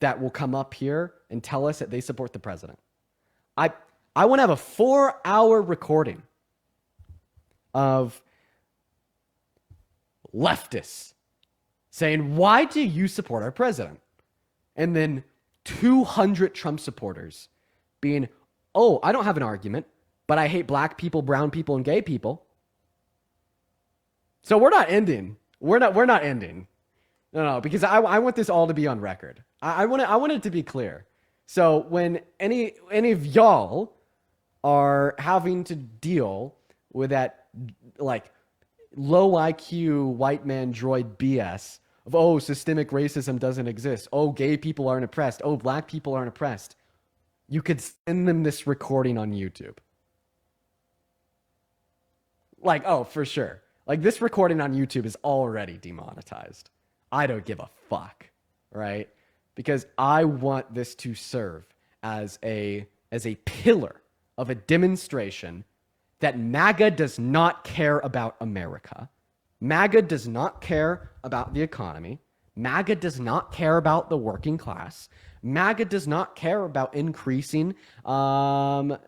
that will come up here and tell us that they support the president. I want to have a 4-hour recording of leftists saying, why do you support our president? And then 200 Trump supporters being, oh, I don't have an argument, but I hate black people, brown people, and gay people. So we're not ending. We're not ending. No, because I want this all to be on record. I want it to be clear. So when any of y'all are having to deal with that like low IQ white man droid BS of, oh, systemic racism doesn't exist. Oh, gay people aren't oppressed. Oh, black people aren't oppressed. You could send them this recording on YouTube. Like, oh, for sure. Like, this recording on YouTube is already demonetized. I don't give a fuck, right? Because I want this to serve as a pillar of a demonstration that MAGA does not care about America. MAGA does not care about the economy. MAGA does not care about the working class. MAGA does not care about increasing the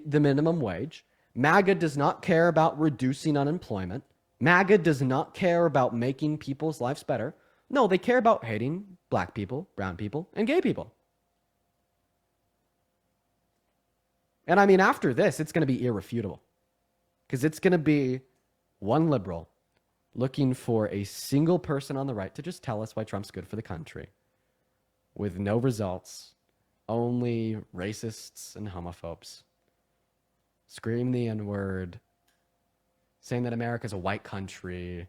minimum wage. MAGA does not care about reducing unemployment. MAGA does not care about making people's lives better. No, they care about hating black people, brown people, and gay people. And I mean, after this, it's going to be irrefutable. Because it's going to be one liberal looking for a single person on the right to just tell us why Trump's good for the country. With no results. Only racists and homophobes. Scream the N-word. Saying that America's a white country.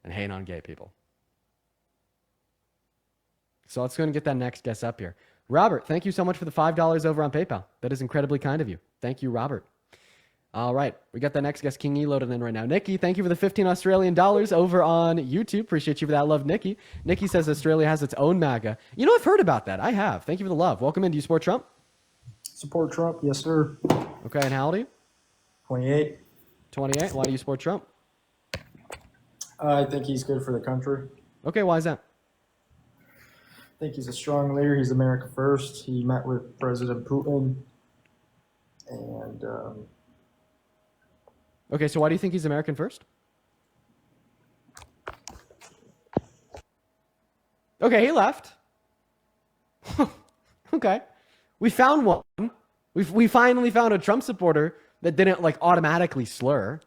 And hate on gay people. So let's go and get that next guest up here. Robert, thank you so much for the $5 over on PayPal. That is incredibly kind of you. Thank you, Robert. All right, we got the next guest, King E, loaded in right now. Nikki, thank you for the 15 Australian dollars over on YouTube. Appreciate you for that love, Nikki. Nikki says Australia has its own MAGA. You know, I've heard about that. I have. Thank you for the love. Welcome in. Do you support Trump? Support Trump, yes, sir. Okay, and how old are you? 28. 28. Why do you support Trump? I think he's good for the country. Okay, why is that? I think he's a strong leader. He's America first. He met with President Putin. And okay, so why do you think he's American first? Okay, he left. Okay. We found one. We finally found a Trump supporter that didn't like automatically slur.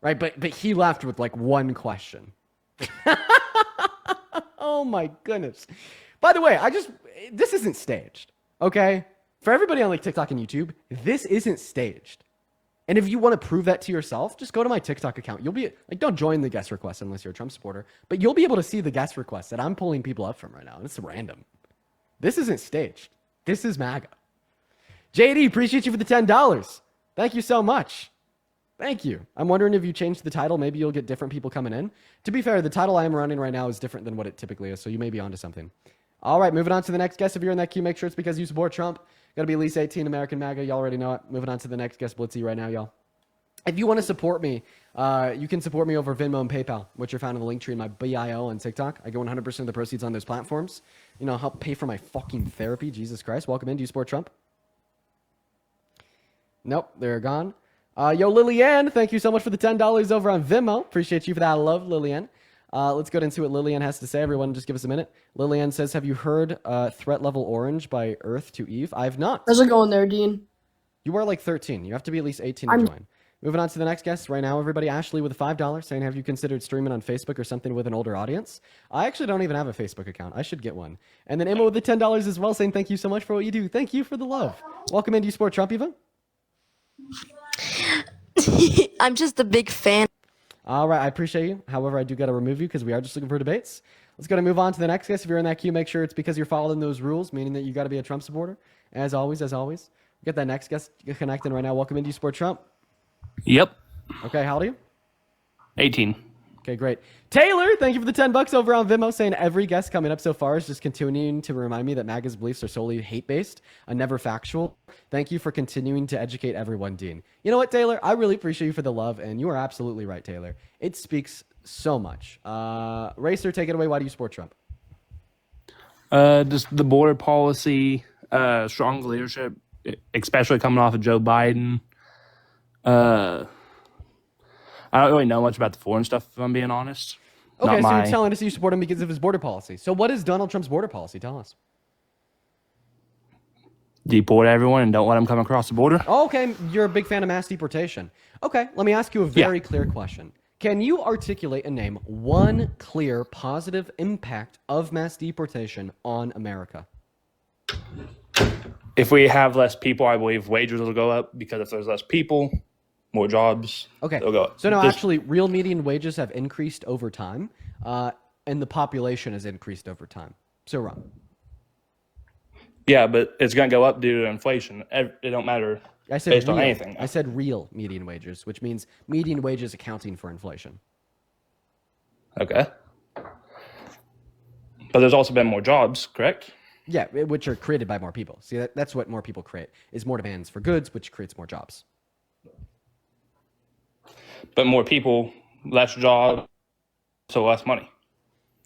Right? But he left with like one question. Oh my goodness. By the way, this isn't staged, okay? For everybody on like TikTok and YouTube, this isn't staged. And if you want to prove that to yourself, just go to my TikTok account. You'll be like, don't join the guest request unless you're a Trump supporter, but you'll be able to see the guest requests that I'm pulling people up from right now. And it's random. This isn't staged. This is MAGA. JD, appreciate you for the $10. Thank you so much. Thank you. I'm wondering if you change the title, maybe you'll get different people coming in. To be fair, the title I am running right now is different than what it typically is, so you may be onto something. All right, moving on to the next guest. If you're in that queue, make sure it's because you support Trump. Got to be at least 18 American MAGA. Y'all already know it. Moving on to the next guest, Blitzy, right now, y'all. If you want to support me, you can support me over Venmo and PayPal, which are found in the link tree in my bio on TikTok. I go 100% of the proceeds on those platforms. You know, help pay for my fucking therapy. Jesus Christ. Welcome in. Do you support Trump? Nope, they're gone. Yo, Lillian, thank you so much for the $10 over on Venmo. Appreciate you for that love, Lillian. Let's get into what Lillian has to say. Everyone, just give us a minute. Lillian says, have you heard Threat Level Orange by Earth to Eve? I have not. How's it going there, Dean? You are like 13. You have to be at least 18 to join. Moving on to the next guest right now, everybody. Ashley with a $5 saying, have you considered streaming on Facebook or something with an older audience? I actually don't even have a Facebook account. I should get one. And then Emma with the $10 as well saying, thank you so much for what you do. Thank you for the love. Welcome in. Do you support Trump, Eva? I'm just a big fan. All right, I appreciate you. However, I do got to remove you because we are just looking for debates. Let's go to move on to the next guest. If you're in that queue, make sure it's because you're following those rules, meaning that you got to be a Trump supporter. As always. We got that next guest connecting right now. Welcome in. Do you support Trump? Yep. Okay, how old are you? 18. Okay, great. Taylor, thank you for the $10 over on Venmo, saying every guest coming up so far is just continuing to remind me that MAGA's beliefs are solely hate-based and never factual. Thank you for continuing to educate everyone, Dean. You know what, Taylor? I really appreciate you for the love, and you are absolutely right, Taylor. It speaks so much. Racer, take it away. Why do you support Trump? Just the border policy, strong leadership, especially coming off of Joe Biden. I don't really know much about the foreign stuff, if I'm being honest. Okay, Not so my... you're telling us you support him because of his border policy. So what is Donald Trump's border policy? Tell us. Deport everyone and don't let them come across the border. Oh, okay, you're a big fan of mass deportation. Okay, let me ask you a very clear question. Can you articulate and name one clear positive impact of mass deportation on America? If we have less people, I believe wages will go up, because if there's less people, more jobs, Okay, they'll go up. so no, actually, real median wages have increased over time, and the population has increased over time. So wrong. Yeah, but it's going to go up due to inflation. It don't matter I said based real. on anything. I said real median wages, which means median wages accounting for inflation. Okay. But there's also been more jobs, correct? Yeah, which are created by more people. See, that's what more people create, is more demands for goods, which creates more jobs. But more people, less jobs, so less money.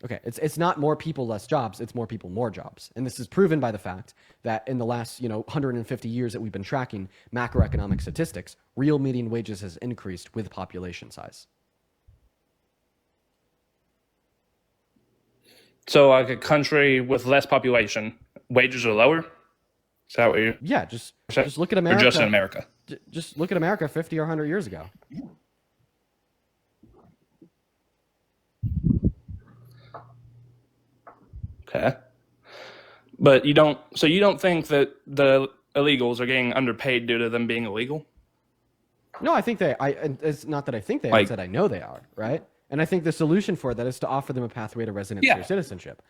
Okay, it's not more people, less jobs. It's more people, more jobs. And this is proven by the fact that in the last 150 years that we've been tracking macroeconomic statistics, real median wages has increased with population size. So like a country with less population, wages are lower? Is that what you're Yeah, just look at Or America. just in America? Just look at America 50 or 100 years ago. Okay. But you don't think that the illegals are getting underpaid due to them being illegal? No, I think it's not that I think they are, Like- it's that I know they are, right? And I think the solution for that is to offer them a pathway to residency or citizenship.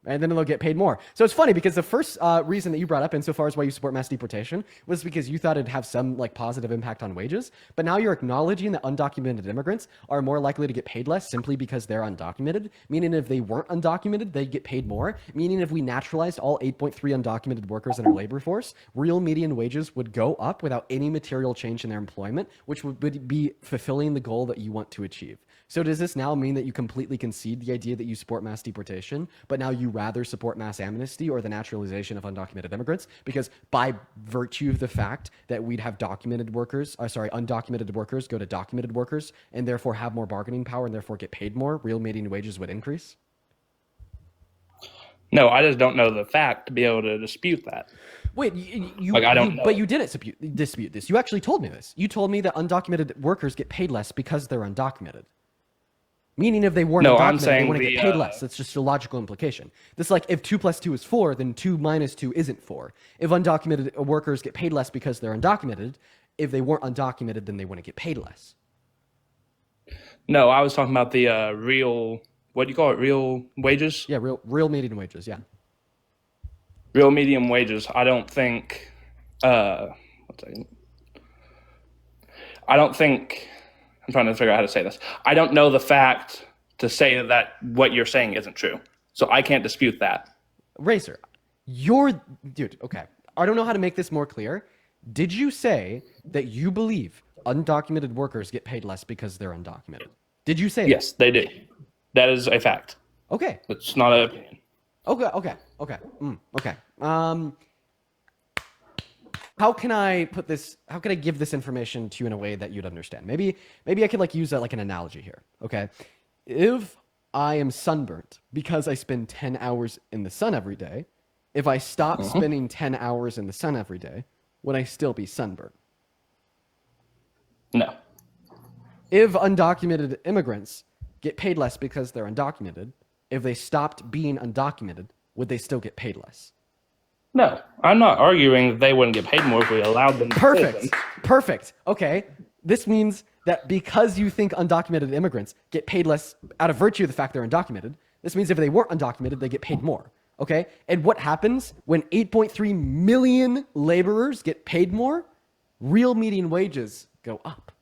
And then they'll get paid more. So it's funny because the first reason that you brought up insofar as why you support mass deportation was because you thought it'd have some positive impact on wages. But now you're acknowledging that undocumented immigrants are more likely to get paid less simply because they're undocumented. Meaning if they weren't undocumented, they'd get paid more. Meaning if we naturalized all 8.3 undocumented workers in our labor force, real median wages would go up without any material change in their employment, which would be fulfilling the goal that you want to achieve. So does this now mean that you completely concede the idea that you support mass deportation, but now you rather support mass amnesty or the naturalization of undocumented immigrants? Because by virtue of the fact that we'd have undocumented workers go to documented workers and therefore have more bargaining power and therefore get paid more, real median wages would increase? No, I just don't know the fact to be able to dispute that. Wait, I don't know. But you didn't dispute this. You actually told me this. You told me that undocumented workers get paid less because they're undocumented. Meaning if they weren't undocumented, they wouldn't get paid less. That's just a logical implication. This if 2 + 2 is 4, then 2 - 2 isn't 4. If undocumented workers get paid less because they're undocumented, if they weren't undocumented, then they wouldn't get paid less. No, I was talking about the real, what do you call it, real wages? Yeah, real median wages, yeah. Real medium wages. I don't think, I'm trying to figure out how to say this. I don't know the fact to say that what you're saying isn't true. So I can't dispute that. Racer, dude, okay. I don't know how to make this more clear. Did you say that you believe undocumented workers get paid less because they're undocumented? Did you say that? Yes, they do. That is a fact. Okay. It's not an opinion. Okay. How can I give this information to you in a way that you'd understand? Maybe I could use an analogy here. Okay. If I am sunburnt because I spend 10 hours in the sun every day, if I stop spending 10 hours in the sun every day, would I still be sunburnt? No. If undocumented immigrants get paid less because they're undocumented, if they stopped being undocumented, would they still get paid less? No, I'm not arguing that they wouldn't get paid more if we allowed them to. Perfect. Okay. This means that because you think undocumented immigrants get paid less out of virtue of the fact they're undocumented, this means if they weren't undocumented, they get paid more. Okay? And what happens when 8.3 million laborers get paid more? Real median wages go up.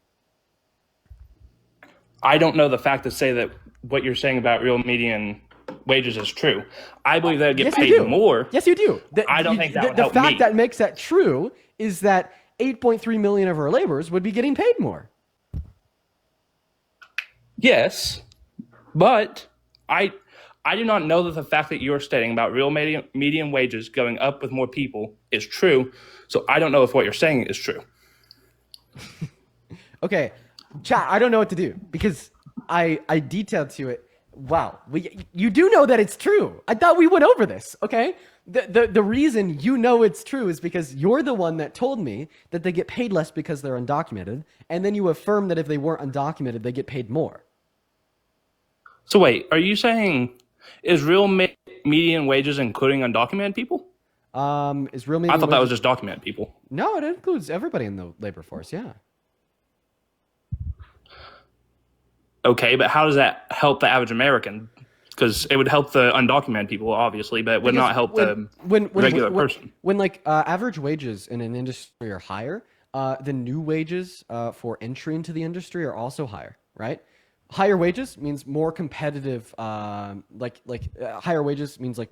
I don't know the fact to say that what you're saying about real median wages is true. I believe they'd get paid more. Yes, you do. I don't think that would help the fact me. that makes that true is that 8.3 million of our laborers would be getting paid more. Yes, but I I do not know that the fact that you're stating about real median wages going up with more people is true. So I don't know if what you're saying is true. Okay, chat. I don't know what to do because I detailed to it. Wow, you do know that it's true. I thought we went over this. Okay, the reason you know it's true is because you're the one that told me that they get paid less because they're undocumented, and then you affirm that if they weren't undocumented, they get paid more. So wait, are you saying is real median wages including undocumented people? Is real median I thought that was wages- just documented people. No, it includes everybody in the labor force. Yeah. Okay, but how does that help the average American? Because it would help the undocumented people, obviously, but it would not help the regular person. When like average wages in an industry are higher, the new wages for entry into the industry are also higher, right? Higher wages means more competitive. Higher wages means like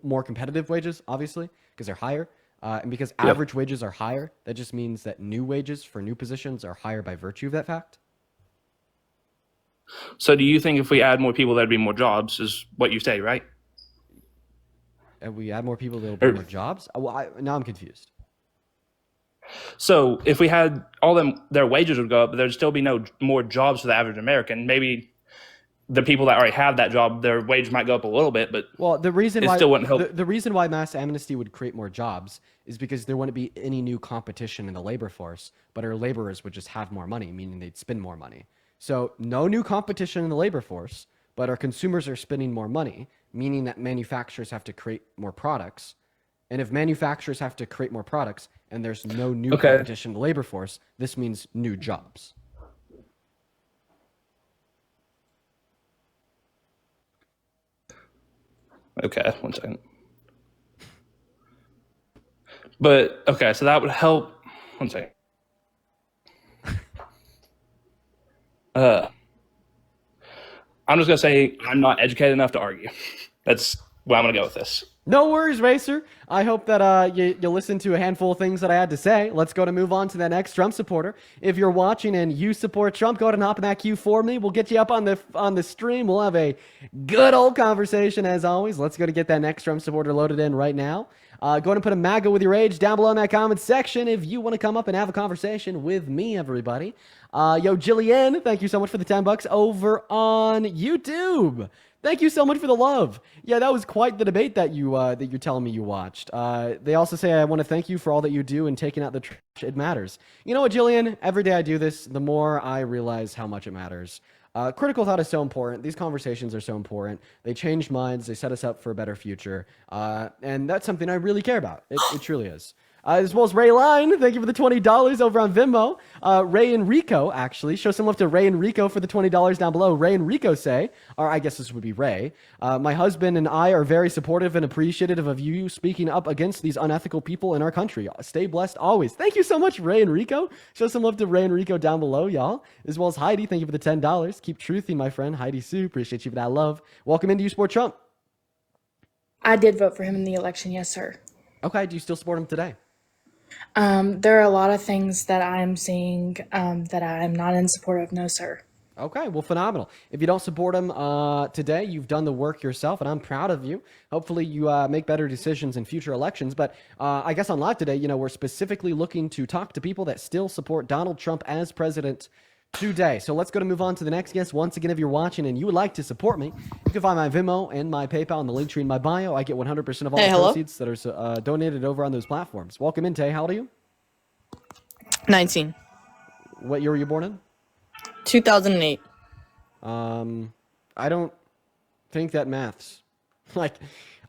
more competitive wages, obviously, because they're higher. And because average wages are higher, that just means that new wages for new positions are higher by virtue of that fact. So do you think if we add more people, there'd be more jobs, is what you say, right? And we add more people, there'll be more jobs? Well, now I'm confused. So if we had all them, their wages would go up, but there'd still be no more jobs for the average American. Maybe the people that already have that job, their wage might go up a little bit, but well, the reason it why still wouldn't help. The reason why mass amnesty would create more jobs is because there wouldn't be any new competition in the labor force, but our laborers would just have more money, meaning they'd spend more money. So no new competition in the labor force, but our consumers are spending more money, meaning that manufacturers have to create more products. And if manufacturers have to create more products and there's no new competition in the labor force, this means new jobs. Okay, 1 second. But, okay, so that would help. 1 second. I'm just going to say I'm not educated enough to argue. That's where I'm going to go with this. No worries, Racer. I hope that you listened to a handful of things that I had to say. Let's go to move on to the next Trump supporter. If you're watching and you support Trump, go ahead and hop in that queue for me. We'll get you up on the stream. We'll have a good old conversation as always. Let's go to get that next Trump supporter loaded in right now. Go ahead and put a Maga with your age down below in that comment section if you want to come up and have a conversation with me, everybody. Yo, Jillian, thank you so much for the $10 over on YouTube. Thank you so much for the love. Yeah, that was quite the debate that you're telling me you watched. They also say, I want to thank you for all that you do and taking out the trash. It matters. You know what, Jillian? Every day I do this, the more I realize how much it matters. Critical thought is so important. These conversations are so important. They change minds. They set us up for a better future. And that's something I really care about. It truly is. As well as Ray Line, thank you for the $20 over on Venmo. Ray Enrico, actually, show some love to Ray Enrico for the $20 down below. Ray Enrico say, or I guess this would be Ray, my husband and I are very supportive and appreciative of you speaking up against these unethical people in our country. Stay blessed always. Thank you so much, Ray Enrico. Show some love to Ray Enrico down below, y'all. As well as Heidi, thank you for the $10. Keep truthing, my friend. Heidi Sue, appreciate you for that love. Welcome into You Support Trump. I did vote for him in the election, yes, sir. Okay, do you still support him today? There are a lot of things that I'm seeing that I'm not in support of, no, sir. Okay, well, phenomenal. If you don't support him today, you've done the work yourself, and I'm proud of you. Hopefully, you make better decisions in future elections. But I guess on live today, we're specifically looking to talk to people that still support Donald Trump as president today. So let's go to move on to the next guest. Once again, if you're watching and you would like to support me, you can find my Venmo and my PayPal in the link tree in my bio. I get 100% of all the proceeds that are donated over on those platforms. Welcome in, Tay. How old are you? 19. What year were you born in? 2008. I don't think that maths. Like,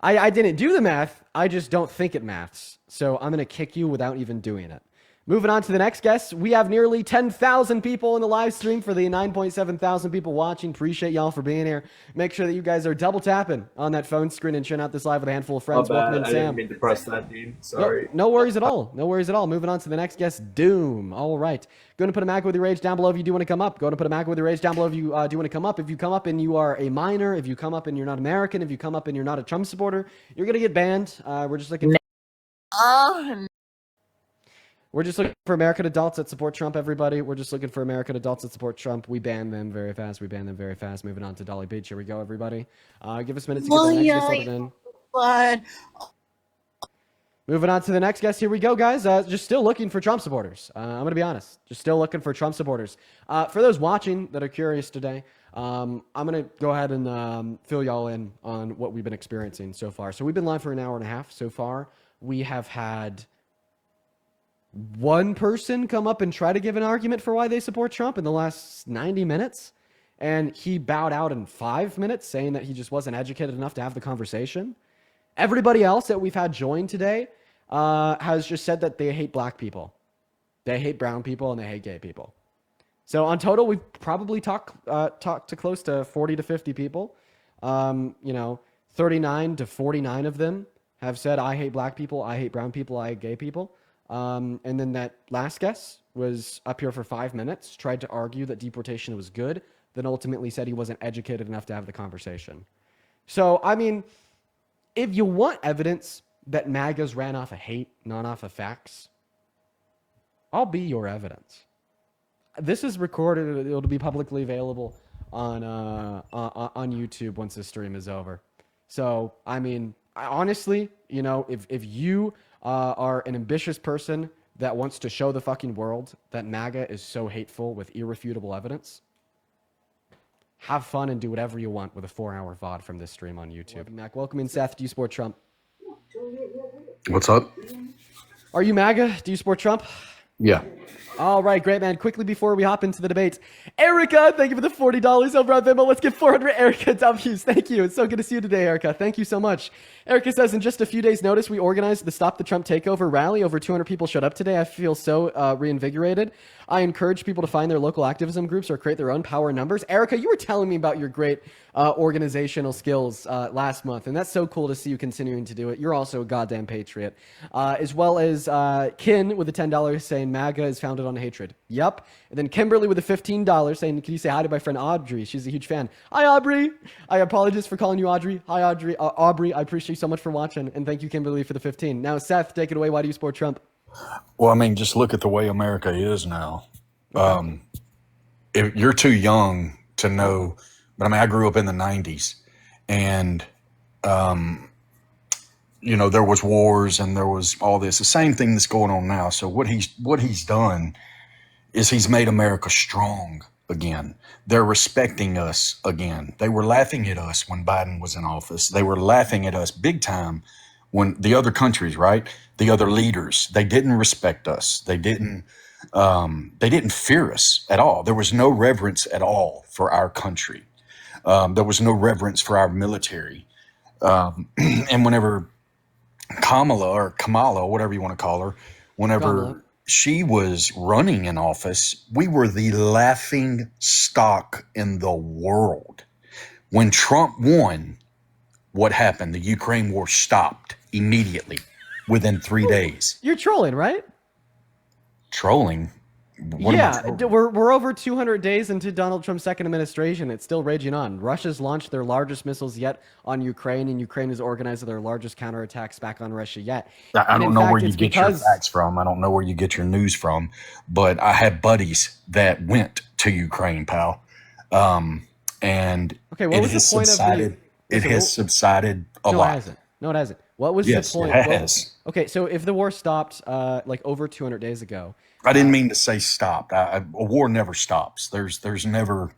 I didn't do the math. I just don't think it maths. So I'm going to kick you without even doing it. Moving on to the next guest, we have nearly 10,000 people in the live stream for the 9.7 thousand people watching. Appreciate y'all for being here. Make sure that you guys are double tapping on that phone screen and sharing out this live with a handful of friends. Welcome in, I Sam. didn't mean to press that, dude. Sorry. No worries at all. No worries at all. Moving on to the next guest, Doom. All right. Going to put a Maga with your age down below if you do want to come up. Going to put a Maga with your age down below if you do want to come up. If you come up and you are a minor, if you come up and you're not American, if you come up and you're not a Trump supporter, you're going to get banned. We're just looking. We're just looking for American adults that support Trump, everybody. We're just looking for American adults that support Trump. We ban them very fast. Moving on to Dolly Beach. Here we go, everybody. Give us minutes to get the next guest loaded in. But Moving on to the next guest. Here we go, guys. Just still looking for Trump supporters. I'm going to be honest. Just still looking for Trump supporters. For those watching that are curious today, I'm going to go ahead and fill y'all in on what we've been experiencing so far. So we've been live for an hour and a half so far. We have had one person come up and try to give an argument for why they support Trump in the last 90 minutes. And he bowed out in 5 minutes, saying that he just wasn't educated enough to have the conversation. Everybody else that we've had join today has just said that they hate black people. They hate brown people and they hate gay people. So on total, we've probably talked to close to 40 to 50 people. 39 to 49 of them have said, I hate black people, I hate brown people, I hate gay people. And then that last guest was up here for 5 minutes, tried to argue that deportation was good, then ultimately said he wasn't educated enough to have the conversation. So, I mean, if you want evidence that MAGAs ran off of hate, not off of facts, I'll be your evidence. This is recorded. It'll be publicly available on YouTube once this stream is over. So, I mean, honestly, if you are an ambitious person that wants to show the fucking world that MAGA is so hateful with irrefutable evidence, have fun and do whatever you want with a 4-hour VOD from this stream on YouTube. Mac, welcome in, Seth. Do you support Trump? What's up? Are you MAGA? Do you support Trump? Yeah. All right, great, man. Quickly before we hop into the debate, Erica, thank you for the $40 over on Venmo. Let's get 400 Erica W's. Thank you. It's so good to see you today, Erica. Thank you so much. Erica says, in just a few days' notice, we organized the Stop the Trump Takeover rally. Over 200 people showed up today. I feel so reinvigorated. I encourage people to find their local activism groups or create their own power numbers. Erica, you were telling me about your great organizational skills last month, and that's so cool to see you continuing to do it. You're also a goddamn patriot. As well as Kin with the $10 saying MAGA is founded on hatred. Yep. And then Kimberly with the $15 saying, can you say hi to my friend Audrey? She's a huge fan. Hi, Aubrey. I apologize for calling you Audrey. Hi, Audrey. Aubrey, I appreciate you so much for watching, and thank you, Kimberly, for the 15. Now, Seth, take it away. Why do you support Trump? Well, I mean, just look at the way America is now. If you're too young to know, but I mean, I grew up in the 90s, and there was wars and there was all this. The same thing that's going on now. So what he's done is he's made America strong again. They're respecting us again. They were laughing at us when Biden was in office. They were laughing at us big time when the other countries, right? The other leaders, they didn't respect us. They didn't fear us at all. There was no reverence at all for our country. There was no reverence for our military. And whenever Kamala, whatever you want to call her, whenever she was running in office, we were the laughing stock in the world. When Trump won, what happened? The Ukraine war stopped immediately within 3 days. You're trolling, right? Trolling? We're over 200 days into Donald Trump's second administration. It's still raging on. Russia's launched their largest missiles yet on Ukraine, and Ukraine has organized their largest counterattacks back on Russia yet. I don't know where you get your facts from. I don't know where you get your news from, but I have buddies that went to Ukraine, pal. And okay, what was the point of it has subsided a lot. No, it hasn't. What was the point? It has. Okay, so if the war stopped like over 200 days ago. I didn't mean to say stopped. A war never stops. There's never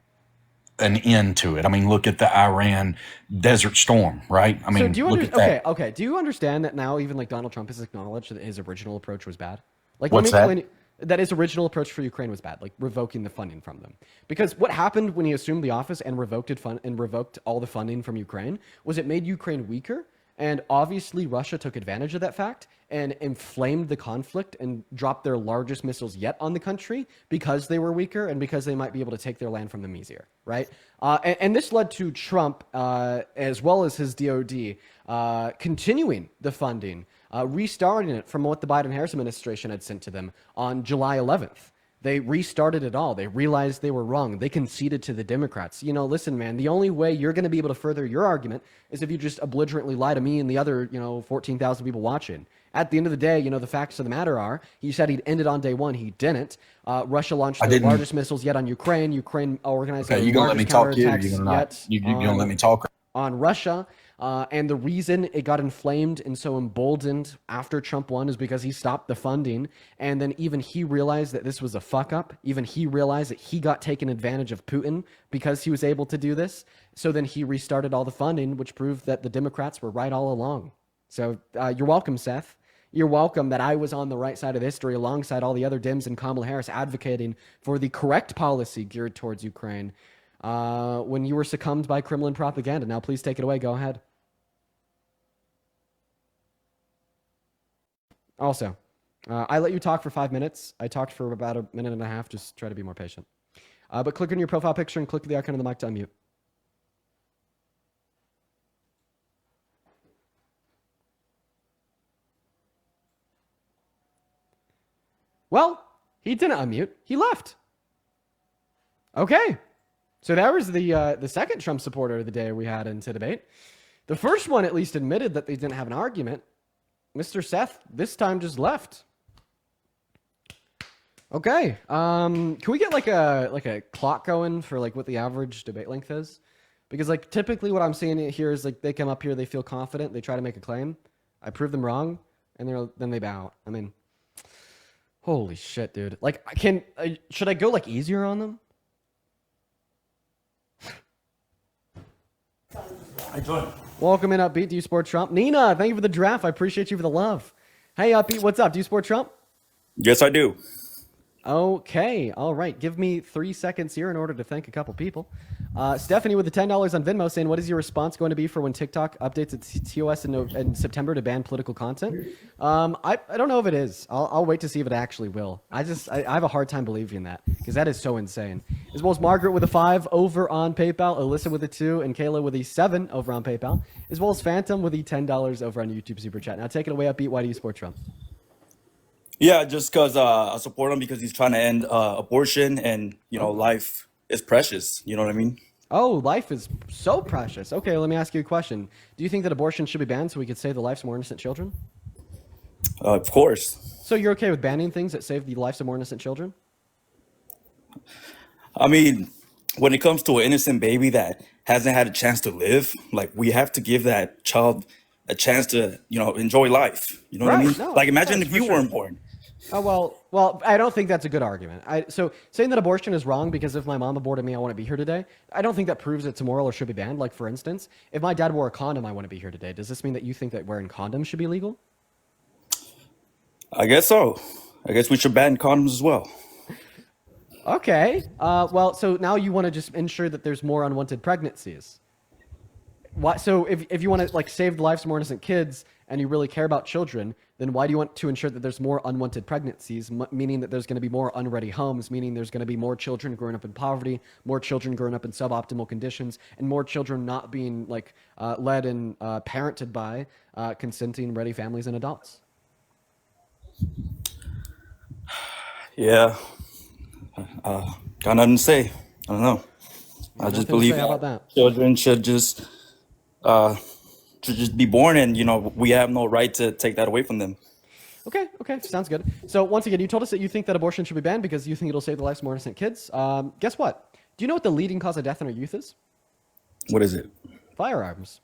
an end to it. I mean, look at the Iran Desert Storm, right? I mean, look at that. Okay. Do you understand that now even like Donald Trump has acknowledged that his original approach was bad? Like, what's that? That his original approach for Ukraine was bad, like revoking the funding from them. Because what happened when he assumed the office and revoked all the funding from Ukraine was it made Ukraine weaker. And obviously, Russia took advantage of that fact and inflamed the conflict and dropped their largest missiles yet on the country because they were weaker and because they might be able to take their land from them easier, right? And this led to Trump, as well as his DOD, continuing the funding, restarting it from what the Biden-Harris administration had sent to them on July 11th. They restarted it all. They realized they were wrong. They conceded to the Democrats. You know, listen, man, the only way you're going to be able to further your argument is if you just belligerently lie to me and the other, 14,000 people watching. At the end of the day, the facts of the matter are, he said he'd end it on day one. He didn't. Russia launched the largest missiles yet on Ukraine. Ukraine organized Okay, the you gonna let me largest talk here? Or counterattacks you gonna not? yet You gonna let me talk? on Russia. And the reason it got inflamed and so emboldened after Trump won is because he stopped the funding. And then even he realized that this was a fuck up. Even he realized that he got taken advantage of Putin because he was able to do this. So then he restarted all the funding, which proved that the Democrats were right all along. So you're welcome, Seth. You're welcome that I was on the right side of history alongside all the other Dems and Kamala Harris advocating for the correct policy geared towards Ukraine when you were succumbed by Kremlin propaganda. Now, please take it away. Go ahead. Also, I let you talk for 5 minutes. I talked for about a minute and a half. Just try to be more patient. But click on your profile picture and click the icon on the mic to unmute. Well, he didn't unmute. He left. Okay. So that was the second Trump supporter of the day we had into debate. The first one at least admitted that they didn't have an argument. Mr. Seth this time just left. Okay. Can we get like a clock going for like what the average debate length is? Because like typically what I'm seeing here is like they come up here, they feel confident, they try to make a claim. I prove them wrong, and then they bow out. I mean, holy shit, dude. Like, should I go like easier on them? I joined. Welcome in, Upbeat. Do you support Trump? Nina, thank you for the draft. I appreciate you for the love. Hey, Upbeat, what's up? Do you support Trump? Yes, I do. Okay, all right. Give me 3 seconds here in order to thank a couple people. Stephanie with the $10 on Venmo saying, what is your response going to be for when TikTok updates its TOS in September to ban political content? I don't know if it is. I'll wait to see if it actually will. I have a hard time believing that because that is so insane. As well as Margaret with a 5 over on PayPal, Alyssa with a 2, and Kayla with a 7 over on PayPal, as well as Phantom with the $10 over on YouTube Super Chat. Now take it away, Upbeat. Why do you support Trump? Yeah, just because I support him because he's trying to end abortion and, life is precious. You know what I mean? Oh, life is so precious. Okay, let me ask you a question. Do you think that abortion should be banned so we could save the lives of more innocent children? Of course. So you're okay with banning things that save the lives of more innocent children? I mean, when it comes to an innocent baby that hasn't had a chance to live, like we have to give that child a chance to, enjoy life. You know what I mean? No, like imagine yes, if for you sure. weren't born. Oh, well, I don't think that's a good argument. So saying that abortion is wrong because if my mom aborted me, I want to be here today, I don't think that proves it's immoral or should be banned. Like, for instance, if my dad wore a condom, I want to be here today. Does this mean that you think that wearing condoms should be legal? I guess so. I guess we should ban condoms as well. Okay. Well, so now you want to just ensure that there's more unwanted pregnancies. Why? So if you want to like save the lives of more innocent kids and you really care about children, then why do you want to ensure that there's more unwanted pregnancies, meaning that there's going to be more unready homes, meaning there's going to be more children growing up in poverty, more children growing up in suboptimal conditions, and more children not being like led and parented by consenting, ready families and adults? Yeah. Got nothing to say. I don't know. I Nothing just to believe say about that. children should just be born, and we have no right to take that away from them. Okay, sounds good. So once again, you told us that you think that abortion should be banned because you think it'll save the lives of more innocent kids. Guess what? Do you know what the leading cause of death in our youth is? What is it? Firearms.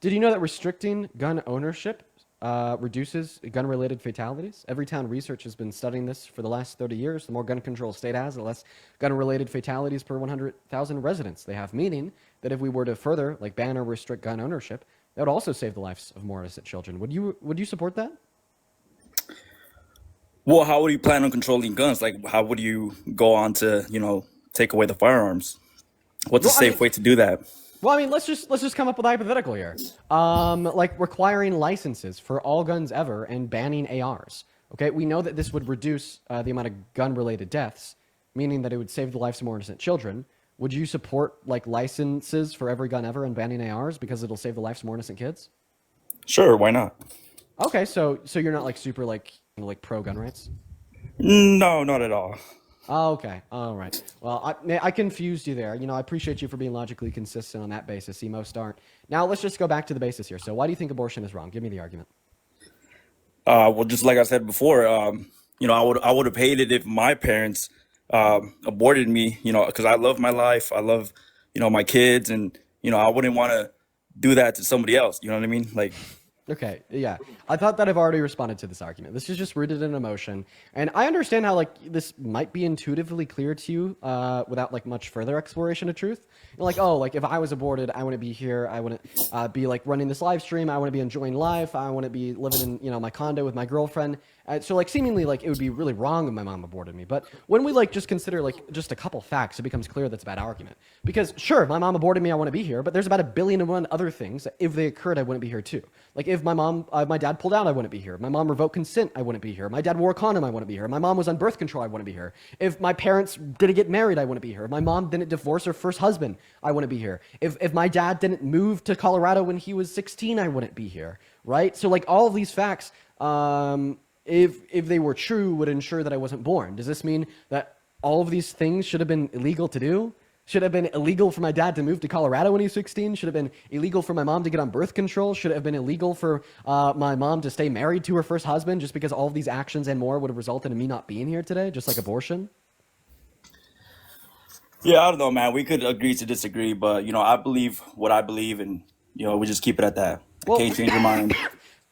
Did you know that restricting gun ownership reduces gun-related fatalities? Everytown Research has been studying this for the last 30 years. The more gun control a state has, the less gun-related fatalities per 100,000 residents they have, meaning that if we were to further like ban or restrict gun ownership, that would also save the lives of more innocent children. Would you support that? Well, how would you plan on controlling guns? Like, how would you go on to, take away the firearms? What's a safe way to do that? Well, I mean, let's just come up with a hypothetical here. Like requiring licenses for all guns ever and banning ARs. Okay, we know that this would reduce the amount of gun-related deaths, meaning that it would save the lives of more innocent children. Would you support like licenses for every gun ever and banning ARs because it'll save the lives of more innocent kids? Sure, why not? Okay, so you're not like super like pro gun rights? No, not at all. Oh, okay. All right. Well, I confused you there. I appreciate you for being logically consistent on that basis. See, most aren't. Now, let's just go back to the basis here. So, why do you think abortion is wrong? Give me the argument. Well, just like I said before, I would have hated if my parents aborted me, because I love my life, I love, my kids, and I wouldn't want to do that to somebody else. You know what I mean? Like, Okay, yeah. I thought that I've already responded to this argument. This is just rooted in emotion. And I understand how, this might be intuitively clear to you without, much further exploration of truth. If I was aborted, I wouldn't be here. I wouldn't be, running this live stream. I wouldn't be enjoying life. I wouldn't be living in, my condo with my girlfriend. So, seemingly, it would be really wrong if my mom aborted me. But when we, just consider, just a couple facts, it becomes clear that's a bad argument. Because, sure, my mom aborted me, I want to be here. But there's about 1,000,000,001 other things that if they occurred, I wouldn't be here, too. If my dad pulled out, I wouldn't be here. If my mom revoked consent, I wouldn't be here. My dad wore a condom, I wouldn't be here. My mom was on birth control, I wouldn't be here. If my parents didn't get married, I wouldn't be here. If my mom didn't divorce her first husband, I wouldn't be here. If my dad didn't move to Colorado when he was 16, I wouldn't be here, right? So all of these facts, if they were true, would ensure that I wasn't born. Does this mean that all of these things should have been illegal to do? Should have been illegal for my dad to move to Colorado when he was 16? Should have been illegal for my mom to get on birth control? Should it have been illegal for my mom to stay married to her first husband just because all of these actions and more would have resulted in me not being here today, just like abortion? yeah, I don't know, man. We could agree to disagree, but I believe what I believe, and we just keep it at that. I Well, can't change your mind.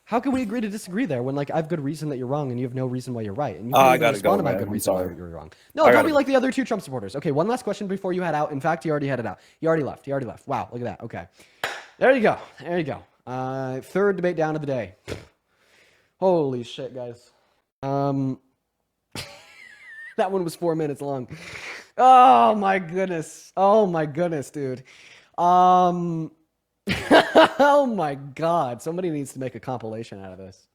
how can we agree to disagree there when I have good reason that you're wrong and you have no reason why you're right? And you I can't even gotta respond go, to my man. good I'm reason why sorry. you're wrong. No, I don't gotta be go. like the other two Trump supporters. Okay, one last question before you head out. In fact, he already headed out. He already left. Wow, look at that. Okay. There you go. Third debate down of the day. Holy shit, guys. That one was 4 minutes long. Oh my goodness, dude. Oh my god, somebody needs to make a compilation out of this.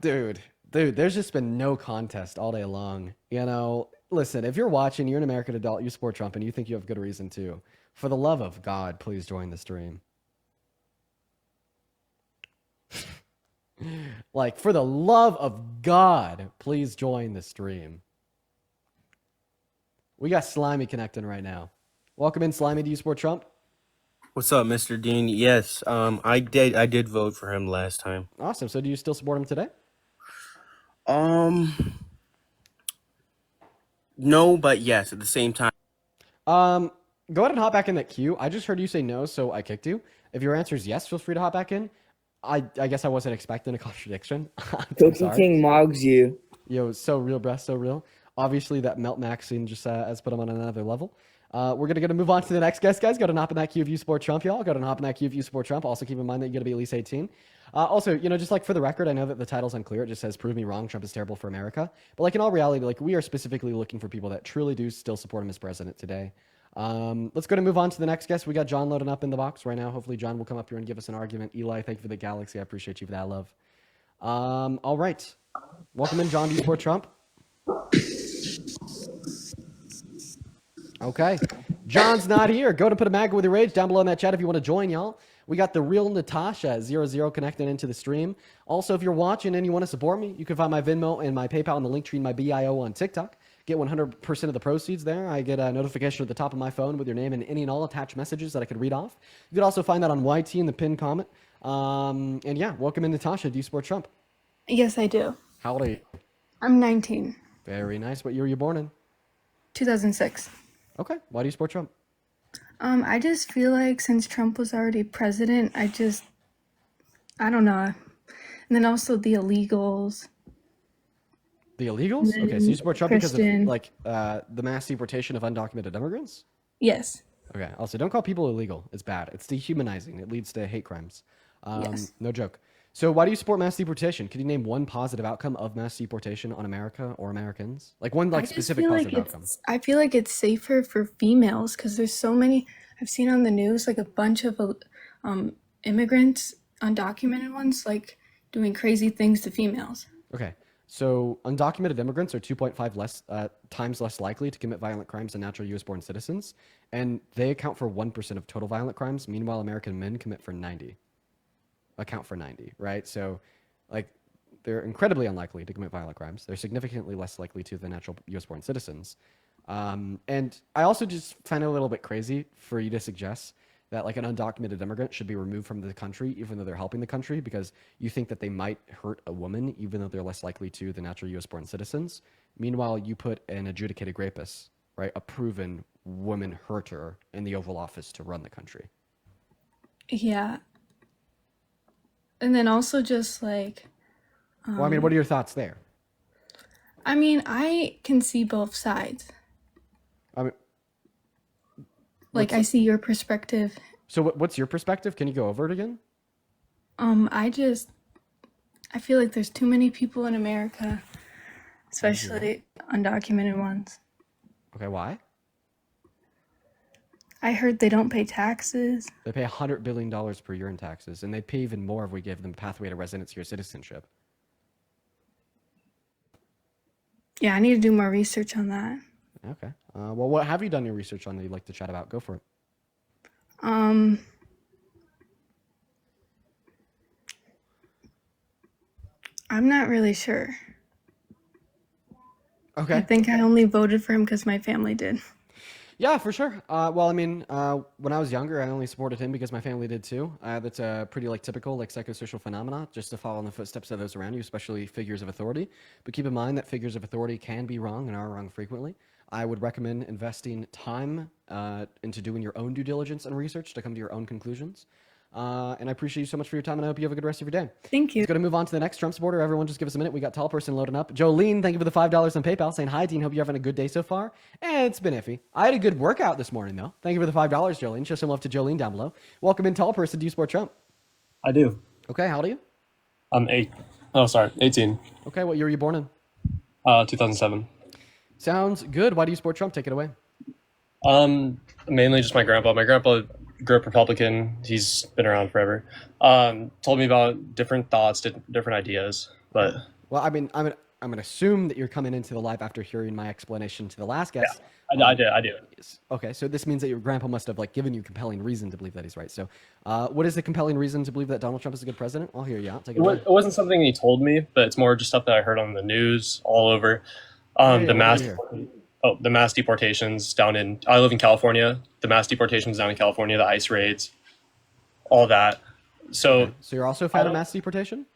Dude, there's just been no contest all day long. Listen, if you're watching, you're an American adult, you support Trump, and you think you have good reason to, for the love of God, please join the stream. For the love of God, please join the stream. We got Slimy connecting right now. Welcome in, Slimy. Do you support Trump? What's up, Mr. Dean? Yes, I did vote for him last time. Awesome. So do you still support him today? No, but yes, at the same time. Go ahead and hop back in that queue. I just heard you say no, so I kicked you. If your answer is yes, feel free to hop back in. I guess I wasn't expecting a contradiction. I'm Cookie sorry. King mogs you. Yo, so real, bruh, so real. Obviously, that Melt Max scene just has put him on another level. We're going to move on to the next guest, guys. Go to hop in that queue if you support Trump, y'all. Go to hop in that queue if you support Trump. Also, keep in mind that you got to be at least 18. Also, just for the record, I know that the title's unclear. It just says, prove me wrong, Trump is terrible for America. But in all reality, we are specifically looking for people that truly do still support him as president today. Let's go to move on to the next guest. We got John loading up in the box right now. Hopefully, John will come up here and give us an argument. Eli, thank you for the galaxy. I appreciate you for that love. All right. Welcome in, John. Do you support Trump? Okay. John's not here. Go to put a Maga with your rage down below in that chat if you want to join, y'all. We got the real Natasha 00 connected into the stream. Also, if you're watching and you want to support me, you can find my Venmo and my PayPal in the link tree in my BIO on TikTok. Get 100% of the proceeds there. I get a notification at the top of my phone with your name and any and all attached messages that I could read off. You could also find that on YT in the pinned comment. And yeah, welcome in, Natasha. Do you support Trump? Yes, I do. How old are you? I'm 19. Very nice. What year were you born in? 2006. Okay. Why do you support Trump? I just feel like since Trump was already president, I don't know. And then also the illegals. The illegals? Okay, so you support Trump Christian. because of the mass deportation of undocumented immigrants? Yes. Okay. Also, don't call people illegal. It's bad. It's dehumanizing. It leads to hate crimes. Yes. No joke. So why do you support mass deportation? Could you name one positive outcome of mass deportation on America or Americans? One I just specific feel positive like outcome. I feel like it's safer for females because there's so many. I've seen on the news a bunch of immigrants, undocumented ones, doing crazy things to females. Okay. So undocumented immigrants are 2.5 times less likely to commit violent crimes than natural U.S.-born citizens, and they account for 1% of total violent crimes. Meanwhile, American men account for 90, right? So, they're incredibly unlikely to commit violent crimes. They're significantly less likely to than natural U.S.-born citizens. And I also just find it a little bit crazy for you to suggest that like an undocumented immigrant should be removed from the country, even though they're helping the country, because you think that they might hurt a woman, even though they're less likely to than natural U.S.-born citizens. Meanwhile, you put an adjudicated rapist, right, a proven woman herter in the Oval Office to run the country. Yeah. And then also just like, Well, I mean, what are your thoughts there? I mean, I can see both sides. I mean, Like, I see your perspective. so what's your perspective? Can you go over it again? I feel like there's too many people in America, especially undocumented ones. Okay, why? I heard they don't pay taxes. They pay $100 billion per year in taxes, and they'd pay even more if we gave them a pathway to residency or citizenship. Yeah, I need to do more research on that. Okay. Well, what have you done your research on that you'd like to chat about? Go for it. I'm not really sure. Okay. I think I only voted for him because my family did. Yeah, for sure. Well, I mean, when I was younger, I only supported him because my family did too. That's a pretty like typical like psychosocial phenomena, just to follow in the footsteps of those around you, especially figures of authority. But keep in mind that figures of authority can be wrong and are wrong frequently. I would recommend investing time into doing your own due diligence and research to come to your own conclusions. And I appreciate you so much for your time, and I hope you have a good rest of your day. Thank you. Let's go to move on to the next Trump supporter. Everyone just give us a minute. We got tall person loading up. Jolene, thank you for the $5 on PayPal, saying hi, Dean. Hope you're having a good day so far. And it's been iffy. I had a good workout this morning, though. Thank you for the $5, Jolene. Show some love to Jolene down below. Welcome in, tall person. Do you support Trump? I do. Okay, how old are you? I'm 18. Okay, what year were you born in? 2007. Sounds good. Why do you support Trump? Take it away. Mainly just my grandpa. My grandpa grew up Republican. He's been around forever. Told me about different thoughts, different ideas. But well, I mean, I'm gonna assume that you're coming into the live after hearing my explanation to the last guest. Yeah, I do. Okay, so this means that your grandpa must have like given you compelling reason to believe that he's right. So, what is the compelling reason to believe that Donald Trump is a good president? I'll hear you out. Take it away. It wasn't something he told me, but it's more just stuff that I heard on the news all over. The mass deportations down in. I live in California. The mass deportations down in California, the ICE raids, all that. So, okay. So you're also a fan of mass deportation?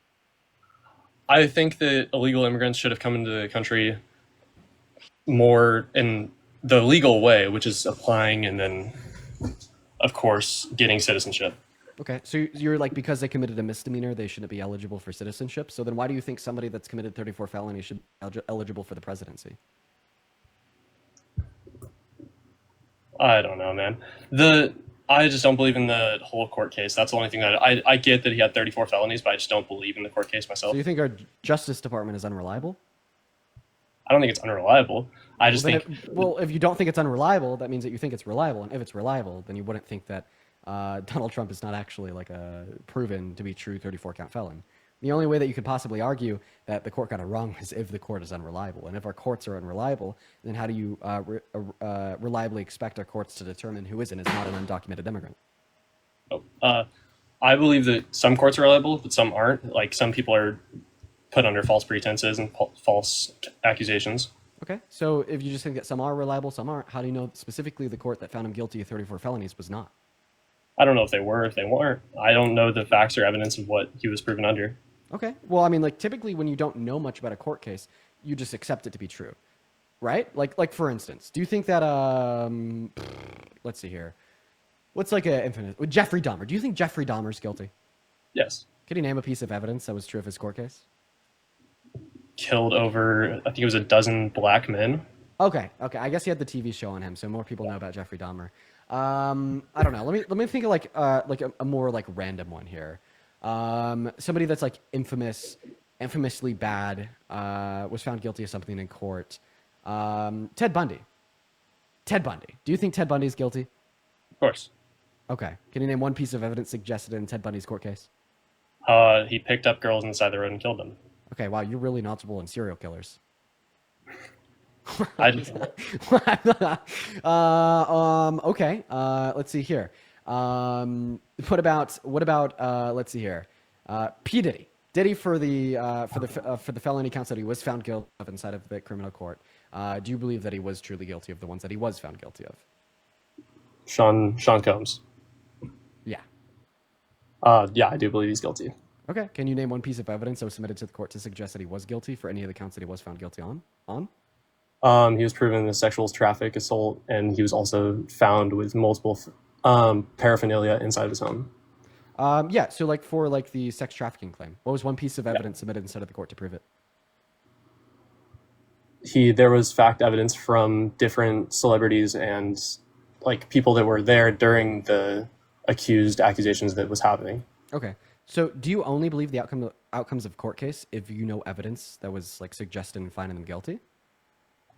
I think that illegal immigrants should have come into the country more in the legal way, which is applying and then, of course, getting citizenship. Okay, so you're like, because they committed a misdemeanor, they shouldn't be eligible for citizenship. So then why do you think somebody that's committed 34 felonies should be eligible for the presidency? I don't know, man. I just don't believe in the whole court case. That's the only thing that I get that he had 34 felonies, but I just don't believe in the court case myself. So you think our Justice Department is unreliable? I don't think it's unreliable. I just think... if you don't think it's unreliable, that means that you think it's reliable. And if it's reliable, then you wouldn't think that Donald Trump is not actually like a proven to be true 34 count felon. The only way that you could possibly argue that the court got it wrong is if the court is unreliable. And if our courts are unreliable, then how do you reliably expect our courts to determine who is and is not an undocumented immigrant? I believe that some courts are reliable, but some aren't. Like, some people are put under false pretenses and false accusations. Okay, so if you just think that some are reliable, some aren't, how do you know specifically the court that found him guilty of 34 felonies was not? I don't know if they were, if they weren't. I don't know the facts or evidence of what he was proven under. Okay. Well, I mean, like, typically when you don't know much about a court case, you just accept it to be true, right? Like for instance, do you think that, let's see here. What's like a infinite, Jeffrey Dahmer. Do you think Jeffrey Dahmer's guilty? Yes. Could you name a piece of evidence that was true of his court case? Killed over, I think it was a dozen black men. Okay. I guess he had the TV show on him, so more people know about Jeffrey Dahmer. I don't know. Let me think of like a more like random one here. Somebody that's like infamously bad, was found guilty of something in court. Ted Bundy. Do you think Ted Bundy is guilty? Of course. Okay. Can you name one piece of evidence suggested in Ted Bundy's court case? He picked up girls inside the road and killed them. Okay. Wow. You're really knowledgeable in serial killers. Okay. Let's see here. What about let's see here. P. Diddy. Did he for the felony counts that he was found guilty of inside of the criminal court? Do you believe that he was truly guilty of the ones that he was found guilty of? Sean Combs. Yeah. Yeah, I do believe he's guilty. Okay. Can you name one piece of evidence that was submitted to the court to suggest that he was guilty for any of the counts that he was found guilty on? He was proven the sexual traffic assault, and he was also found with multiple paraphernalia inside of his home. Yeah. So like for like the sex trafficking claim, what was one piece of evidence submitted inside of the court to prove it? There was fact evidence from different celebrities and like people that were there during the accusations that was happening. Okay. So do you only believe the outcomes of court case if you know evidence that was like suggested in finding them guilty?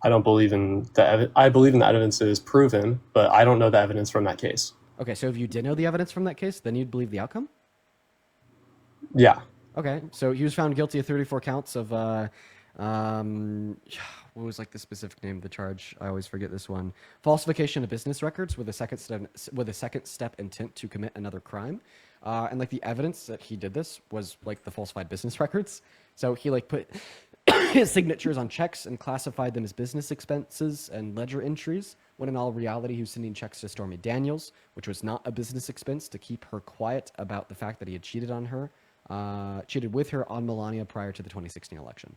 I don't believe in I believe in the evidence that is proven, but I don't know the evidence from that case. Okay, so if you did know the evidence from that case, then you'd believe the outcome? Yeah. Okay, so he was found guilty of 34 counts of, what was like the specific name of the charge? I always forget this one. Falsification of business records with a second step intent to commit another crime. And like the evidence that he did this was like the falsified business records. So he like put his signatures on checks and classified them as business expenses and ledger entries, when in all reality he was sending checks to Stormy Daniels, which was not a business expense, to keep her quiet about the fact that he had cheated with her on Melania prior to the 2016 election.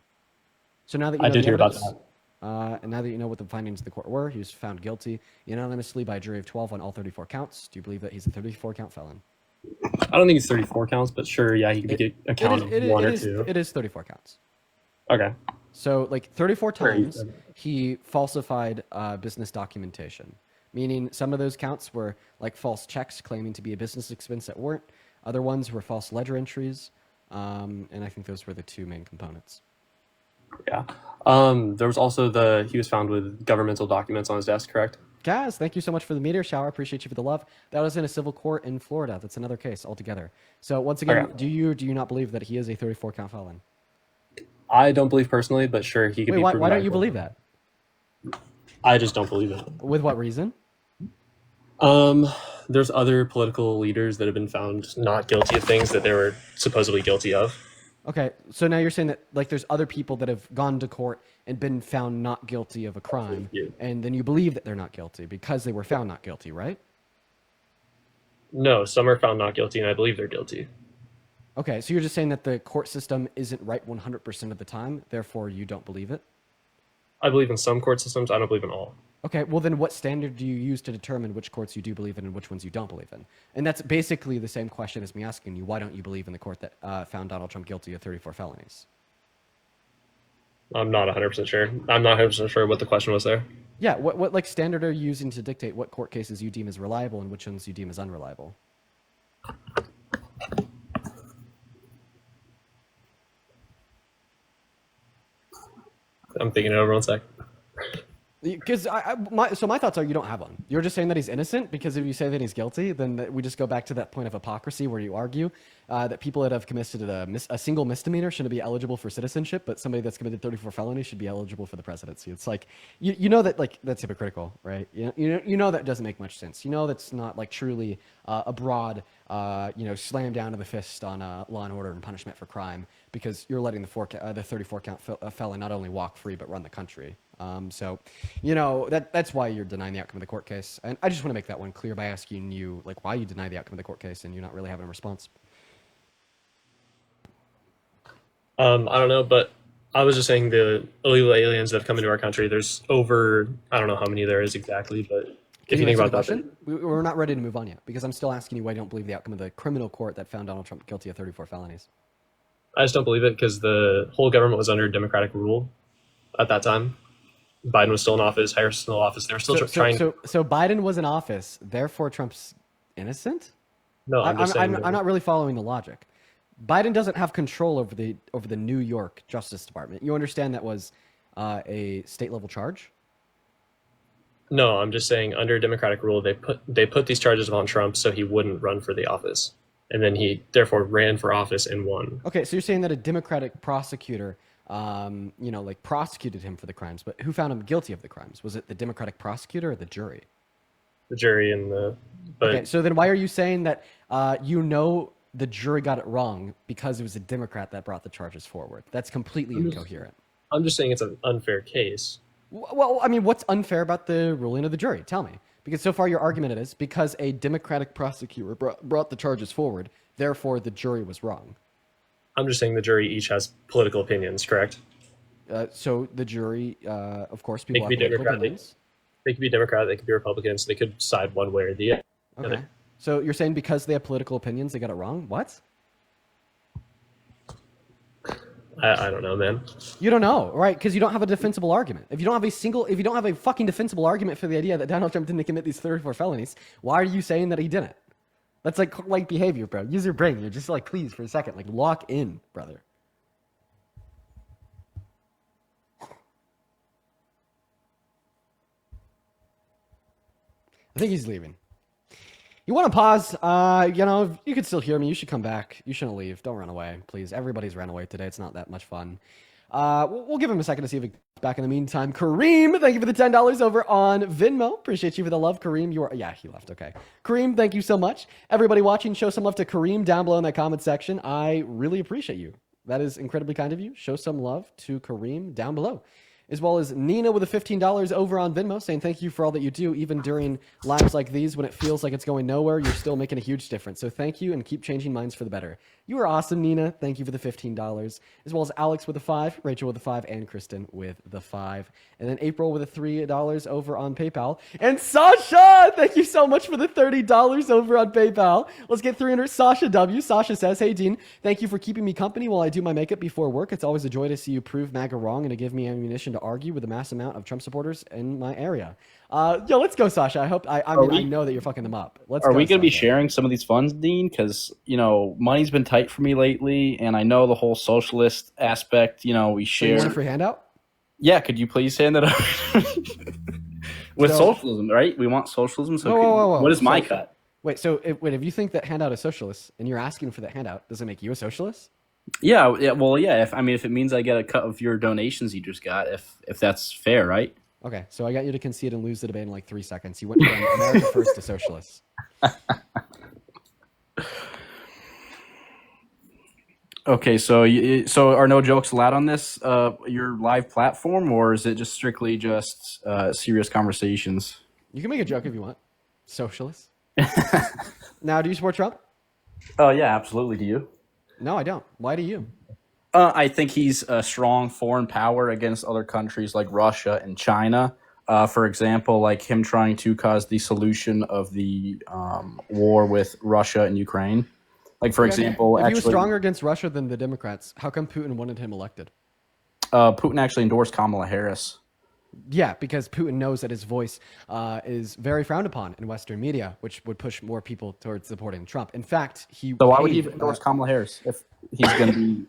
So now that you know the evidence, and now that you know what the findings of the court were, he was found guilty unanimously by a jury of 12 on all 34 counts. Do you believe that he's a 34-count felon? I don't think it's 34 counts, but sure, yeah, he could get a count of one or two. It is 34 counts. Okay. So like 34 times he falsified business documentation, meaning some of those counts were like false checks claiming to be a business expense that weren't. Other ones were false ledger entries. And I think those were the two main components. Yeah. There was also he was found with governmental documents on his desk, correct? Guys, thank you so much for the meteor shower. Appreciate you for the love. That was in a civil court in Florida. That's another case altogether. So once again, do you not believe that he is a 34-count felon? I don't believe personally, but sure, he could be proven. Why don't you believe that? I just don't believe it. With what reason? There's other political leaders that have been found not guilty of things that they were supposedly guilty of. Okay, so now you're saying that like there's other people that have gone to court and been found not guilty of a crime, and then you believe that they're not guilty because they were found not guilty, right? No, some are found not guilty, and I believe they're guilty. Okay, so you're just saying that the court system isn't right 100% of the time, therefore you don't believe it? I believe in some court systems. I don't believe in all. Okay, well then what standard do you use to determine which courts you do believe in and which ones you don't believe in? And that's basically the same question as me asking you, why don't you believe in the court that found Donald Trump guilty of 34 felonies? I'm not 100% sure. I'm not 100% sure what the question was there. Yeah, what like standard are you using to dictate what court cases you deem as reliable and which ones you deem as unreliable? I'm thinking it over 1 sec. Because my thoughts are you don't have one. You're just saying that he's innocent because if you say that he's guilty, then we just go back to that point of hypocrisy where you argue that people that have committed a single misdemeanor shouldn't be eligible for citizenship, but somebody that's committed 34 felonies should be eligible for the presidency. It's like you know that like that's hypocritical, right? You know that doesn't make much sense. You know that's not like truly a broad slam down of the fist on law and order and punishment for crime because you're letting the 34-count felon not only walk free but run the country. So, that's why you're denying the outcome of the court case. And I just want to make that one clear by asking you, like, why you deny the outcome of the court case and you're not really having a response. I don't know, but I was just saying the illegal aliens that have come into our country, there's over, I don't know how many there is exactly, but if you think about that. We're not ready to move on yet because I'm still asking you why you don't believe the outcome of the criminal court that found Donald Trump guilty of 34 felonies. I just don't believe it because the whole government was under democratic rule at that time. Biden was still in office, Harris was still in office. They were still trying. So Biden was in office, therefore Trump's innocent? No, I'm not really following the logic. Biden doesn't have control over the New York Justice Department. You understand that was a state level charge? No, I'm just saying under democratic rule, they put these charges on Trump so he wouldn't run for the office, and then he therefore ran for office and won. Okay, so you're saying that a Democratic prosecutor prosecuted him for the crimes, but who found him guilty of the crimes? Was it the Democratic prosecutor or the jury? The jury and Okay, so then why are you saying that the jury got it wrong because it was a Democrat that brought the charges forward. That's completely incoherent. I'm just saying it's an unfair case. Well, I mean, what's unfair about the ruling of the jury? Tell me. Because so far your argument is because a Democratic prosecutor brought the charges forward, therefore the jury was wrong. I'm just saying the jury each has political opinions, correct? So the jury, of course, They people could have be political Democrat. opinions. They could be Democrat. They could be Republicans. They could side one way or the other. Okay. So you're saying because they have political opinions, they got it wrong? What? I don't know, man. You don't know, right? Because you don't have a defensible argument. If you don't have a fucking defensible argument for the idea that Donald Trump didn't commit these 34 felonies, why are you saying that he didn't? That's like behavior, bro. Use your brain. You're just like, please, for a second, like lock in, brother. I think he's leaving. You want to pause? You could still hear me. You should come back. You shouldn't leave. Don't run away, please. Everybody's ran away today. It's not that much fun. We'll give him a second to see if he's back in the meantime. Kareem, thank you for the $10 over on Venmo. Appreciate you for the love, Kareem. He left. Okay. Kareem, thank you so much. Everybody watching, show some love to Kareem down below in that comment section. I really appreciate you. That is incredibly kind of you. Show some love to Kareem down below. As well as Nina with the $15 over on Venmo saying thank you for all that you do, even during lives like these when it feels like it's going nowhere, you're still making a huge difference. So thank you and keep changing minds for the better. You are awesome, Nina. Thank you for the $15. As well as Alex with the 5, Rachel with the 5, and Kristen with the 5. And then April with the $3 over on PayPal. And Sasha, thank you so much for the $30 over on PayPal. Let's get 300. Sasha W. Sasha says, hey, Dean, thank you for keeping me company while I do my makeup before work. It's always a joy to see you prove MAGA wrong and to give me ammunition to argue with the mass amount of Trump supporters in my area. Let's go, Sasha. I know that you're fucking them up. Are we going to be sharing some of these funds, Dean? Because, money's been tight for me lately, and I know the whole socialist aspect, we share. You want a free handout? Yeah, could you please hand it over? With socialism, right? We want socialism. So whoa. What is my cut? Wait, if you think that handout is socialist and you're asking for that handout, does it make you a socialist? Yeah. Well, yeah. If it means I get a cut of your donations you just got, if that's fair, right? Okay, so I got you to concede and lose the debate in like 3 seconds. You went from America first to socialist. Okay, so are no jokes allowed on this your live platform, or is it just strictly just serious conversations? You can make a joke if you want. Socialist. Now, do you support Trump? Oh yeah, absolutely. Do you? No, I don't. Why do you? I think he's a strong foreign power against other countries like Russia and China. For example, like him trying to cause the solution of the war with Russia and Ukraine. Like, for example, if he was stronger against Russia than the Democrats, how come Putin wanted him elected? Putin actually endorsed Kamala Harris. Yeah, because Putin knows that his voice is very frowned upon in Western media, which would push more people towards supporting Trump. In fact, So why would he endorse Kamala Harris if he's going to be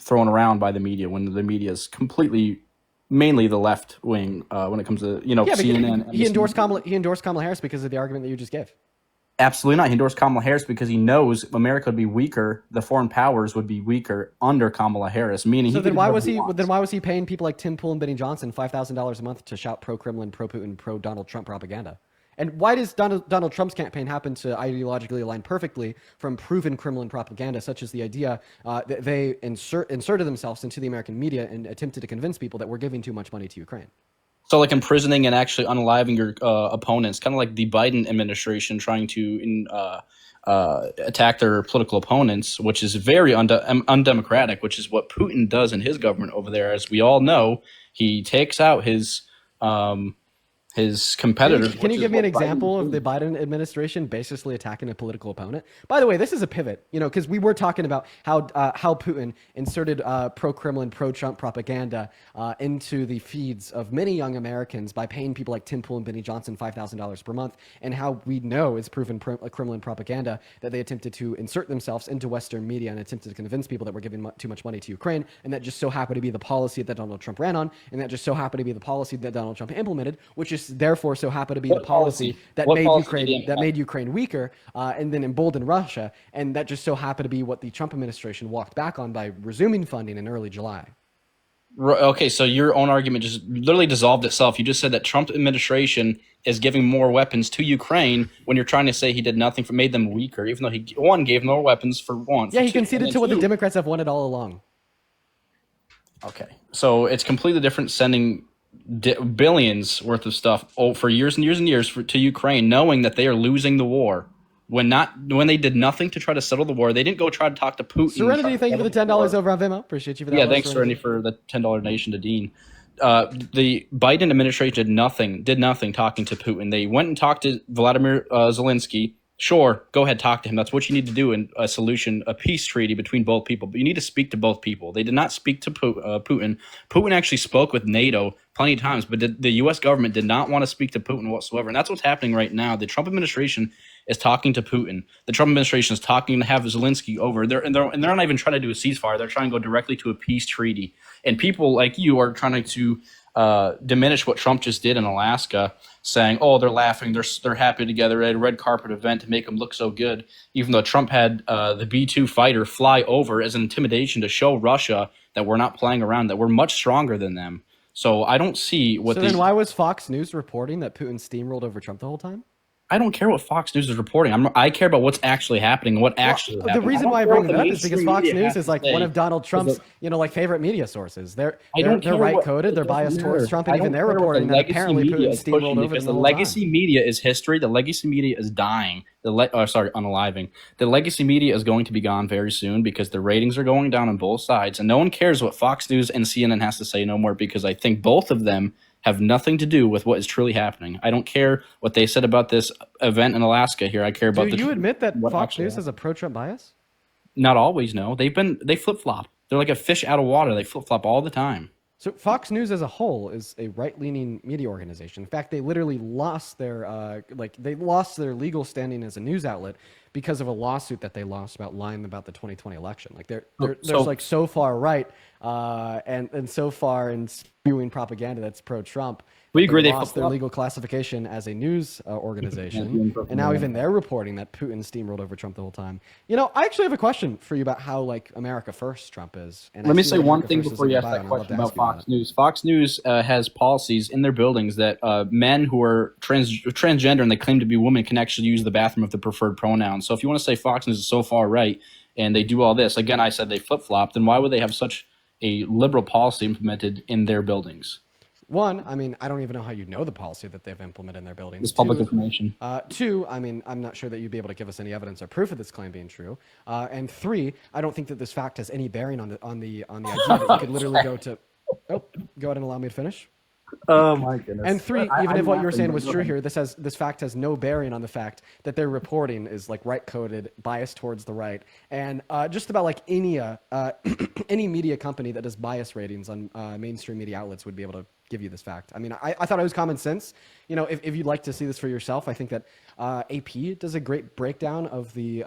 thrown around by the media when the media is completely, mainly the left wing when it comes to CNN? He endorsed Kamala Harris because of the argument that you just gave. Absolutely not. He endorsed Kamala Harris because he knows America would be weaker. The foreign powers would be weaker under Kamala Harris. Meaning, so then why was he paying people like Tim Pool and Benny Johnson $5,000 a month to shout pro-Kremlin, pro-Putin, pro-Donald Trump propaganda? And why does Donald Trump's campaign happen to ideologically align perfectly from proven Kremlin propaganda, such as the idea that they inserted themselves into the American media and attempted to convince people that we're giving too much money to Ukraine? So like imprisoning and actually unaliving your opponents, kind of like the Biden administration trying to attack their political opponents, which is very undemocratic, which is what Putin does in his government over there. As we all know, he takes out his competitors. Can you give me an example of the Biden administration basically attacking a political opponent? By the way, this is a pivot, because we were talking about how Putin inserted pro-Kremlin, pro-Trump propaganda into the feeds of many young Americans by paying people like Tim Pool and Benny Johnson $5,000 per month, and how we know it's proven Kremlin propaganda that they attempted to insert themselves into Western media and attempted to convince people that we're giving too much money to Ukraine, and that just so happened to be the policy that Donald Trump ran on, and that just so happened to be the policy that Donald Trump implemented, which is therefore so happened to be the policy that made Ukraine weaker and then emboldened Russia, and that just so happened to be what the Trump administration walked back on by resuming funding in early July. Okay, so your own argument just literally dissolved itself. You just said that Trump administration is giving more weapons to Ukraine when you're trying to say he did nothing for made them weaker, even though he one gave more weapons for one. Yeah, for he two, conceded and to then what the two. Democrats have wanted all along. Okay, so it's completely different sending billions worth of stuff for years and years and years to Ukraine, knowing that they are losing the war. When they did nothing to try to settle the war, they didn't go try to talk to Putin. Serenity, thank you for the $10 over on Venmo. Appreciate you for that. Yeah, thanks Serenity for the $10 donation to Dean. The Biden administration did nothing talking to Putin. They went and talked to Vladimir Zelensky. Sure, go ahead, talk to him. That's what you need to do in a peace treaty between both people. But you need to speak to both people. They did not speak to Putin. Putin actually spoke with NATO plenty of times, but the U.S. government did not want to speak to Putin whatsoever. And that's what's happening right now. The Trump administration is talking to Putin. The Trump administration is talking to have Zelensky over. They're not even trying to do a ceasefire. They're trying to go directly to a peace treaty. And people like you are trying to diminish what Trump just did in Alaska, saying, "Oh, they're laughing, they're happy together at a red carpet event to make them look so good." Even though Trump had the B-2 fighter fly over as an intimidation to show Russia that we're not playing around, that we're much stronger than them. So I don't see what. So then, why was Fox News reporting that Putin steamrolled over Trump the whole time? I don't care what Fox News is reporting. I care about what's actually happening. The reason why I bring that up is because Fox News is like one of Donald Trump's, favorite media sources. They're right coded. They're biased towards Trump, and even they're reporting that apparently Putin steamrolled over them. The legacy media is history. The legacy media is dying. Unaliving. The legacy media is going to be gone very soon because the ratings are going down on both sides, and no one cares what Fox News and CNN has to say no more because I think both of them have nothing to do with what is truly happening. I don't care what they said about this event in Alaska here. I care about Do you admit that Fox News has a pro-Trump bias? Not always, no. They flip-flop. They're like a fish out of water. They flip-flop all the time. So Fox News as a whole is a right-leaning media organization. In fact, they literally lost their legal standing as a news outlet because of a lawsuit that they lost about lying about the 2020 election. Like they're so far right and so far in spewing propaganda that's pro-Trump. We agree they lost their legal classification as a news organization, and now even they're reporting that Putin steamrolled over Trump the whole time. I actually have a question for you about how America First Trump is. And let me say one thing before you ask that question about Fox News. Fox News has policies in their buildings that men who are transgender and they claim to be women can actually use the bathroom of the preferred pronoun. So if you want to say Fox News is so far right and they do all this, again, I said they flip-flop, then why would they have such a liberal policy implemented in their buildings? One, I don't even know how you know the policy that they've implemented in their buildings. It's public information. Two, I'm not sure that you'd be able to give us any evidence or proof of this claim being true. And three, I don't think that this fact has any bearing on the idea that you could literally go to. Oh, go ahead and allow me to finish. Oh my goodness. And three, even if what you were saying was true here, this fact has no bearing on the fact that their reporting is right coded, biased towards the right, and just about any media company that does bias ratings on mainstream media outlets would be able to give you this fact. I thought it was common sense. If you'd like to see this for yourself, I think that AP does a great breakdown of the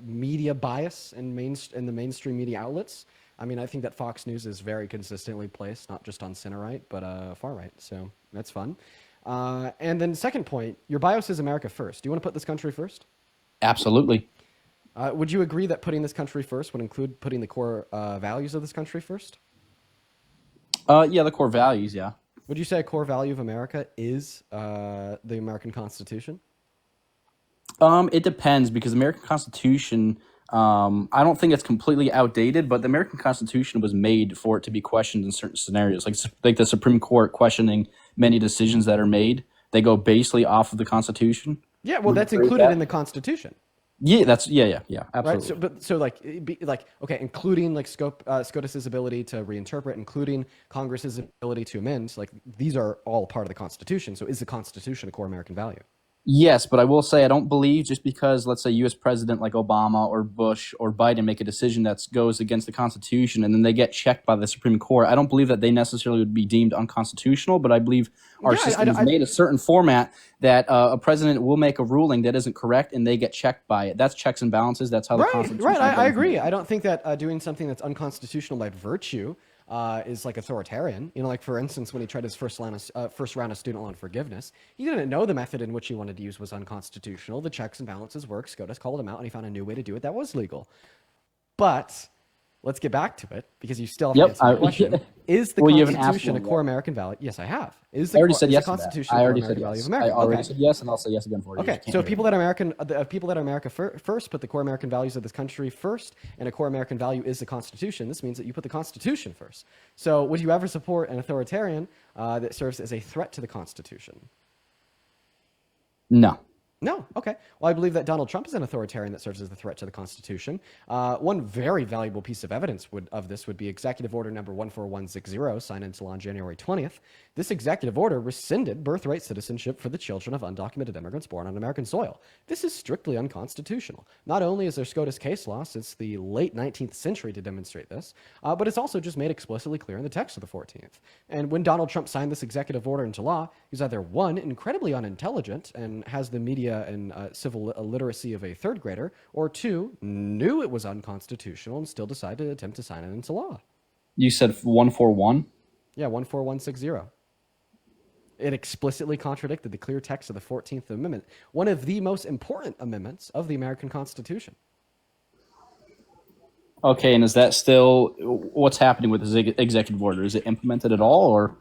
media bias in the mainstream media outlets. I think that Fox News is very consistently placed, not just on center right, but far right. So that's fun. And then second point, your bios is America first. Do you want to put this country first? Absolutely. Would you agree that putting this country first would include putting the core values of this country first? Yeah, the core values, yeah. Would you say a core value of America is the American Constitution? It depends because the American Constitution, I don't think it's completely outdated, but the American Constitution was made for it to be questioned in certain scenarios, like the Supreme Court questioning many decisions that are made. They go basically off of the Constitution. Yeah, well, that's included in the Constitution. Yeah, absolutely. Right. So, including SCOTUS's ability to reinterpret, including Congress's ability to amend, these are all part of the Constitution. So, is the Constitution a core American value? Yes, but I will say I don't believe just because, let's say, U.S. president like Obama or Bush or Biden make a decision that goes against the Constitution and then they get checked by the Supreme Court, I don't believe that they necessarily would be deemed unconstitutional, but I believe our system is made a certain format that a president will make a ruling that isn't correct and they get checked by it. That's checks and balances. That's how the Constitution Right, I agree. I don't think that doing something that's unconstitutional by virtue is authoritarian. For instance, when he tried his first round of student loan forgiveness, he didn't know the method in which he wanted to use was unconstitutional. The checks and balances work. SCOTUS called him out, and he found a new way to do it that was legal. But let's get back to it because you still have Yep, to answer my question. Is the Well, you haven't asked Constitution a one core yet. American value? Yes, I have. Is I already said is yes the to that. Constitution I a core already said American value yes. of America? I already Okay. said yes, and I'll say yes again for you. Okay, so people that America first put the core American values of this country first, and a core American value is the Constitution. This means that you put the Constitution first. So, would you ever support an authoritarian that serves as a threat to the Constitution? No. No. Okay. Well, I believe that Donald Trump is an authoritarian that serves as a threat to the Constitution. One very valuable piece of evidence of this would be Executive Order number 14160, signed into law on January 20th. This executive order rescinded birthright citizenship for the children of undocumented immigrants born on American soil. This is strictly unconstitutional. Not only is there SCOTUS case law since the late 19th century to demonstrate this, but it's also just made explicitly clear in the text of the 14th. And when Donald Trump signed this executive order into law, he's either one, incredibly unintelligent and has the media and civil literacy of a third grader, or two, knew it was unconstitutional and still decided to attempt to sign it into law. You said 141? Yeah, 14160. It explicitly contradicted the clear text of the 14th Amendment, one of the most important amendments of the American Constitution. Okay, and is that still what's happening with this executive order? Is it implemented at all, or?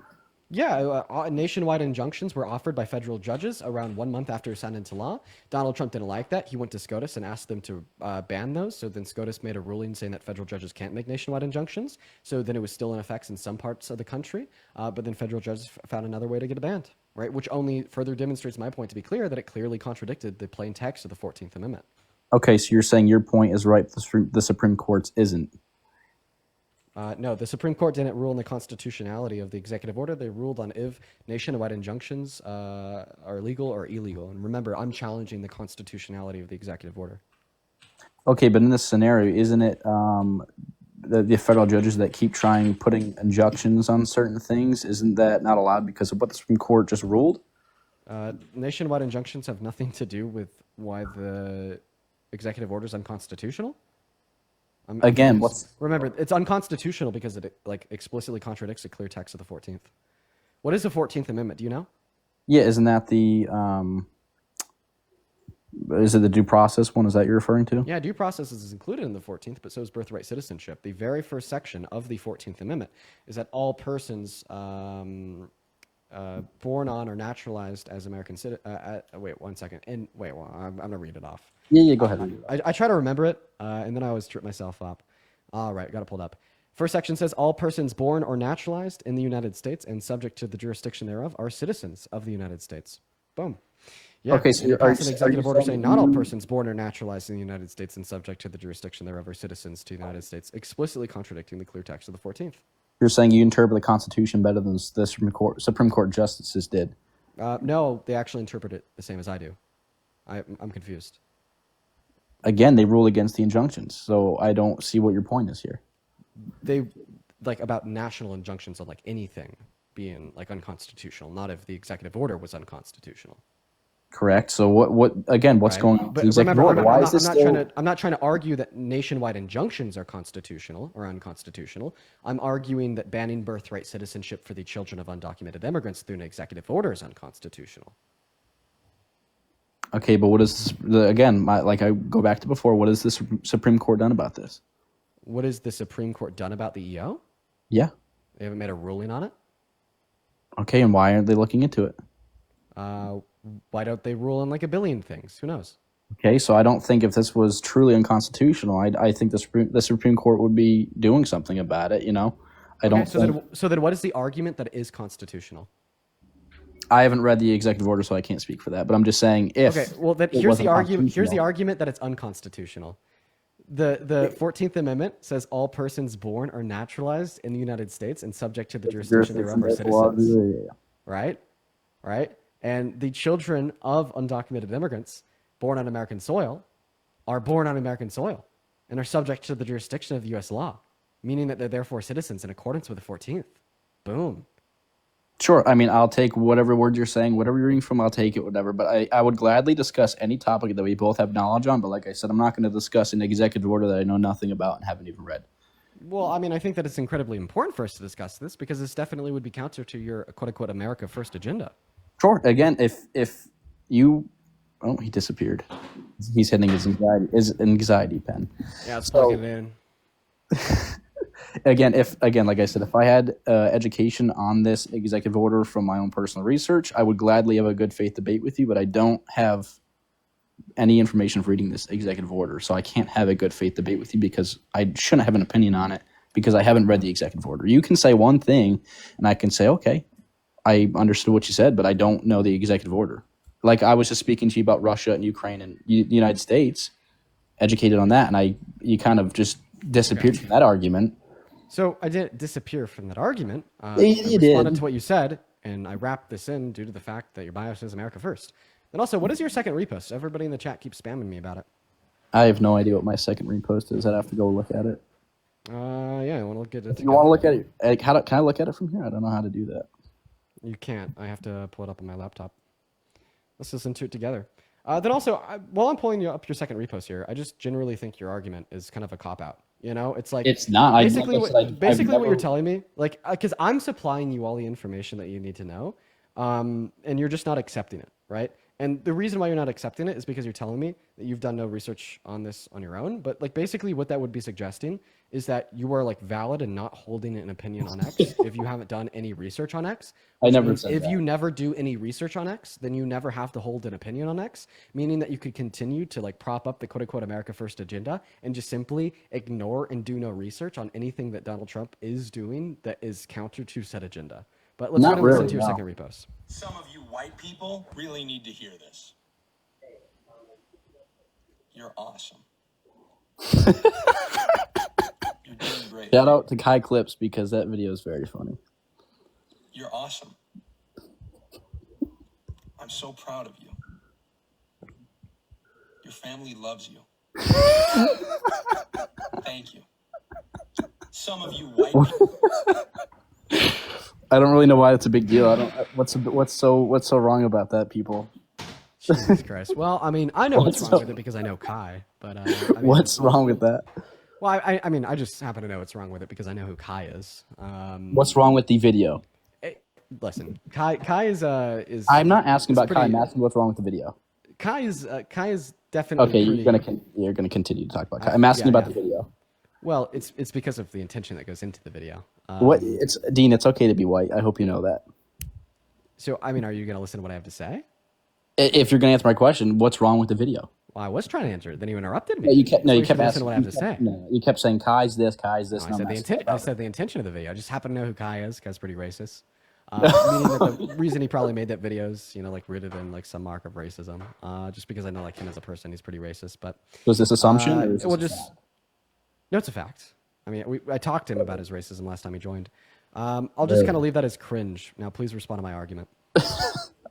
Yeah, nationwide injunctions were offered by federal judges around 1 month after it signed into law. Donald Trump didn't like that. He went to SCOTUS and asked them to ban those. So then SCOTUS made a ruling saying that federal judges can't make nationwide injunctions. So then it was still in effect in some parts of the country. But then federal judges found another way to get it banned, right? Which only further demonstrates my point to be clear that it clearly contradicted the plain text of the 14th Amendment. Okay, so you're saying your point is right, the Supreme Court's isn't. No, the Supreme Court didn't rule on the constitutionality of the executive order. They ruled on if nationwide injunctions are legal or illegal. And remember, I'm challenging the constitutionality of the executive order. Okay, but in this scenario, isn't it the federal judges that keep trying putting injunctions on certain things? Isn't that not allowed because of what the Supreme Court just ruled? Nationwide injunctions have nothing to do with why the executive order is unconstitutional. Again, remember, it's unconstitutional because it explicitly contradicts the clear text of the 14th. What is the 14th Amendment? Do you know? Yeah, isn't that is it the due process one? Is that you're referring to? Yeah, due process is included in the 14th, but so is birthright citizenship. The very first section of the 14th Amendment is that all persons born on or naturalized as American citizens. Wait, 1 second. I'm going to read it off. Yeah, go ahead. I try to remember it, and then I always trip myself up. All right, got it pulled up. First section says, all persons born or naturalized in the United States and subject to the jurisdiction thereof are citizens of the United States. Boom. Yeah, okay, so you pass an executive order saying not all persons born or naturalized in the United States and subject to the jurisdiction thereof are citizens to the United States, explicitly contradicting the clear text of the 14th. You're saying you interpret the Constitution better than the Supreme Court justices did? No, they actually interpret it the same as I do. I'm confused. Again, they rule against the injunctions, so I don't see what your point is here. They about national injunctions on anything being unconstitutional, not if the executive order was unconstitutional. Correct. So what again? What's going on with the executive order? Why is this I'm not trying to argue that nationwide injunctions are constitutional or unconstitutional. I'm arguing that banning birthright citizenship for the children of undocumented immigrants through an executive order is unconstitutional. Okay, but what is again? I go back to before. What has the Supreme Court done about this? What has the Supreme Court done about the EO? Yeah, they haven't made a ruling on it. Okay, and why aren't they looking into it? Why don't they rule on a billion things? Who knows? Okay, so I don't think if this was truly unconstitutional, I think the Supreme Court would be doing something about it. So then what is the argument that it is constitutional? I haven't read the executive order, so I can't speak for that. But I'm just saying if. Okay, well then here's the argument. Here's the argument that it's unconstitutional. The 14th Amendment says all persons born or naturalized in the United States and subject to the jurisdiction thereof are citizens. Right? And the children of undocumented immigrants born on American soil are born on American soil and are subject to the jurisdiction of the U.S. law, meaning that they're therefore citizens in accordance with the 14th. Boom. Sure. I mean, I'll take whatever word you're saying, whatever you're reading from, I'll take it, whatever. But I would gladly discuss any topic that we both have knowledge on. But like I said, I'm not going to discuss an executive order that I know nothing about and haven't even read. Well, I mean, I think that it's incredibly important for us to discuss this because this definitely would be counter to your quote-unquote America First agenda. Sure. Again, if you... Oh, he disappeared. He's hitting his anxiety pen. Yeah, it's plugging it in. Like I said, if I had education on this executive order from my own personal research, I would gladly have a good faith debate with you. But I don't have any information for reading this executive order, so I can't have a good faith debate with you because I shouldn't have an opinion on it because I haven't read the executive order. You can say one thing, and I can say, okay, I understood what you said, but I don't know the executive order. Like I was just speaking to you about Russia and Ukraine and the United States, educated on that, and you kind of just disappeared from that argument. So I didn't disappear from that argument. You responded did. to what you said, and I wrapped this in due to the fact that your bio says America first. And also, what is your second repost? Everybody in the chat keeps spamming me about it. I have no idea what my second repost is. I'd have to go look at it. Yeah, I want to look at it. If you want to look at it, can I look at it from here? I don't know how to do that. You can't. I have to pull it up on my laptop. Let's listen to it together. Then also, while I'm pulling up your second repost here, I just generally think your argument is kind of a cop-out. You know, it's like It's not. basically I've what you're telling me, like, because I'm supplying you all the information that you need to know, and you're just not accepting it, right? And the reason why you're not accepting it is because you're telling me that you've done no research on this on your own. But like basically what that would be suggesting is that you are like valid and not holding an opinion on X if you haven't done any research on X. I never means said if that. you never do any research on X, then you never have to hold an opinion on X, meaning that you could continue to like prop up the quote unquote America First agenda and just simply ignore and do no research on anything that Donald Trump is doing that is counter to said agenda. But let's go Not ahead and listen really, to your no. second repost. Some of you white people really need to hear this. You're awesome. You're doing great. Shout out to Kai Clips because that video is very funny. You're awesome. I'm so proud of you. Your family loves you. Thank you. Some of you white people. I don't really know why it's a big deal. I don't. What's so wrong about that, people? Jesus Christ. Well, I mean, I know what's What's wrong up? with it because I know Kai, but I mean, What's wrong with that? Well, I mean, I just happen to know what's wrong with it because I know who Kai is. What's wrong with the video? Listen, Kai is. I'm not asking is about Kai. I'm pretty- asking what's wrong with the video. Kai is definitely. Okay, pretty, you're gonna continue to talk about Kai. I'm asking yeah, about yeah. the video. Well, it's because of the intention that goes into the video. What? It's Dean. It's okay to be white. I hope you know that. So, I mean, are you going to listen to what I have to say? If you're gonna answer my question, what's wrong with the video? Well, I was trying to answer it. Then you interrupted me. No, you kept. No, So you should kept listen asking to what I have to say. No, you kept saying Kai's this, Kai's this. No, and I I'm said the asking intent. I about said the intention of the video. I just happen to know who Kai is. Kai's pretty racist. Meaning that the reason he probably made that video is, like rooted in like some mark of racism. Just because I know like him as a person, he's pretty racist. But Was this assumption? Or is well, this just no, it's a fact. I mean, I talked to him about his racism last time he joined. I'll just kind of leave that as cringe. Now, please respond to my argument.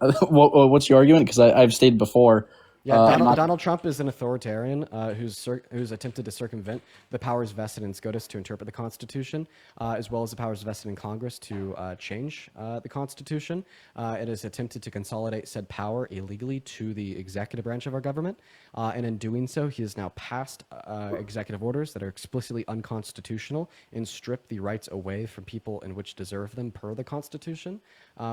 What's your argument? Because I've stated before. Yeah, Donald Trump is an authoritarian who's attempted to circumvent the powers vested in SCOTUS to interpret the Constitution, as well as the powers vested in Congress to change the Constitution. It has attempted to consolidate said power illegally to the executive branch of our government, and in doing so, he has now passed executive orders that are explicitly unconstitutional and strip the rights away from people in which deserve them per the Constitution,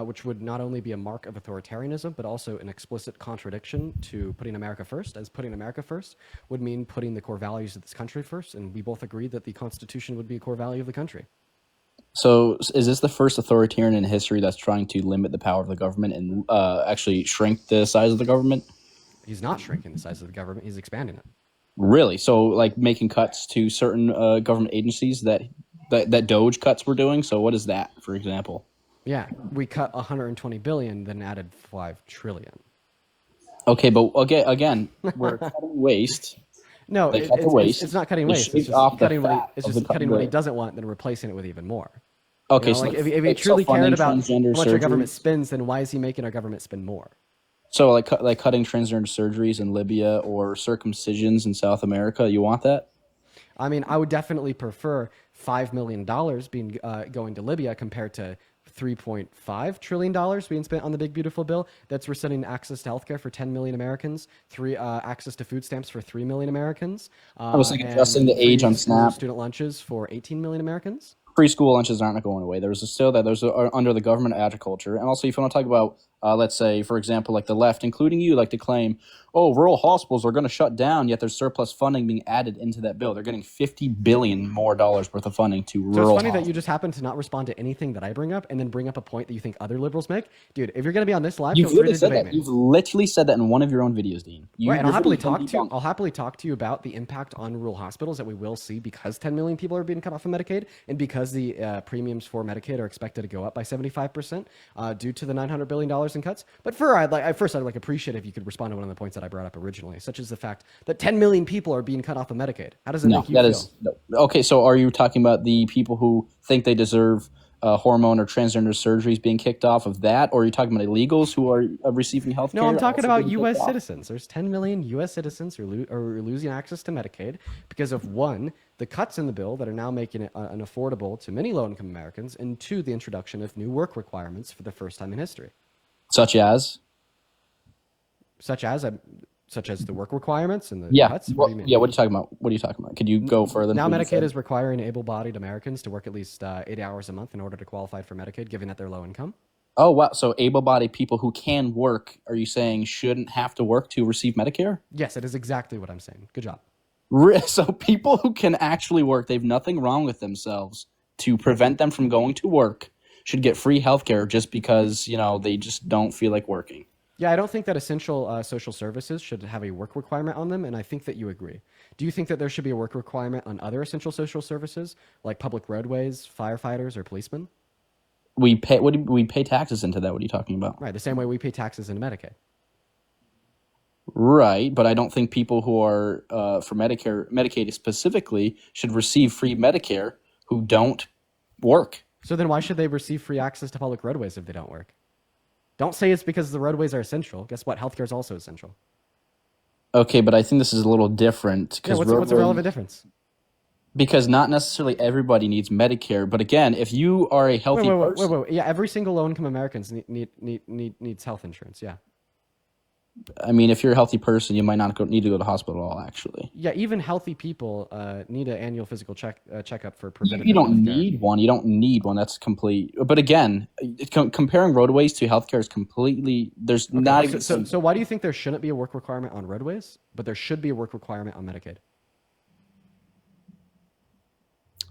which would not only be a mark of authoritarianism, but also an explicit contradiction to putting America first, as putting America first would mean putting the core values of this country first, and we both agree that the Constitution would be a core value of the country. So, is this the first authoritarian in history that's trying to limit the power of the government and actually shrink the size of the government? He's not shrinking the size of the government; he's expanding it. Really? So, like making cuts to certain government agencies that Doge cuts were doing. So, what is that, for example? Yeah, we cut 120 billion, then added 5 trillion. Okay, but again, we're cutting waste. No, They cut the waste. it's not cutting They waste. It's shaved off just the cutting what he, fat it's of just the cutting what he the- doesn't want, then replacing it with even more. Okay, So so if he like truly cared self-funding about how transgender much our government surgeries. spends, then why is he making our government spend more? So like cutting transgender surgeries in Libya or circumcisions in South America, you want that? I mean, I would definitely prefer $5 million being going to Libya compared to $3.5 trillion being spent on the big beautiful bill that's rescinding access to healthcare for 10 million Americans, access to food stamps for 3 million Americans. I was like and adjusting the age free on school SNAP. student lunches for 18 million Americans. Preschool lunches aren't going away. There's still that. There's under the government agriculture, and also if you want to talk about let's say, for example, like the left, including you, like to claim, oh, rural hospitals are going to shut down, yet there's surplus funding being added into that bill. They're getting $50 billion more worth of funding to rural So it's funny hospitals. that you just happen to not respond to anything that I bring up and then bring up a point that you think other liberals make. Dude, if you're going to be on this live, You've feel free literally to said debate that. me. You've literally said that in one of your own videos, Dean. Right, and I'll happily talk to you. debunked. I'll happily talk to you about the impact on rural hospitals that we will see because 10 million people are being cut off of Medicaid, and because the premiums for Medicaid are expected to go up by 75% due to the $900 billion in cuts. But I'd like appreciate if you could respond to one of the points that I brought up originally, such as the fact that 10 million people are being cut off of Medicaid. How does it make you feel? Okay. So are you talking about the people who think they deserve hormone or transgender surgeries being kicked off of that, or are you talking about illegals who are receiving health care? No, I'm talking about U.S. citizens. There's 10 million U.S. citizens who are losing access to Medicaid because of, one, the cuts in the bill that are now making it unaffordable to many low-income Americans, and two, the introduction of new work requirements for the first time in history. Such as the work requirements and the cuts? What are you talking about? What are you talking about? Could you go further? Now Medicaid is requiring able-bodied Americans to work at least 80 hours a month in order to qualify for Medicaid, given that they're low income. Oh, wow. So able-bodied people who can work, are you saying shouldn't have to work to receive Medicare? Yes, it is exactly what I'm saying. Good job. So people who can actually work, they have nothing wrong with themselves, to prevent them from going to work, should get free healthcare just because, they just don't feel like working. Yeah, I don't think that essential social services should have a work requirement on them, and I think that you agree. Do you think that there should be a work requirement on other essential social services, like public roadways, firefighters, or policemen? We pay taxes into that. What are you talking about? Right, the same way we pay taxes into Medicaid. Right, but I don't think people who are for Medicaid specifically, should receive free Medicare who don't work. So then why should they receive free access to public roadways if they don't work? Don't say it's because the roadways are essential. Guess what? Healthcare is also essential. Okay, but I think this is a little different. Yeah, what's the relevant difference? Because not necessarily everybody needs Medicare, but again, if you are a healthy person, wait. Yeah, every single low-income Americans needs health insurance. Yeah. I mean, if you're a healthy person, you might not need to go to the hospital at all, actually. Yeah, even healthy people need an annual physical checkup for preventative. You don't need one. You don't need one. That's complete. But again, comparing roadways to healthcare is completely. There's not even. So why do you think there shouldn't be a work requirement on roadways, but there should be a work requirement on Medicaid?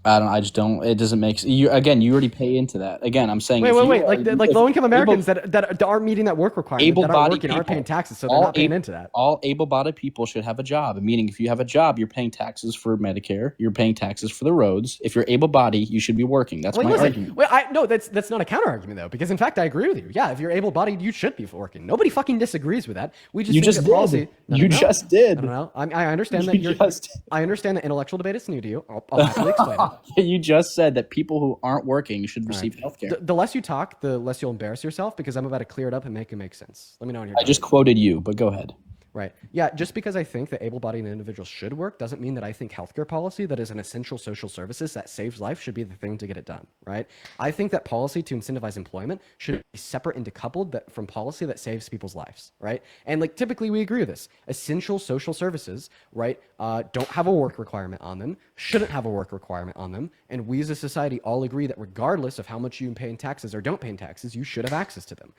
I just don't. It doesn't make you. Again, you already pay into that. Again, I'm saying. Wait. Like low-income Americans that aren't meeting that work requirement, that aren't working, aren't paying taxes, so they're not paying into that. All able-bodied people should have a job. Meaning, if you have a job, you're paying taxes for Medicare. You're paying taxes for the roads. If you're able-bodied, you should be working. That's my argument. No, that's not a counter-argument though, because in fact, I agree with you. Yeah, if you're able-bodied, you should be working. Nobody fucking disagrees with that. We just just did. You just did. No. I understand that. I understand that intellectual debate is new to you. I'll happily explain it. You just said that people who aren't working should receive health care. The less you talk, the less you'll embarrass yourself, because I'm about to clear it up and make it make sense. Let me know when you're done. I just quoted you, but go ahead. Right. Yeah, just because I think that able-bodied individuals should work doesn't mean that I think healthcare policy that is an essential social services that saves life should be the thing to get it done, right? I think that policy to incentivize employment should be separate and decoupled from policy that saves people's lives, right? And like typically we agree with this. Essential social services, right, don't have a work requirement on them, shouldn't have a work requirement on them, and we as a society all agree that regardless of how much you pay in taxes or don't pay in taxes, you should have access to them.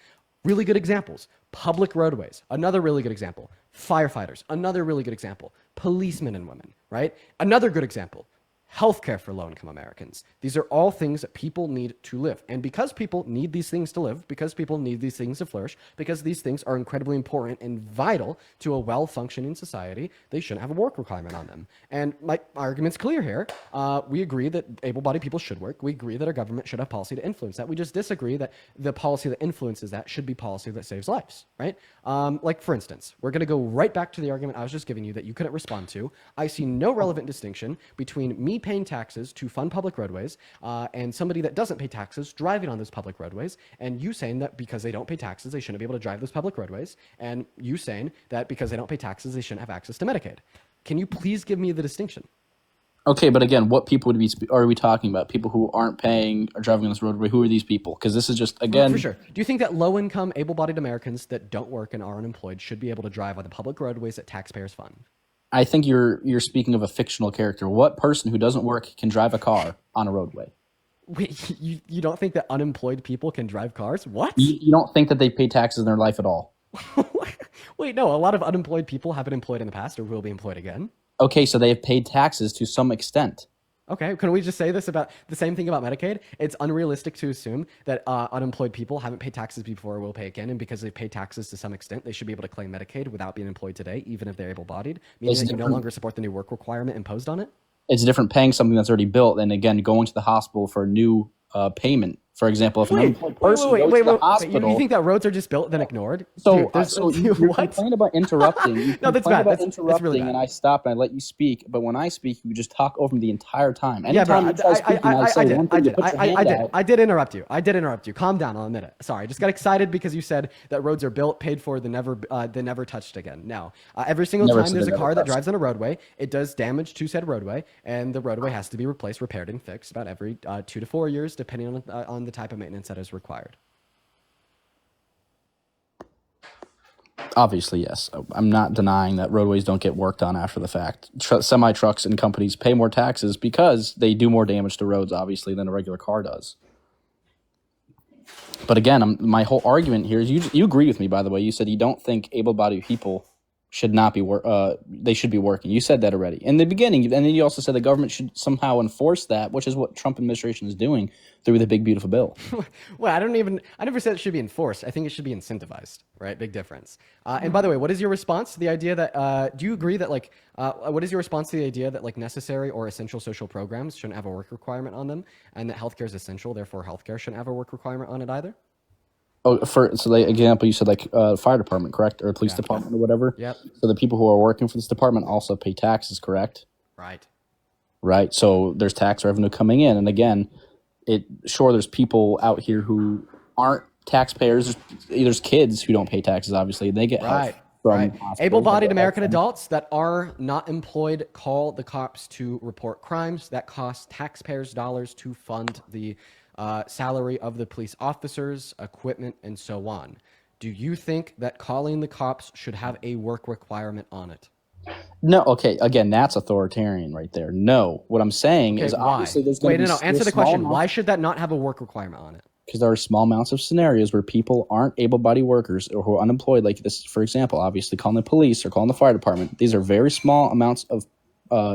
Really good examples. Public roadways, another really good example. Firefighters, another really good example. Policemen and women, right? Another good example. Healthcare for low-income Americans. These are all things that people need to live. And because people need these things to live, because people need these things to flourish, because these things are incredibly important and vital to a well-functioning society, they shouldn't have a work requirement on them. And my argument's clear here. We agree that able-bodied people should work. We agree that our government should have policy to influence that. We just disagree that the policy that influences that should be policy that saves lives, right? Like, for instance, we're going to go right back to the argument I was just giving you that you couldn't respond to. I see no relevant distinction between me paying taxes to fund public roadways and somebody that doesn't pay taxes driving on those public roadways, and you saying that because they don't pay taxes they shouldn't be able to drive those public roadways, and you saying that because they don't pay taxes they shouldn't have access to Medicaid. Can you please give me the distinction? Okay, but again, what people are we talking about? People who aren't paying or driving on this roadway? Who are these people? Because this is just, again... For sure. Do you think that low-income, able-bodied Americans that don't work and are unemployed should be able to drive on the public roadways that taxpayers fund? I think you're speaking of a fictional character. What person who doesn't work can drive a car on a roadway? Wait, you don't think that unemployed people can drive cars? What? You don't think that they pay taxes in their life at all? Wait, no. A lot of unemployed people have been employed in the past or will be employed again. Okay, so they have paid taxes to some extent. Okay, can we just say this about the same thing about Medicaid? It's unrealistic to assume that unemployed people haven't paid taxes before or will pay again, and because they've paid taxes to some extent, they should be able to claim Medicaid without being employed today, even if they're able-bodied, meaning that you no longer support the new work requirement imposed on it? It's different paying something that's already built and, again, going to the hospital for a new payment. For example, if an unemployed person goes to the hospital... You think that roads are just built then ignored? So, Dude, you complain about interrupting. No, that's bad. That's really bad. And I stop and I let you speak. But when I speak, you just talk over me the entire time. Yeah, bro, I did interrupt you. I did interrupt you. Calm down. I'll admit it. Sorry. I just got excited because you said that roads are built, paid for, they never touched again. No. Every single time there's a car that drives on a roadway, it does damage to said roadway, and the roadway has to be replaced, repaired, and fixed about every 2 to 4 years, depending on the type of maintenance that is required. Obviously, yes. I'm not denying that roadways don't get worked on after the fact. Semi-trucks and companies pay more taxes because they do more damage to roads, obviously, than a regular car does. But again, my whole argument here is you agree with me, by the way. You said you don't think able-bodied people should not be they should be working. You said that already in the beginning, and then you also said the government should somehow enforce that, which is what Trump administration is doing through the big beautiful bill. Well, I never said it should be enforced. I think it should be incentivized, right? Big difference. And by the way, what is your response to the idea that do you agree that what is your response to the idea that necessary or essential social programs shouldn't have a work requirement on them, and that healthcare is essential, therefore healthcare shouldn't have a work requirement on it either? Oh, so the example you said fire department, correct, or police department or whatever. Yep. So the people who are working for this department also pay taxes, correct? Right. Right. So there's tax revenue coming in, and again, there's people out here who aren't taxpayers. There's kids who don't pay taxes. Obviously, they get help from able-bodied American adults that are not employed call the cops to report crimes that cost taxpayers dollars to fund the salary of the police officers, equipment, and so on. Do you think that calling the cops should have a work requirement on it? No. Okay. Again, that's authoritarian right there. No. What I'm saying is obviously there's going to be... Answer the question. Why should that not have a work requirement on it? Because there are small amounts of scenarios where people aren't able-bodied workers or who are unemployed, like this, for example, obviously calling the police or calling the fire department. These are very small amounts of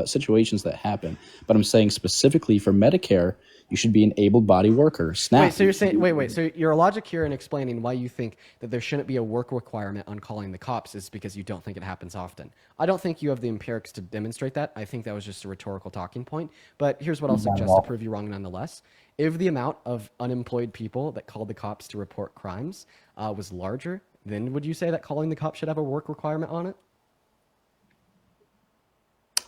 situations that happen. But I'm saying specifically for Medicare, you should be an able-bodied worker. Wait, so you're saying, so your logic here in explaining why you think that there shouldn't be a work requirement on calling the cops is because you don't think it happens often. I don't think you have the empirics to demonstrate that. I think that was just a rhetorical talking point. But here's what I'll suggest to prove you wrong nonetheless. If the amount of unemployed people that called the cops to report crimes was larger, then would you say that calling the cops should have a work requirement on it?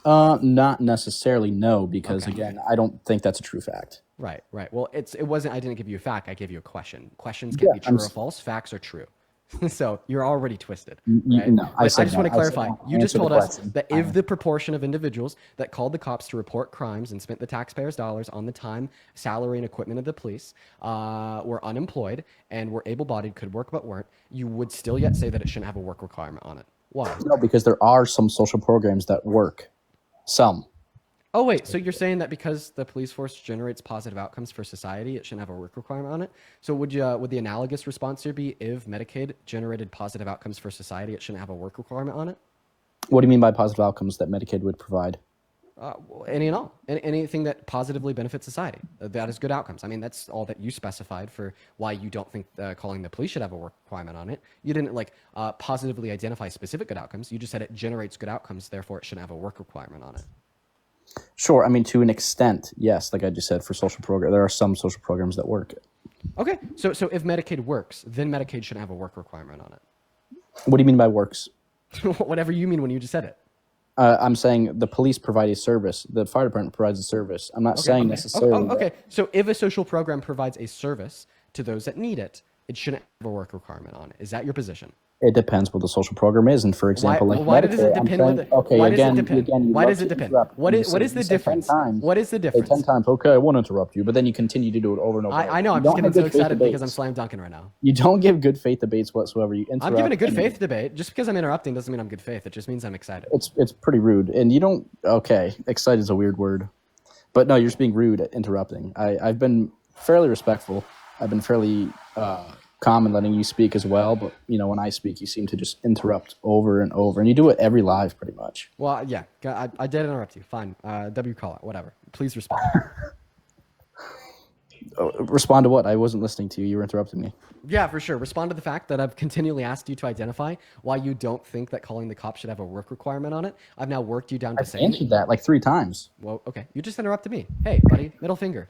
Not necessarily, no, because again, I don't think that's a true fact. Right. Well, it wasn't. I didn't give you a fact. I gave you a question. Questions can be true or false. Facts are true. So you're already twisted. Right? No, I just want to clarify. You just told us that if the proportion of individuals that called the cops to report crimes and spent the taxpayers' dollars on the time, salary, and equipment of the police were unemployed and were able-bodied, could work but weren't, you would still yet say that it shouldn't have a work requirement on it. Why? No, because there are some social programs that work. Some. Oh, wait. So you're saying that because the police force generates positive outcomes for society, it shouldn't have a work requirement on it? So would the analogous response here be if Medicaid generated positive outcomes for society, it shouldn't have a work requirement on it? What do you mean by positive outcomes that Medicaid would provide? Any and all. Anything that positively benefits society. That is good outcomes. I mean, that's all that you specified for why you don't think calling the police should have a work requirement on it. You didn't positively identify specific good outcomes. You just said it generates good outcomes, therefore it shouldn't have a work requirement on it. Sure. I mean, to an extent, yes. Like I just said, for social program, there are some social programs that work. Okay. So if Medicaid works, then Medicaid shouldn't have a work requirement on it. What do you mean by works? Whatever you mean when you just said it. I'm saying the police provide a service. The fire department provides a service. I'm not saying necessarily. Okay. So if a social program provides a service to those that need it, it shouldn't have a work requirement on it. Is that your position? It depends what the social program is, and for example, why does it depend? Why does it depend? Why does it depend? What is the difference? What is the difference? 10 times. Okay, I won't interrupt you, but then you continue to do it over and over. I know. I'm just getting so excited because I'm slam dunking right now. You don't give good faith debates whatsoever. You interrupt. I'm giving a good faith debate. Just because I'm interrupting doesn't mean I'm good faith. It just means I'm excited. It's pretty rude, and you don't. Okay, excited is a weird word. But no, you're just being rude at interrupting. I've been fairly respectful. I've been fairly calm in letting you speak as well. But, when I speak, you seem to just interrupt over and over. And you do it every live pretty much. Well, yeah, I did interrupt you. Fine. W call it. Whatever. Please respond. Respond to what? I wasn't listening to you. You were interrupting me. Yeah, for sure. Respond to the fact that I've continually asked you to identify why you don't think that calling the cops should have a work requirement on it. I've now worked you down to I've saying answered that like 3 times. Well, okay. You just interrupted me. Hey, buddy, middle finger.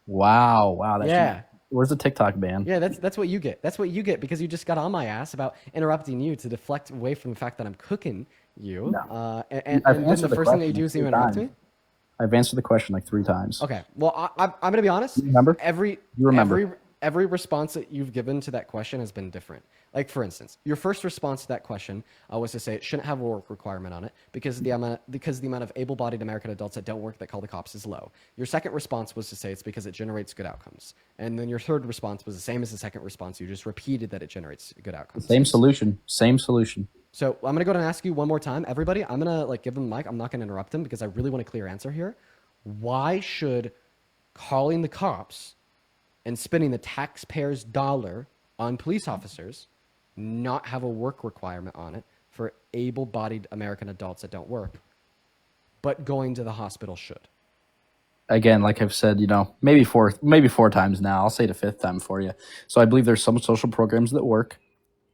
Wow. Yeah. Where's the TikTok ban? Yeah, that's what you get. That's what you get because you just got on my ass about interrupting you to deflect away from the fact that I'm cooking you. No. And then the first thing that you do is you interrupt me. I've answered the question like 3 times. Okay. Well, I'm going to be honest. You remember? You remember. Every response that you've given to that question has been different. Like, for instance, your first response to that question was to say it shouldn't have a work requirement on it because the amount of able-bodied American adults that don't work that call the cops is low. Your second response was to say it's because it generates good outcomes. And then your third response was the same as the second response. You just repeated that it generates good outcomes. Same solution. So I'm going to go and ask you one more time. Everybody, I'm going to give them the mic. I'm not going to interrupt them because I really want a clear answer here. Why should calling the cops and spending the taxpayer's dollar on police officers not have a work requirement on it for able-bodied American adults that don't work, but going to the hospital should? Again, like I've said, maybe four times now. I'll say the 5th time for you. So I believe there's some social programs that work.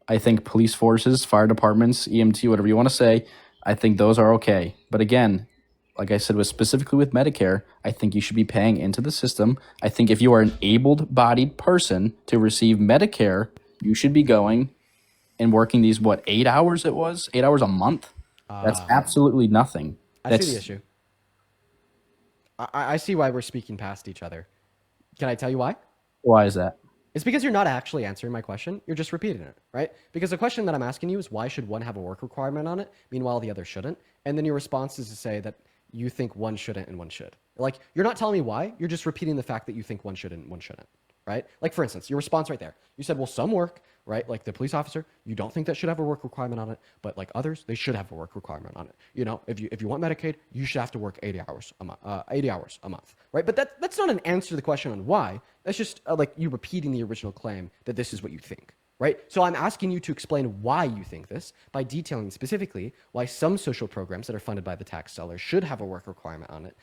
I think police forces, fire departments, EMT, whatever you want to say, I think those are okay. But again, like I said, specifically with Medicare, I think you should be paying into the system. I think if you are an able-bodied person to receive Medicare, you should be going and working these, 8 hours it was? 8 hours a month? That's absolutely nothing. I see the issue. I see why we're speaking past each other. Can I tell you why? Why is that? It's because you're not actually answering my question. You're just repeating it, right? Because the question that I'm asking you is why should one have a work requirement on it, meanwhile the other shouldn't? And then your response is to say that you think one shouldn't and one should. Like, you're not telling me why. You're just repeating the fact that you think one should and one shouldn't, right? Like, for instance, your response right there. You said, well, some work, right? Like the police officer, you don't think that should have a work requirement on it, but like others, they should have a work requirement on it. If you want Medicaid, you should have to work 80 hours a month, right? But that's not an answer to the question on why. That's just like you repeating the original claim that this is what you think. Right? So I'm asking you to explain why you think this by detailing specifically why some social programs that are funded by the tax dollars should have a work requirement on it.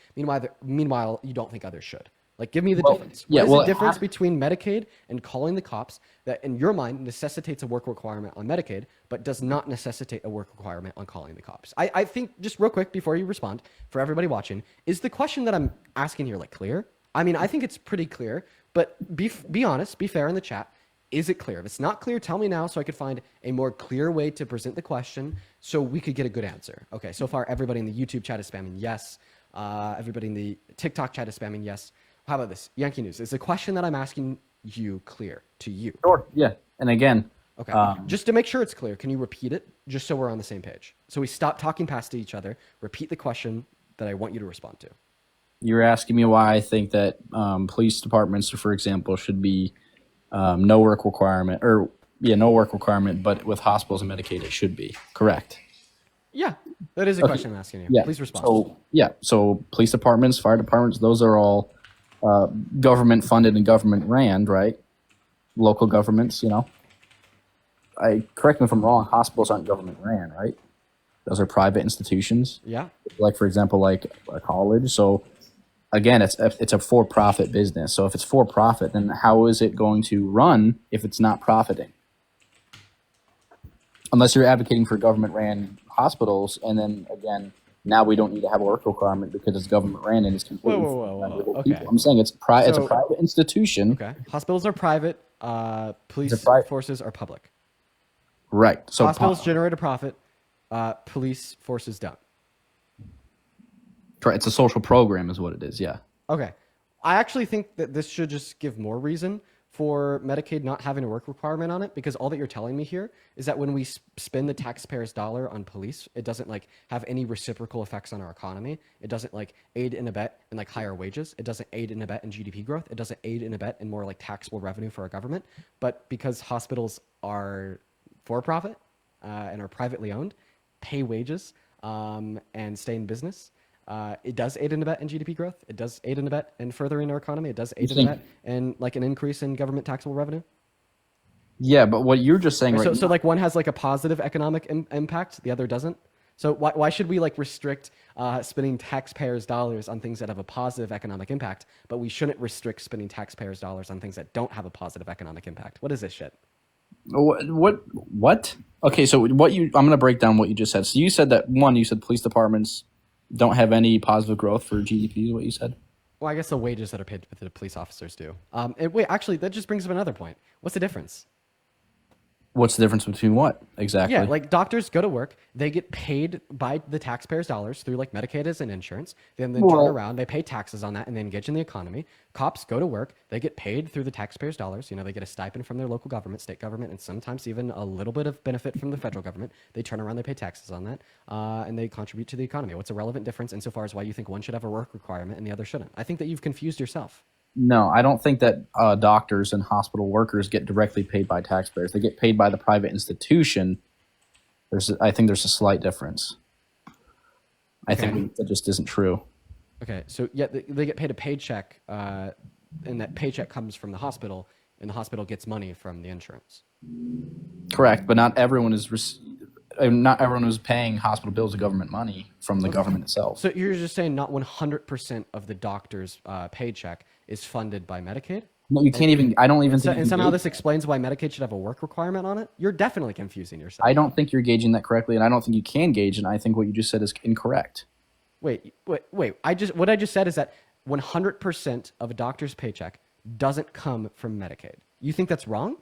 Meanwhile, you don't think others should. Like, give me the difference. What is the difference between Medicaid and calling the cops that, in your mind, necessitates a work requirement on Medicaid, but does not necessitate a work requirement on calling the cops? I think, just real quick before you respond, for everybody watching, is the question that I'm asking here, like, clear? I mean, I think it's pretty clear, but be honest, be fair in the chat. Is it clear? If it's not clear, tell me now so I could find a more clear way to present the question so we could get a good answer. Okay, so far everybody in the YouTube chat is spamming yes. Everybody in the TikTok chat is spamming yes. How about this? Yankee News. Is the question that I'm asking you clear to you? Sure, yeah. And again... Okay, just to make sure it's clear, can you repeat it just so we're on the same page? So we stop talking past each other, repeat the question that I want you to respond to. You're asking me why I think that police departments, for example, should be... no work requirement, but with hospitals and Medicaid, it should be. Correct. Yeah, that is a question I'm asking you. Yeah. Please respond. So police departments, fire departments, those are all government funded and government ran, right? Local governments, correct me if I'm wrong, hospitals aren't government ran, right? Those are private institutions. Yeah. Like, for example, like a college. So again, it's a for-profit business. So if it's for-profit, then how is it going to run if it's not profiting? Unless you're advocating for government-ran hospitals, and then again, now we don't need to have a work requirement because it's government-ran and it's completely. Whoa. Okay. I'm saying it's a private institution. Okay. Hospitals are private. Police forces are public. Right. So hospitals generate a profit. Police forces don't. It's a social program is what it is, yeah. Okay. I actually think that this should just give more reason for Medicaid not having a work requirement on it, because all that you're telling me here is that when we spend the taxpayer's dollar on police, it doesn't like have any reciprocal effects on our economy. It doesn't like aid and abet in like higher wages. It doesn't aid and abet in GDP growth. It doesn't aid and abet in more like taxable revenue for our government. But because hospitals are for profit and are privately owned, pay wages and stay in business, it does aid and abet in GDP growth. It does aid and abet in furthering our economy. It does aid and think- abet in like an increase in government taxable revenue. Yeah, but what you're just saying So like one has like a positive economic impact, the other doesn't. So why should we like restrict spending taxpayers' dollars on things that have a positive economic impact, but we shouldn't restrict spending taxpayers' dollars on things that don't have a positive economic impact? What is this shit? What? Okay, so I'm going to break down what you just said. So you said that you said police departments don't have any positive growth for GDP, is what you said? Well, I guess the wages that are paid to the police officers do. And wait, actually, that just brings up another point. What's the difference? What's the difference between what exactly? Yeah, like doctors go to work, they get paid by the taxpayers' dollars through like Medicaid and insurance. Then turn around, they pay taxes on that and they engage in the economy. Cops go to work, they get paid through the taxpayers' dollars. You know, they get a stipend from their local government, state government, and sometimes even a little bit of benefit from the federal government. They turn around, they pay taxes on that, and they contribute to the economy. What's a relevant difference insofar as why you think one should have a work requirement and the other shouldn't? I think that you've confused yourself. No, I don't think that doctors and hospital workers get directly paid by taxpayers. They get paid by the private institution. I think there's a slight difference. I think that just isn't true. Okay, so yeah, they get paid a paycheck, and that paycheck comes from the hospital, and the hospital gets money from the insurance. Correct, but not everyone is paying hospital bills with government money from the government itself. So you're just saying not 100% of the doctor's paycheck is funded by Medicaid? No, you can't even. I don't even think. And somehow this explains why Medicaid should have a work requirement on it. You're definitely confusing yourself. I don't think you're gauging that correctly, and I don't think you can gauge. And I think what you just said is incorrect. Wait. What I just said is that 100% of a doctor's paycheck doesn't come from Medicaid. You think that's wrong?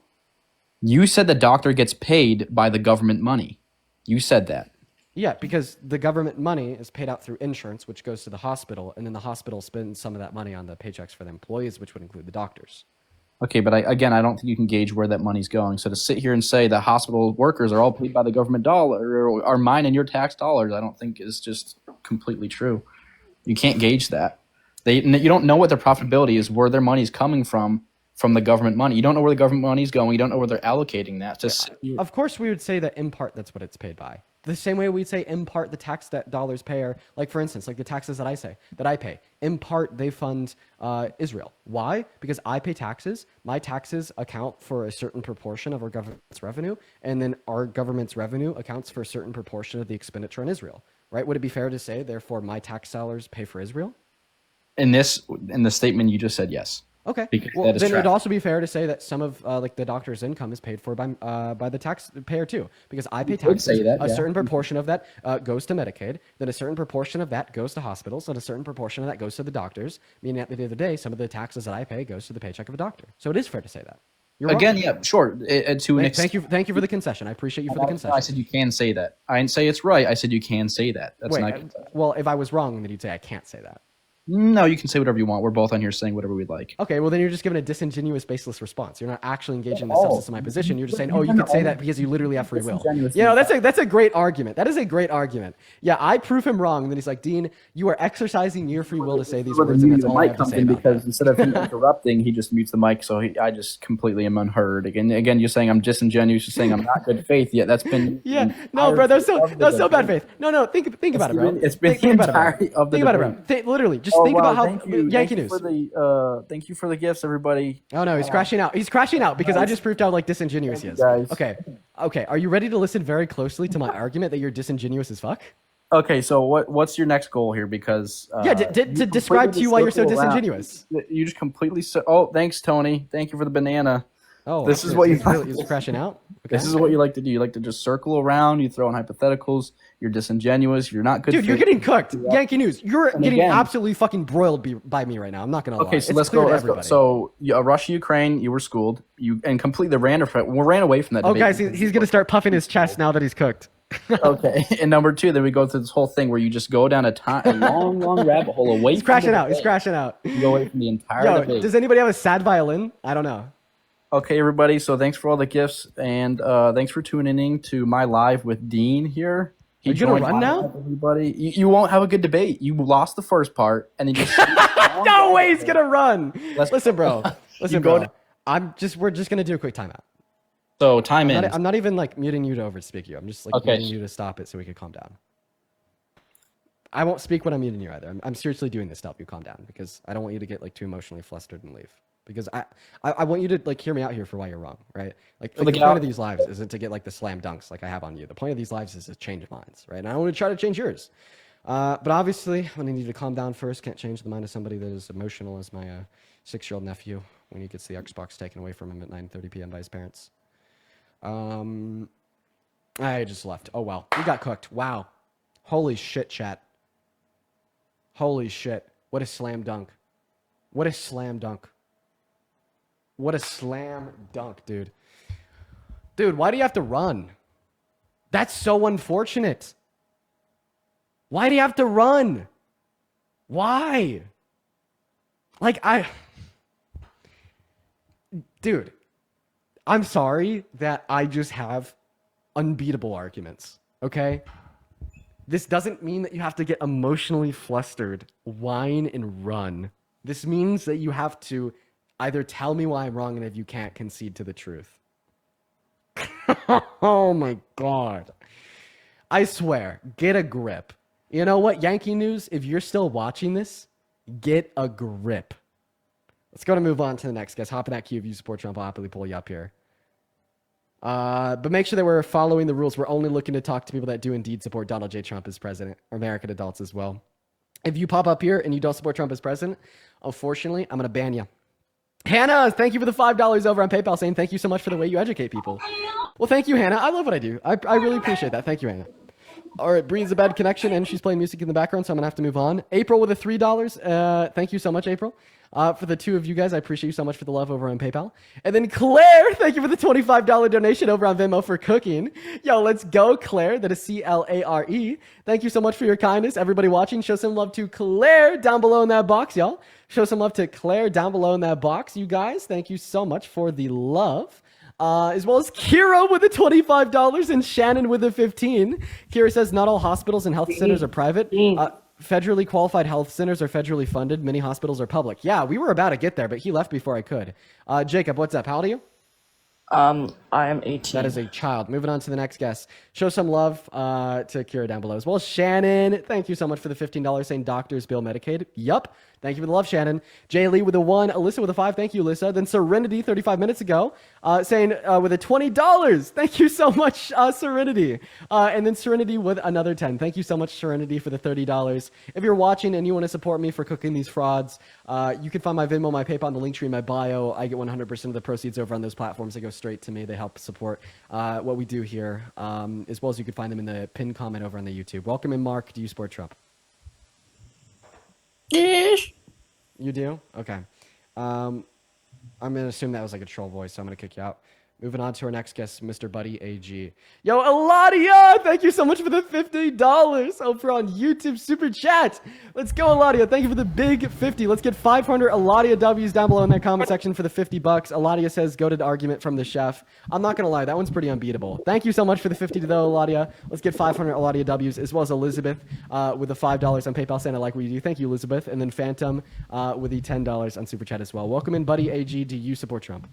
You said the doctor gets paid by the government money. You said that. Yeah, because the government money is paid out through insurance, which goes to the hospital, and then the hospital spends some of that money on the paychecks for the employees, which would include the doctors. Okay, but I don't think you can gauge where that money's going. So to sit here and say that hospital workers are all paid by the government dollar or are mine and your tax dollars, I don't think is just completely true. You can't gauge that. You don't know what their profitability is, where their money's coming from the government money. You don't know where the government money's going. You don't know where they're allocating that. Of course, we would say that in part that's what it's paid by. The same way we'd say in part the tax that dollars pay are, like for instance, like the taxes that I pay. In part, they fund Israel. Why? Because I pay taxes. My taxes account for a certain proportion of our government's revenue, and then our government's revenue accounts for a certain proportion of the expenditure in Israel. Right? Would it be fair to say, therefore, my tax dollars pay for Israel? In the statement you just said, yes. Okay. Because well, then it'd also be fair to say that some of like the doctor's income is paid for by the taxpayer too, because I pay taxes. A certain proportion of that goes to Medicaid, then a certain proportion of that goes to hospitals, and a certain proportion of that goes to the doctors. Meaning at the end of the day, some of the taxes that I pay goes to the paycheck of a doctor. So it is fair to say that. You're Again, wrong. yeah, sure. Thank you for the concession. I appreciate you for the concession. I said you can say that. I didn't say it's right. I said you can say that. That's not. Well, if I was wrong, then you'd say I can't say that. No, you can say whatever you want. We're both on here saying whatever we'd like. Okay, well then you're just giving a disingenuous, baseless response. You're not actually engaging in the substance of my position. You're just saying, oh, you can say that because you literally have free will. Yeah, no, that's a great argument. That is a great argument. Yeah, I prove him wrong. And then he's like, Dean, you are exercising your free will to say these words, and that's all I have to say about because instead of him interrupting, he just mutes the mic, so I just completely am unheard. Again, you're saying I'm disingenuous. You're saying I'm not good faith. Yet that's been no, bro. That's so bad faith. No. Think about it, bro. It's been think about it, bro. Literally, just think about how. Yankee News. Thank you for the gifts, everybody. Oh no, he's crashing out. He's crashing out because I just proved how like disingenuous he is. Guys. Okay. Are you ready to listen very closely to my argument that you're disingenuous as fuck? Okay, so what's your next goal here? Because to describe to you why you're so disingenuous. You just completely. Oh, thanks, Tony. Thank you for the banana. Oh, this is what you. He's crashing out. Okay. This is what you like to do. You like to just circle around. You throw in hypotheticals. You're disingenuous. You're not good. Dude, you're getting cooked. Yankee News. You're getting absolutely fucking broiled by me right now. I'm not gonna lie. Okay, so let's go. So Russia, Ukraine. You were schooled. You completely ran away from that. Oh, guys, he's gonna start puffing his chest now that he's cooked. Okay, and number two, then we go through this whole thing where you just go down a long rabbit hole away. He's crashing out. He's crashing out. You go away from the entire debate. Does anybody have a sad violin? I don't know. Okay, everybody. So thanks for all the gifts, and thanks for tuning in to my live with Dean here. Are you gonna run now? Everybody, you won't have a good debate. You lost the first part, and then just no way he's gonna run. Listen, bro. We're just gonna do a quick timeout. So I'm not even like muting you to overspeak you. I'm just like muting you to stop it so we can calm down. I won't speak when I'm muting you either. I'm seriously doing this to help you calm down because I don't want you to get like too emotionally flustered and leave. Because I want you to like hear me out here for why you're wrong, right? Like the point of these lives isn't to get like the slam dunks like I have on you. The point of these lives is to change minds, right? And I want to try to change yours. But obviously, when you need to calm down first, can't change the mind of somebody that is emotional as my 6-year-old nephew when he gets the Xbox taken away from him at 9:30 p.m. by his parents. I just left. Oh well, we got cooked. Wow, holy shit, chat. Holy shit! What a slam dunk! What a slam dunk! What a slam dunk, dude. Dude, why do you have to run? That's so unfortunate. Why do you have to run? Why? Like, Dude, I'm sorry that I just have unbeatable arguments, okay? This doesn't mean that you have to get emotionally flustered, whine, and run. This means that you have to either tell me why I'm wrong, and if you can't, concede to the truth. Oh my God. I swear, get a grip. You know what, Yankee News, if you're still watching this, get a grip. Let's go to move on to the next guys. Hop in that queue if you support Trump. I'll happily pull you up here. But make sure that we're following the rules. We're only looking to talk to people that do indeed support Donald J. Trump as president, or American adults as well. If you pop up here and you don't support Trump as president, unfortunately, I'm going to ban you. Hannah, thank you for the $5 over on PayPal, saying thank you so much for the way you educate people. Well, thank you, Hannah. I love what I do. I really appreciate that. Thank you, Hannah. All right, Bree's a bad connection, and she's playing music in the background, so I'm going to have to move on. April with a $3. Thank you so much, April. For the two of you guys, I appreciate you so much for the love over on PayPal. And then Claire, thank you for the $25 donation over on Venmo for cooking. Yo, let's go, Claire. That is Clare. Thank you so much for your kindness. Everybody watching, show some love to Claire down below in that box, y'all. Show some love to Claire down below in that box, you guys. Thank you so much for the love. As well as Kira with the $25 and Shannon with the 15. Kira says not all hospitals and health centers are private. Federally qualified health centers are federally funded. Many hospitals are public. Yeah, we were about to get there, but he left before I could. Jacob, what's up? How old are you? I am 18. That is a child. Moving on to the next guest. Show some love to Kira down below as well. Shannon, thank you so much for the $15 saying doctors bill Medicaid. Yup. Thank you for the love, Shannon. Jay Lee with a 1. Alyssa with a 5. Thank you, Alyssa. Then Serenity 35 minutes ago saying with a $20. Thank you so much, Serenity. And then Serenity with another 10. Thank you so much, Serenity, for the $30. If you're watching and you want to support me for cooking these frauds, you can find my Venmo, my PayPal, and the link tree in my bio. I get 100% of the proceeds over on those platforms. They go straight to me. They help support what we do here, as well as you can find them in the pinned comment over on the YouTube. Welcome in, Mark. Do you support Trump? Yes. You do? Okay. I'm going to assume that was like a troll voice, so I'm going to kick you out. Moving on to our next guest, Mr. Buddy AG. Yo, Eladia! Thank you so much for the $50 over on YouTube Super Chat. Let's go, Eladia. Thank you for the big 50. Let's get 500 Eladia W's down below in that comment section for the $50. Eladia says, go to the argument from the chef. I'm not going to lie. That one's pretty unbeatable. Thank you so much for the 50 though, Eladia. Let's get 500 Eladia W's, as well as Elizabeth with the $5 on PayPal saying I like what you do. Thank you, Elizabeth. And then Phantom with the $10 on Super Chat as well. Welcome in, Buddy AG. Do you support Trump?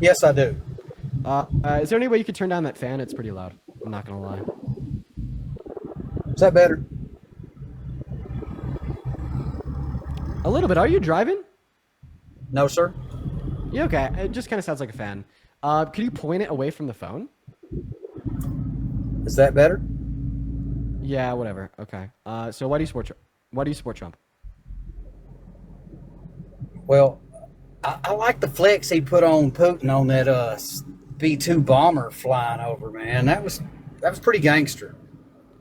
Yes, I do. Is there any way you could turn down that fan? It's pretty loud. I'm not going to lie. Is that better? A little bit. Are you driving? No, sir. Yeah, okay. It just kind of sounds like a fan. Could you point it away from the phone? Is that better? Yeah, whatever. Okay. So why do you support Trump? Well, I like the flex he put on Putin on that B-2 bomber flying over, man. That was pretty gangster.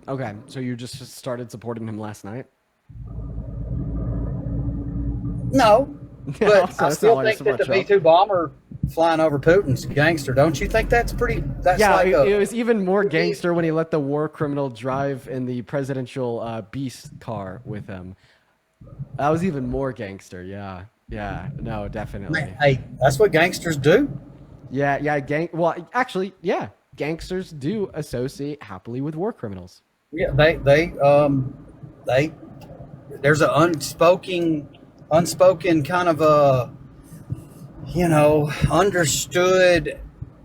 Okay, so you just started supporting him last night? No, but So I that's still not why you think that the support Trump. B-2 bomber flying over Putin's gangster. Don't you think that's pretty? That's Yeah, like it was even more gangster when he let the war criminal drive in the presidential beast car with him. That was even more gangster, yeah. Yeah, no, definitely. Hey, that's what gangsters do. Yeah, well, actually, yeah, gangsters do associate happily with war criminals. Yeah, they there's an unspoken kind of a, understood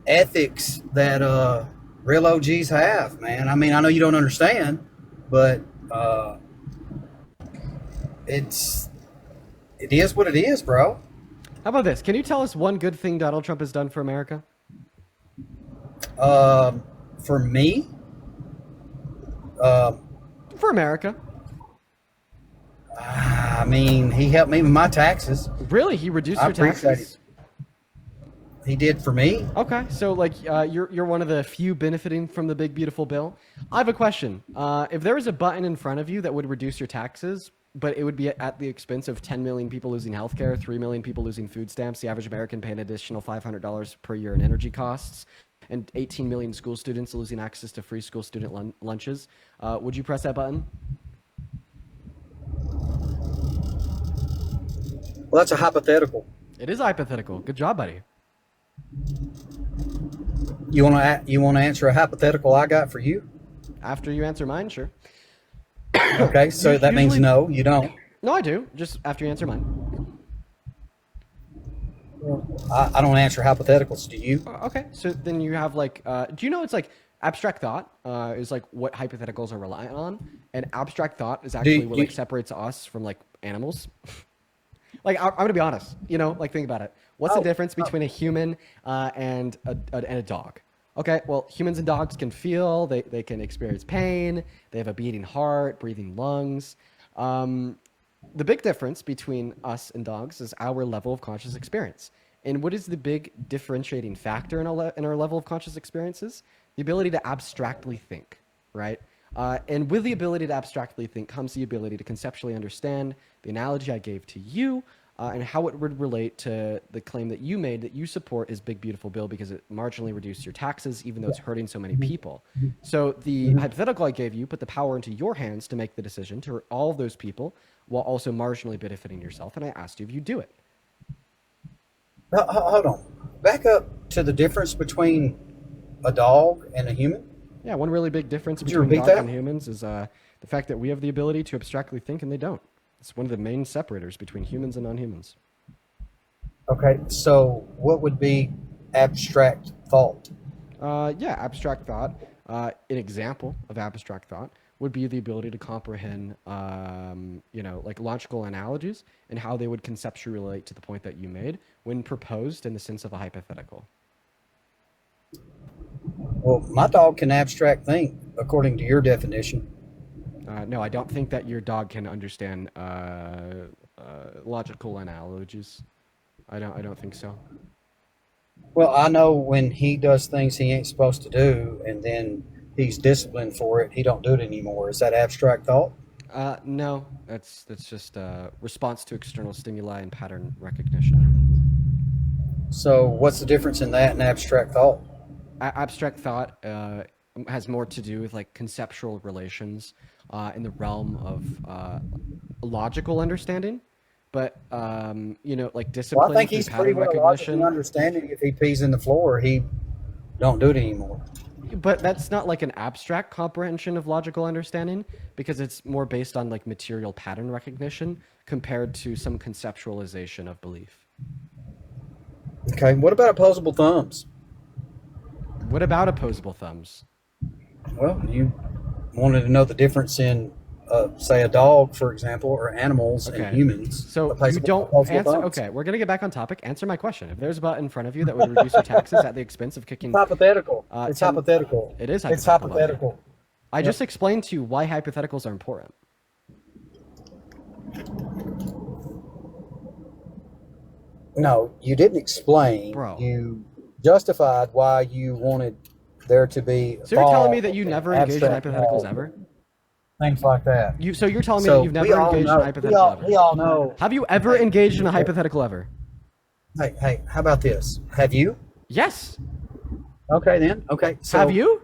ethics that real OGs have, man. I mean, I know you don't understand, but Uh, it is what it is, bro. How about this? Can you tell us one good thing Donald Trump has done for America? For me, For America. I mean, he helped me with my taxes. Really? He reduced I your appreciate taxes? it. He did for me. Okay, so like you're one of the few benefiting from the big beautiful bill. I have a question. If there was a button in front of you that would reduce your taxes, but it would be at the expense of 10 million people losing healthcare, 3 million people losing food stamps, the average American paying an additional $500 per year in energy costs, and 18 million school students losing access to free school student lunches, would you press that button? Well, that's a hypothetical. It is hypothetical. Good job, buddy. You want to answer a hypothetical I got for you? After you answer mine, sure. Okay, so that means no, you don't. No, I do. Just after you answer mine. I don't answer hypotheticals. Do you? Okay, so then you have like, do you know it's like abstract thought is like what hypotheticals are reliant on, and abstract thought is actually what like separates us from like animals. Like I'm gonna be honest, you know, like think about it. What's the difference between a human and a dog? Okay, well, humans and dogs can feel, they can experience pain, they have a beating heart, breathing lungs. The big difference between us and dogs is our level of conscious experience. And what is the big differentiating factor in our level of conscious experiences? The ability to abstractly think, right? And with the ability to abstractly think comes the ability to conceptually understand the analogy I gave to you and how it would relate to the claim that you made that you support is Big Beautiful Bill because it marginally reduced your taxes, even though it's hurting so many people. So the hypothetical I gave you put the power into your hands to make the decision to hurt all of those people while also marginally benefiting yourself. And I asked you if you do it. Hold on. Back up to the difference between a dog and a human. Yeah, one really big difference Could you between repeat dogs that? and humans is the fact that we have the ability to abstractly think and they don't. It's one of the main separators between humans and non-humans. Okay, so what would be abstract thought? Yeah, abstract thought. An example of abstract thought would be the ability to comprehend, like logical analogies and how they would conceptually relate to the point that you made when proposed in the sense of a hypothetical. Well, my dog can abstract think, according to your definition. No, I don't think that your dog can understand logical analogies. I don't think so. Well, I know when he does things he ain't supposed to do, and then he's disciplined for it, he don't do it anymore. Is that abstract thought? No, that's just response to external stimuli and pattern recognition. So what's the difference in that and abstract thought? Abstract thought has more to do with like conceptual relations in the realm of logical understanding, but like discipline. Well, I think through he's pattern pretty well recognition. logically understanding if he pees in the floor, he don't do it anymore. But that's not like an abstract comprehension of logical understanding because it's more based on like material pattern recognition compared to some conceptualization of belief. Okay, what about opposable thumbs? What about opposable thumbs? Well, you wanted to know the difference in, say, a dog, for example, or animals and humans. So you Opposable don't answer. thumbs. Okay, we're gonna get back on topic. Answer my question. If there's a button in front of you that would reduce your taxes at the expense of kicking, It's hypothetical. It's 10 hypothetical. It is hypothetical. It's hypothetical. I just explained to you why hypotheticals are important. No, you didn't explain. Bro. You justified why you wanted there to be. So you're telling me that you thought, never engaged in abstract hypotheticals thought, ever? Things like that. So you're telling me So that you've we never all engaged know- in a hypothetical ever? we all know. Have you ever engaged in a hypothetical ever? Hey, how about this? Have you? Yes. Okay, then. Okay. So, Have you?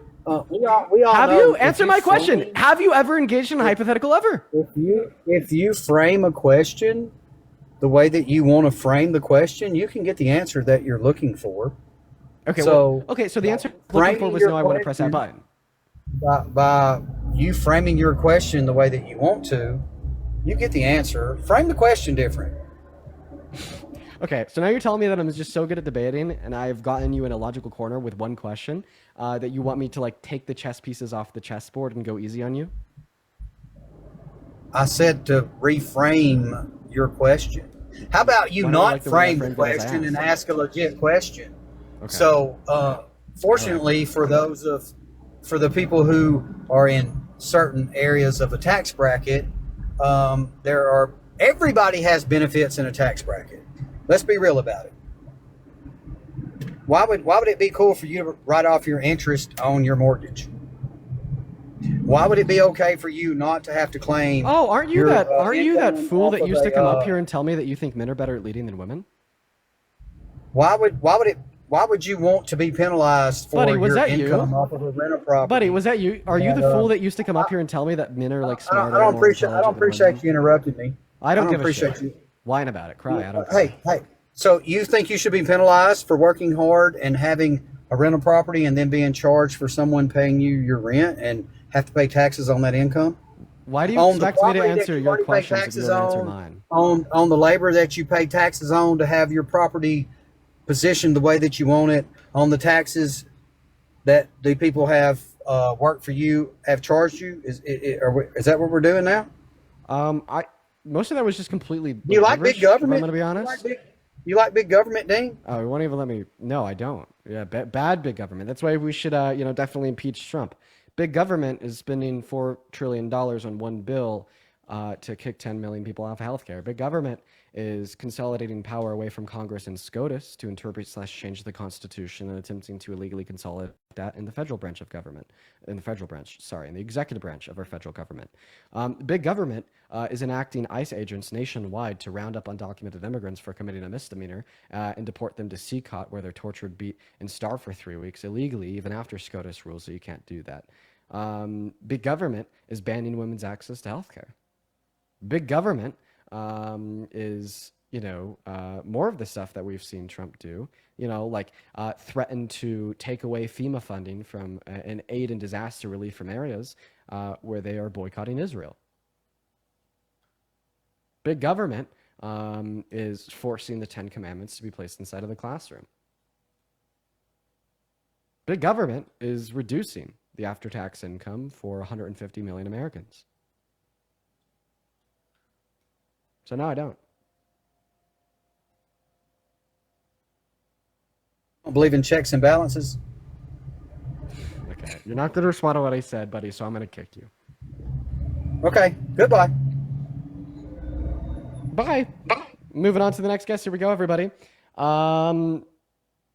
We all Have know you? if Answer my question. frame- Have you ever engaged in a hypothetical ever? If you frame a question the way that you want to frame the question, you can get the answer that you're looking for. Okay. So so the answer I'm looking for was no. I want to press that button. By you framing your question the way that you want to, you get the answer. Frame the question different. Okay, so now you're telling me that I'm just so good at debating, and I've gotten you in a logical corner with one question, that you want me to like take the chess pieces off the chessboard and go easy on you? I said to reframe your question. How about you Why don't you not like the way I frame the framed it as I question and asked? ask a legit question? Okay. So, fortunately for the people who are in certain areas of a tax bracket, everybody has benefits in a tax bracket. Let's be real about it. Why would it be cool for you to write off your interest on your mortgage? Why would it be okay for you not to have to claim? Oh, aren't you that income fool off that of used to come up a, here and tell me that you think men are better at leading than women? Why would you want to be penalized for Buddy, was your that income you? off of a rental property? Buddy, was that you? Are you the And, fool that used to come up here and tell me that men are like smarter? I don't more appreciate intelligent than women? you interrupting me. I don't give a appreciate shit. you. Whine about it. Cry. I don't care. Hey. So you think you should be penalized for working hard and having a rental property and then being charged for someone paying you your rent and have to pay taxes on that income? Why do you expect me to answer your questions if you don't answer mine? On the labor that you pay taxes on to have your property positioned the way that you want it, on the taxes that the people have worked for you have charged you? Is that what we're doing now? Most of that was just completely. Do you like big government? I'm gonna be honest. You like big government, Dean? Oh, you won't even let me. No, I don't. Yeah, bad big government. That's why we should, definitely impeach Trump. Big government is spending $4 trillion on one bill to kick 10 million people off of healthcare. Big government is consolidating power away from Congress and SCOTUS to interpret/change the Constitution and attempting to illegally consolidate that in the federal branch of government, in the executive branch of our federal government. Big government is enacting ICE agents nationwide to round up undocumented immigrants for committing a misdemeanor and deport them to CCOT, where they're tortured, beat, and starved for 3 weeks illegally, even after SCOTUS rules that you can't do that. Big government is banning women's access to healthcare. Big government is, more of the stuff that we've seen Trump do, like threaten to take away FEMA funding from and aid and disaster relief from areas where they are boycotting Israel. Big government is forcing the 10 Commandments to be placed inside of the classroom. Big government is reducing the after-tax income for 150 million Americans. So no, I don't. Don't believe in checks and balances. Okay, you're not going to respond to what I said, buddy, so I'm going to kick you. Okay, goodbye. Bye. Moving on to the next guest. Here we go, everybody.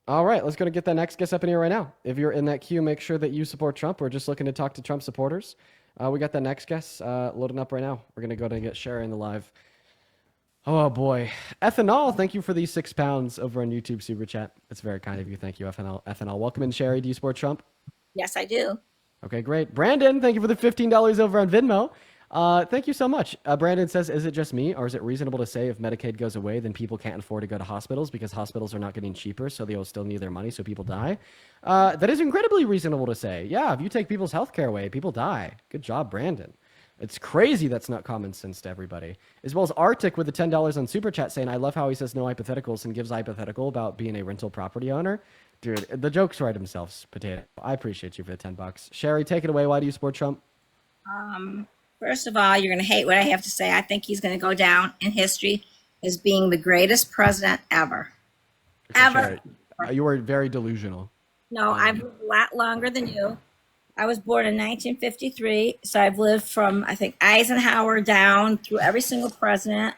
All right, let's go to get that next guest up in here right now. If you're in that queue, make sure that you support Trump. We're just looking to talk to Trump supporters. We got the next guest loading up right now. We're going to go to get Sherry in the live. Oh, boy. Ethanol, thank you for these £6 over on YouTube Super Chat. That's very kind of you. Thank you, Ethanol. Welcome in, Sherry. Do you support Trump? Yes, I do. Okay, great. Brandon, thank you for the $15 over on Venmo. Thank you so much. Brandon says, is it just me, or is it reasonable to say if Medicaid goes away, then people can't afford to go to hospitals because hospitals are not getting cheaper, so they'll still need their money, so people die? That is incredibly reasonable to say. Yeah, if you take people's health care away, people die. Good job, Brandon. It's crazy that's not common sense to everybody. As well as Arctic with the $10 on Super Chat saying, I love how he says no hypotheticals and gives hypothetical about being a rental property owner. Dude, the jokes write themselves, Potato. I appreciate you for the $10. Sherry, take it away. Why do you support Trump? First of all, you're going to hate what I have to say. I think he's going to go down in history as being the greatest president ever. Sherry, you are very delusional. No, I've lived a lot longer than you. I was born in 1953, so I've lived from, I think, Eisenhower down through every single president,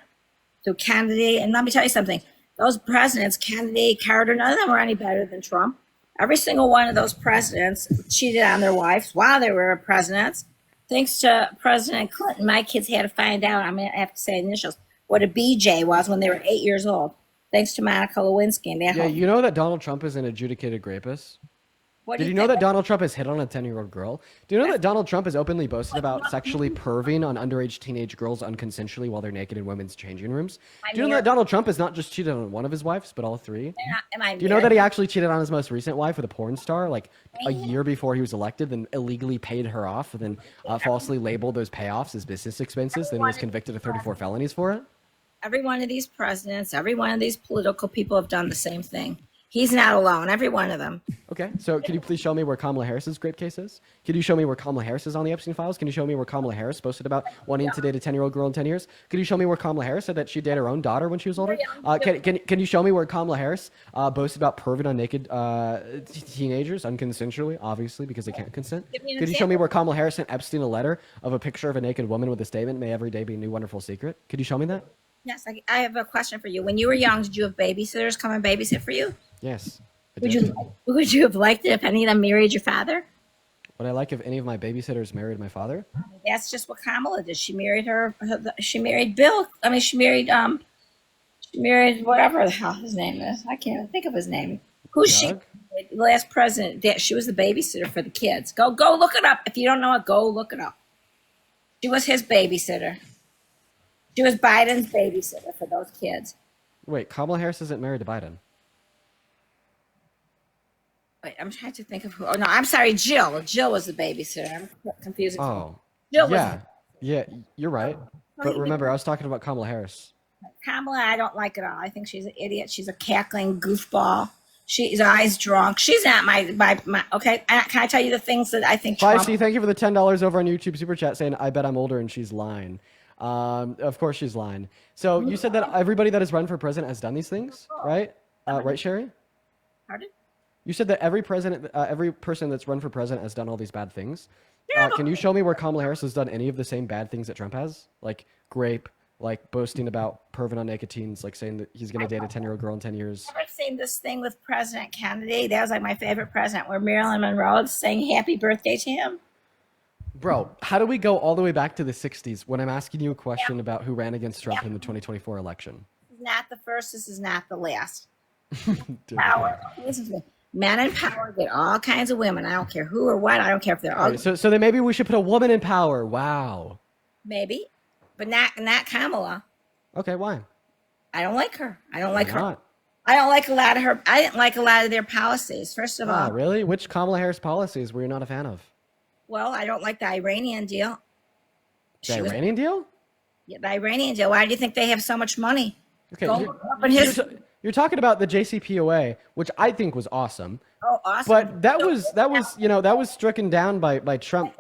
through Kennedy. And let me tell you something. Those presidents, Kennedy, Carter, none of them were any better than Trump. Every single one of those presidents cheated on their wives while they were presidents. Thanks to President Clinton, my kids had to find out, I'm going to have to say initials, what a BJ was when they were 8 years old. Thanks to Monica Lewinsky. And yeah, you know that Donald Trump is an adjudicated rapist? Did you know that Donald Trump has hit on a 10-year-old girl? Do you know that Donald Trump has openly boasted about sexually perving on underage teenage girls unconsensually while they're naked in women's changing rooms? Do you know that Donald Trump has not just cheated on one of his wives, but all three? Do you know that he actually cheated on his most recent wife with a porn star, like a year before he was elected, then illegally paid her off, and then falsely labeled those payoffs as business expenses, then was convicted of 34 felonies for it? Every one of these presidents, every one of these political people have done the same thing. He's not alone. Every one of them. Okay, so can you please show me where Kamala Harris's grape case is? Can you show me where Kamala Harris is on the Epstein files? Can you show me where Kamala Harris posted about wanting to date a 10-year-old girl in 10 years? Can you show me where Kamala Harris said that she'd date her own daughter when she was older? Can you show me where Kamala Harris boasted about perving on naked teenagers unconsensually, obviously, because they can't consent? Could you show me where Kamala Harris sent Epstein a letter of a picture of a naked woman with the statement, "May every day be a new wonderful secret"? Could you show me that? Yes, I have a question for you. When you were young, did you have babysitters come and babysit for you? Yes. Would you have liked it if any of them married your father? Would I like if any of my babysitters married my father? That's just what Kamala did. She married she married Bill. I mean, she married whatever the hell his name is. I can't even think of his name. Who's she? The last president. She was the babysitter for the kids. Go look it up. If you don't know it, go look it up. She was his babysitter. She was Biden's babysitter for those kids. Wait, Kamala Harris isn't married to Biden. Wait, I'm trying to think of who. Oh no, I'm sorry, Jill. Jill was the babysitter. I'm confusing. Oh, Jill yeah, you're right. But remember, I was talking about Kamala Harris. Kamala, I don't like at all. I think she's an idiot. She's a cackling goofball. She's always drunk. She's not my okay. Can I tell you the things that I think? Feisty, thank you for the $10 over on YouTube Super Chat saying, "I bet I'm older and she's lying." Of course she's lying. So you said that everybody that has run for president has done these things, right? Right, Sherry? Pardon? You said that every person that's run for president has done all these bad things. Can you show me where Kamala Harris has done any of the same bad things that Trump has? Like grape, like boasting about perving on naked teens, like saying that he's going to date a 10-year-old girl in 10 years. I've seen this thing with President Kennedy. That was like my favorite president, where Marilyn Monroe is saying happy birthday to him. Bro, how do we go all the way back to the 60s when I'm asking you a question about who ran against Trump in the 2024 election? This is not the first. This is not the last. Power. Listen to me. Men in power get all kinds of women. I don't care who or what. I don't care if they're all right, so then maybe we should put a woman in power. Wow. Maybe, but not Kamala. Okay, why? I don't like her. I don't like her. Not? I don't like a lot of her. I didn't like a lot of their policies. First of all, really? Which Kamala Harris policies were you not a fan of? Well, I don't like the Iranian deal. The Iranian deal? Yeah, the Iranian deal. Why do you think they have so much money? Okay, you're talking about the JCPOA, which I think was awesome. Oh, awesome! But that was stricken down by Trump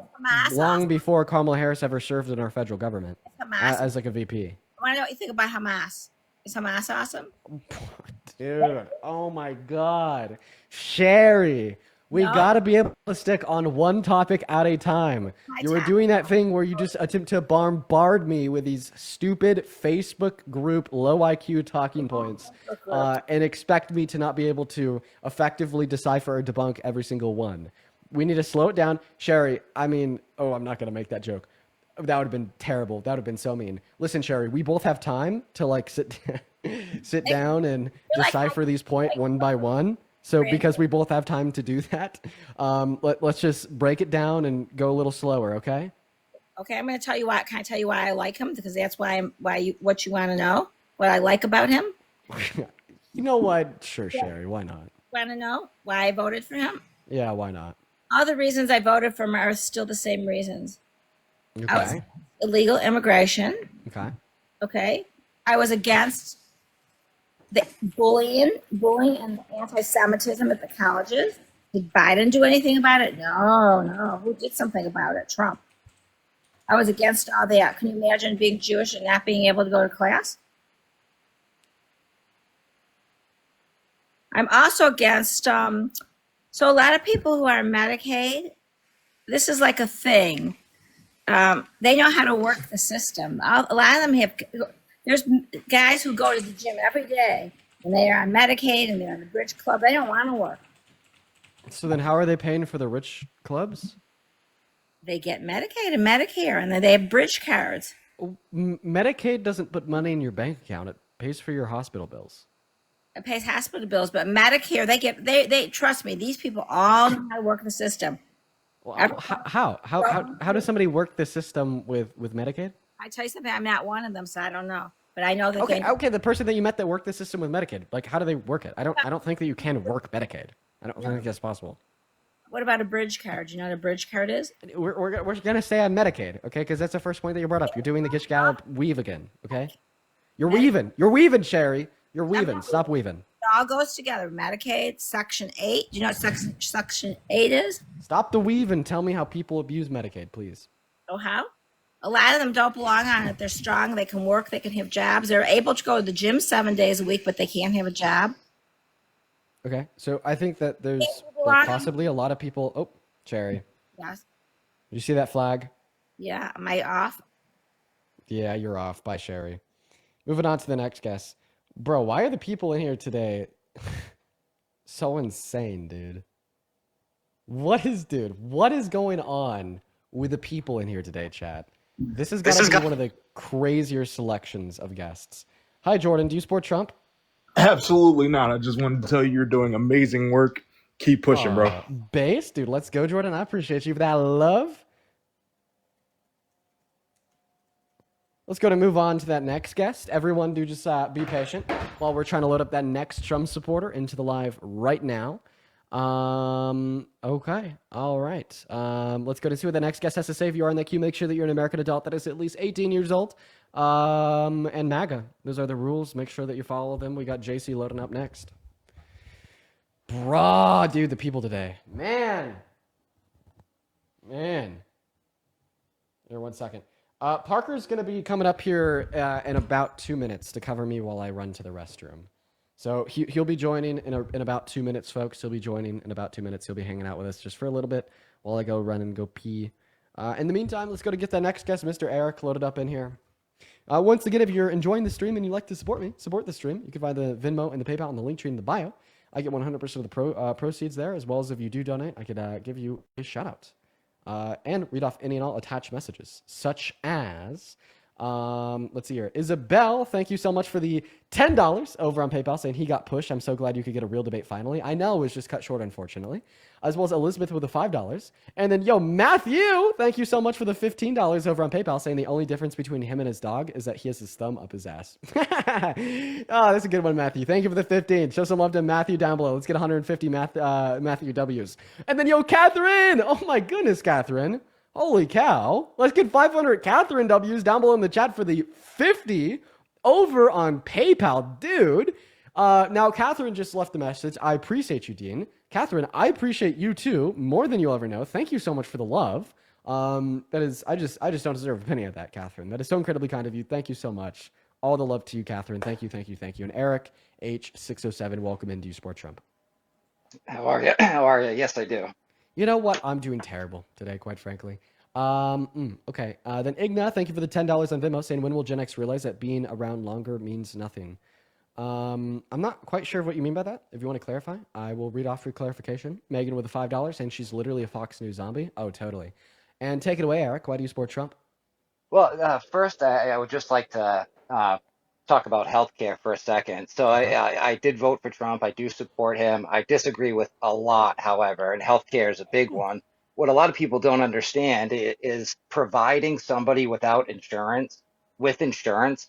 long before Kamala Harris ever served in our federal government as like a VP. I want to know what you think about Hamas. Is Hamas awesome? Dude, oh my God, Sherry. We gotta be able to stick on one topic at a time. You were doing that thing where you just attempt to bombard me with these stupid Facebook group low IQ talking points and expect me to not be able to effectively decipher or debunk every single one. We need to slow it down. Sherry, I mean, I'm not gonna make that joke. That would have been terrible. That would have been so mean. Listen, Sherry, we both have time to like sit down and decipher these points one by one. So because we both have time to do that, let's just break it down and go a little slower, okay? Okay, I'm going to tell you why. Can I tell you why I like him? Because that's what you want to know. What I like about him. You know what? Sure, Sherry. Why not? Want to know why I voted for him? Yeah, why not? All the reasons I voted for him are still the same reasons. Okay. I was illegal immigration. Okay. Okay. I was against the bullying and anti-Semitism at the colleges. Did Biden do anything about it? No. Who did something about it? Trump. I was against all that. Can you imagine being Jewish and not being able to go to class? I'm also against, so a lot of people who are on Medicaid, this is like a thing. They know how to work the system. A lot of them there's guys who go to the gym every day and they are on Medicaid and they're on the Bridge Club. They don't want to work. So then how are they paying for the rich clubs? They get Medicaid and Medicare and then they have Bridge cards. Medicaid doesn't put money in your bank account. It pays for your hospital bills. It pays hospital bills, but Medicare, they trust me, these people all know how to work the system. Well, how does somebody work the system with Medicaid? I tell you something, I'm not one of them, so I don't know. But I know that okay, the person that you met that worked the system with Medicaid, like how do they work it? I don't think that you can work Medicaid. I don't think that's possible. What about a Bridge card? Do you know what a Bridge card is? We're gonna stay on Medicaid, okay? Because that's the first point that you brought up. You're doing the Gish Gallop weave again, okay? You're weaving, Sherry. You're weaving. Stop weaving. all goes together. Medicaid, Section 8. Do you know what Section 8 is? Stop the weave and tell me how people abuse Medicaid, please. Oh, how? A lot of them don't belong on it. They're strong. They can work. They can have jobs. They're able to go to the gym 7 days a week, but they can't have a job. Okay, so I think that there's belong on- possibly a lot of people. Oh, Cherry. Yes. Did you see that flag? Yeah. Am I off? Yeah, you're off. Bye, Sherry. Moving on to the next guest. Bro, why are the people in here today so insane, dude? What is going on with the people in here today, chat? This is going to be one of the crazier selections of guests. Hi, Jordan. Do you support Trump? Absolutely not. I just wanted to tell you you're doing amazing work. Keep pushing, bro. Base, dude. Let's go, Jordan. I appreciate you for that love. Let's go to move on to that next guest. Everyone do just be patient while we're trying to load up that next Trump supporter into the live right now. Okay. All right. Let's go to see what the next guest has to say. If you are in that queue, make sure that you're an American adult that is at least 18 years old. And MAGA. Those are the rules. Make sure that you follow them. We got JC loading up next. Bruh, dude, the people today. Man. Here, 1 second. Parker's going to be coming up here in about 2 minutes to cover me while I run to the restroom. So he'll be joining in about 2 minutes, folks. He'll be joining in about 2 minutes. He'll be hanging out with us just for a little bit while I go run and go pee. In the meantime, let's go to get that next guest, Mr. Eric, loaded up in here. Once again, if you're enjoying the stream and you'd like to support the stream, you can find the Venmo and the PayPal and the link tree in the bio. I get 100% of the proceeds there, as well as if you do donate, I could give you a shout out. And read off any and all attached messages, such as, let's see here. Isabel, thank you so much for the $10 over on PayPal, saying he got pushed. I'm so glad you could get a real debate finally. I know it was just cut short, unfortunately. As well as Elizabeth with the $5. And then, Matthew, thank you so much for the $15 over on PayPal, saying the only difference between him and his dog is that he has his thumb up his ass. Oh, that's a good one, Matthew. Thank you for the 15. Show some love to Matthew down below. Let's get 150 Matthew W's. And then, Catherine. Oh, my goodness, Catherine. Holy cow. Let's get 500 Catherine W's down below in the chat for the 50 over on PayPal, dude. Now, Catherine just left the message. I appreciate you, Dean. Catherine, I appreciate you too, more than you'll ever know. Thank you so much for the love. That is, I just don't deserve a penny of that, Catherine. That is so incredibly kind of you. Thank you so much. All the love to you, Catherine. Thank you. And Eric H607, welcome into Sport Trump. How are you? How are you? Yes, I do. You know what? I'm doing terrible today, quite frankly. Okay. Then Igna, thank you for the $10 on Venmo, saying when will Gen X realize that being around longer means nothing? I'm not quite sure what you mean by that. If you want to clarify, I will read off your clarification. Megan with the $5 saying she's literally a Fox News zombie. Oh, totally. And take it away, Eric. Why do you support Trump? Well, first, I would just like to talk about healthcare for a second. So I did vote for Trump. I do support him. I disagree with a lot, however, and healthcare is a big one. What a lot of people don't understand is providing somebody without insurance, with insurance,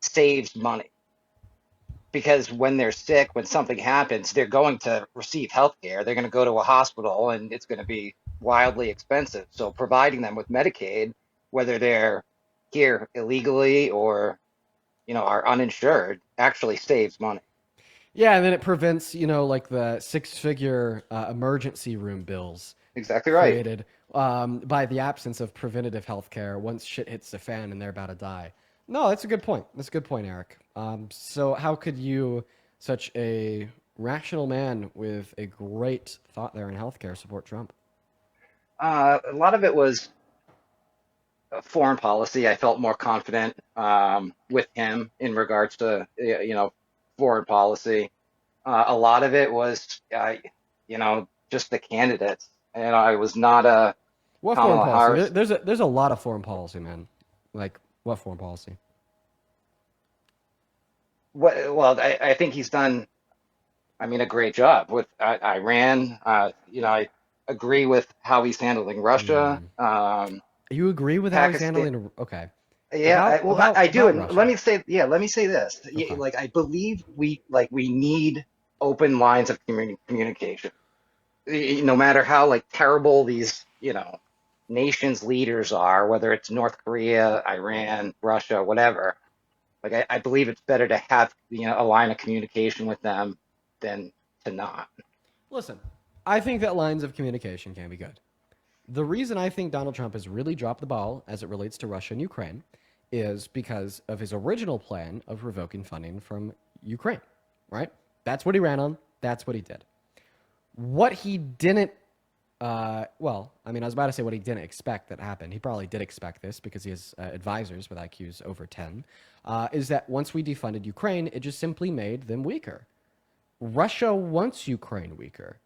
saves money. Because when they're sick, when something happens, they're going to receive health care. They're going to go to a hospital, and it's going to be wildly expensive. So providing them with Medicaid, whether they're here illegally or, are uninsured, actually saves money. Yeah, and then it prevents, like the six-figure emergency room bills. Exactly right. Created by the absence of preventative health care once shit hits the fan and they're about to die. No, that's a good point. Eric. So how could you, such a rational man with a great thought there in healthcare, support Trump? A lot of it was foreign policy. I felt more confident with him in regards to, foreign policy. A lot of it was, just the candidates. And I was not a what foreign policy? There's a lot of foreign policy, man. Like what foreign policy? Well, I think he's done, a great job with Iran. I agree with how he's handling Russia. You agree with how he's handling? Okay. Yeah, I do. And Russia. let me say this. Okay. Like I believe we need open lines of communication. No matter how terrible these nations leaders are, whether it's North Korea, Iran, Russia, whatever, Like I believe it's better to have a line of communication with them than to not. Listen, I think that lines of communication can be good. The reason I think Donald Trump has really dropped the ball as it relates to Russia and Ukraine is because of his original plan of revoking funding from Ukraine, right? That's what he ran on. That's what he did. What he didn't, I was about to say what he didn't expect that happened. He probably did expect this because he has advisors with IQs over 10, is that once we defunded Ukraine, it just simply made them weaker. Russia wants Ukraine weaker.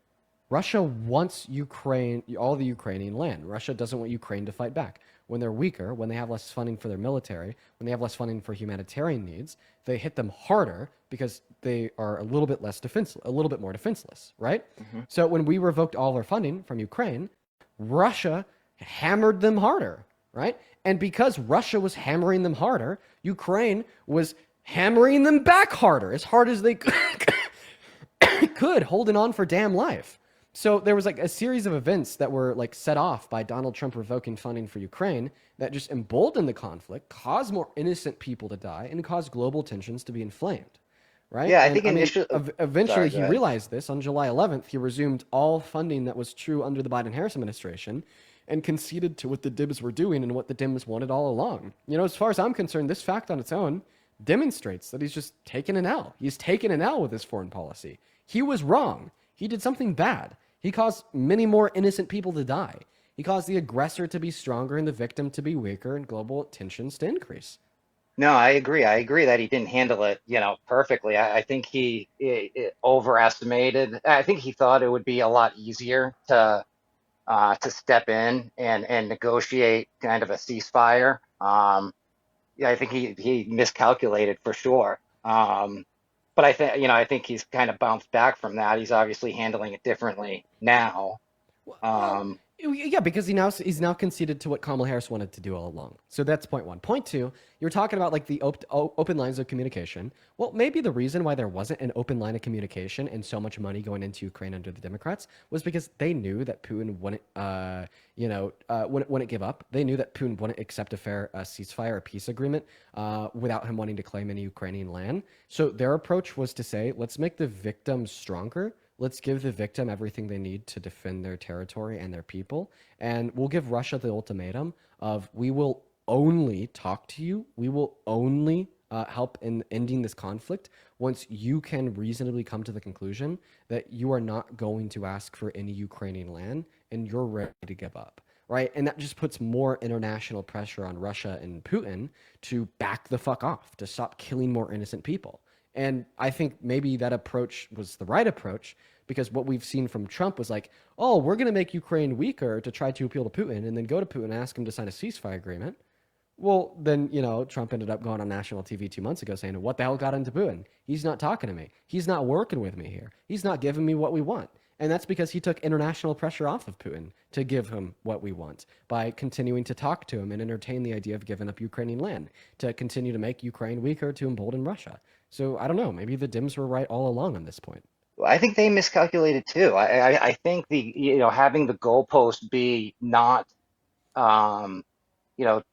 Russia wants Ukraine, all the Ukrainian land. Russia doesn't want Ukraine to fight back. When they're weaker, when they have less funding for their military, when they have less funding for humanitarian needs, they hit them harder because they are a little bit more defenseless, right? So when we revoked all our funding from Ukraine, Russia hammered them harder, right? And because Russia was hammering them harder, Ukraine was hammering them back harder, as hard as they could, holding on for damn life. So there was like a series of events that were like set off by Donald Trump revoking funding for Ukraine that just emboldened the conflict, caused more innocent people to die, and caused global tensions to be inflamed, right? Yeah, I And think initially, eventually sorry, go he ahead. realized this on July 11th. He resumed all funding that was true under the Biden-Harris administration and conceded to what the Dems were doing and what the Dems wanted all along. As far as I'm concerned, this fact on its own demonstrates that he's just taken an L. He's taken an L with his foreign policy. He was wrong. He did something bad. He caused many more innocent people to die. He caused the aggressor to be stronger and the victim to be weaker and global tensions to increase. No, I agree. I agree that he didn't handle it, perfectly. I think he overestimated. I think he thought it would be a lot easier to step in and negotiate kind of a ceasefire. Yeah, I think he miscalculated for sure. But I think he's kind of bounced back from that. He's obviously handling it differently now. Yeah, because he's now conceded to what Kamala Harris wanted to do all along. So that's point one. Point two, you're talking about like the open lines of communication. Well, maybe the reason why there wasn't an open line of communication and so much money going into Ukraine under the Democrats was because they knew that Putin wouldn't give up. They knew that Putin wouldn't accept a fair ceasefire or peace agreement without him wanting to claim any Ukrainian land. So their approach was to say, let's make the victims stronger. Let's give the victim everything they need to defend their territory and their people. And we'll give Russia the ultimatum of we will only talk to you. We will only help in ending this conflict once you can reasonably come to the conclusion that you are not going to ask for any Ukrainian land and you're ready to give up. Right. And that just puts more international pressure on Russia and Putin to back the fuck off, to stop killing more innocent people. And I think maybe that approach was the right approach because what we've seen from Trump was like, oh, we're going to make Ukraine weaker to try to appeal to Putin and then go to Putin and ask him to sign a ceasefire agreement. Well, then, Trump ended up going on national TV 2 months ago saying, what the hell got into Putin? He's not talking to me. He's not working with me here. He's not giving me what we want. And that's because he took international pressure off of Putin to give him what we want by continuing to talk to him and entertain the idea of giving up Ukrainian land, to continue to make Ukraine weaker, to embolden Russia. So I don't know. Maybe the Dems were right all along on this point. Well, I think they miscalculated too. I think having the goalpost be not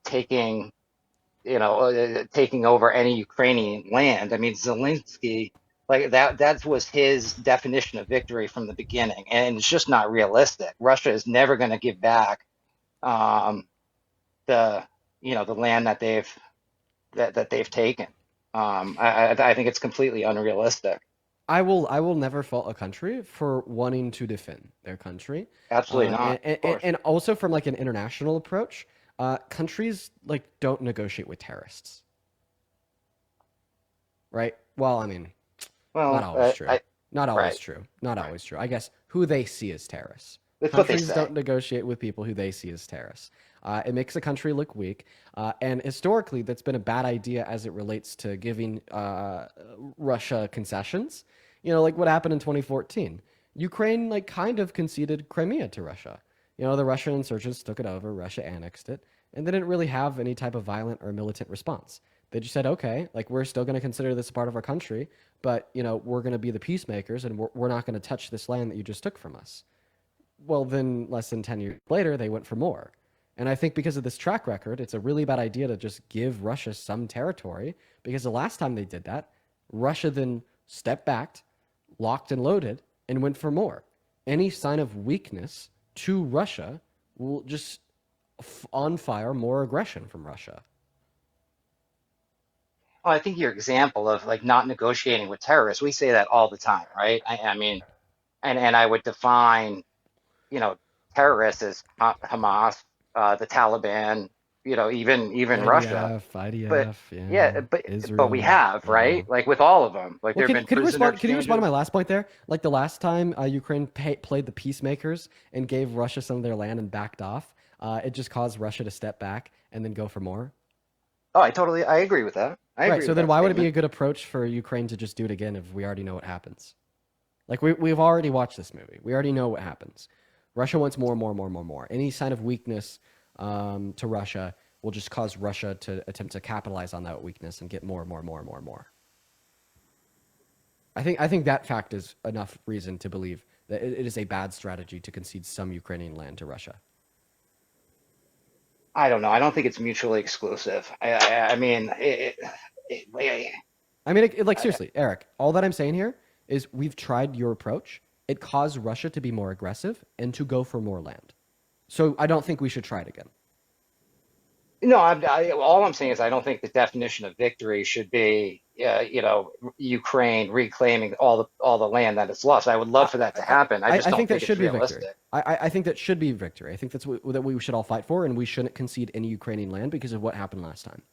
taking taking over any Ukrainian land. I mean, Zelensky, like that was his definition of victory from the beginning, and it's just not realistic. Russia is never going to give back the land that they've taken. I think it's completely unrealistic. I will never fault a country for wanting to defend their country. Absolutely not. And also from like an international approach, countries like don't negotiate with terrorists. Right? Well, I mean, not always true. Not always true. Not always true. I guess who they see as terrorists. That's what they Countries say. don't negotiate with people who they see as terrorists. It makes a country look weak. And historically, that's been a bad idea as it relates to giving Russia concessions. Like what happened in 2014. Ukraine like kind of conceded Crimea to Russia. The Russian insurgents took it over, Russia annexed it, and they didn't really have any type of violent or militant response. They just said, okay, like we're still going to consider this a part of our country, but we're going to be the peacemakers and we're not going to touch this land that you just took from us. Well, then less than 10 years later, they went for more. And I think because of this track record, it's a really bad idea to just give Russia some territory, because the last time they did that, Russia then stepped back, locked and loaded, and went for more. Any sign of weakness to Russia will just on fire more aggression from Russia. Well, I think your example of like not negotiating with terrorists, we say that all the time, right? I mean, and I would define, you know, terrorists as Hamas, the Taliban, you know, even Russia. But IDF, yeah, but we Israel. have, right? Like with all of them, like Well, there have been can you prisoner respond? Can you respond to my exchanges. last point there? Like the last time Ukraine played the peacemakers and gave Russia some of their land and backed off, it just caused Russia to step back and then go for more. Oh, I agree with that. I Right. agree So with then, that why would it be statement. a good approach for Ukraine to just do it again if we already know what happens? Like we've already watched this movie. We already know what happens. Russia wants more, more, more, more, more. Any sign of weakness to Russia will just cause Russia to attempt to capitalize on that weakness and get more, more, more, more, more. I think that fact is enough reason to believe that it is a bad strategy to concede some Ukrainian land to Russia. I don't know. I don't think it's mutually exclusive. I mean, I mean, like seriously, Eric, all that I'm saying here is we've tried your approach. It caused Russia to be more aggressive and to go for more land. So I don't think we should try it again. no, all I'm saying is I don't think the definition of victory should be, you know, Ukraine reclaiming all the land that it's lost. I would love for that to happen. I just I don't think that think it's should be victory. realistic. I think that should be victory. I think that's what we should all fight for, and we shouldn't concede any Ukrainian land because of what happened last time.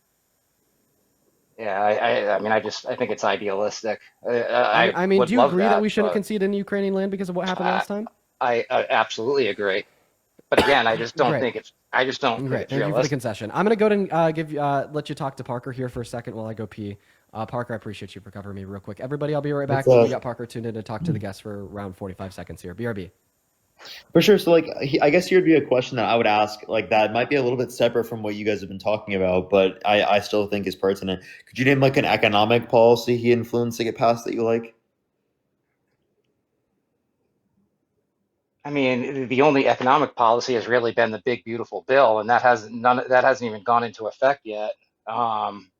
Yeah, I mean, I think it's idealistic. I I mean, would do you love agree that that, we shouldn't but concede any Ukrainian land because of what happened I, last time? I absolutely agree. But again, Great. I just don't think Great. it's Thank you for the realistic. concession. I'm gonna go and let you talk to Parker here for a second while I go pee. Parker, I appreciate you for covering me real quick. Everybody, I'll be right back. What's We up? got Parker tuned in to talk to the guests for around 45 seconds here. BRB. For sure. So, like, I guess here would be a question that I would ask, like, that might be a little bit separate from what you guys have been talking about, but I still think is pertinent. Could you name, like, an economic policy he influenced to get passed that you like? I mean, the only economic policy has really been the big beautiful bill, and that hasn't even gone into effect yet. Um,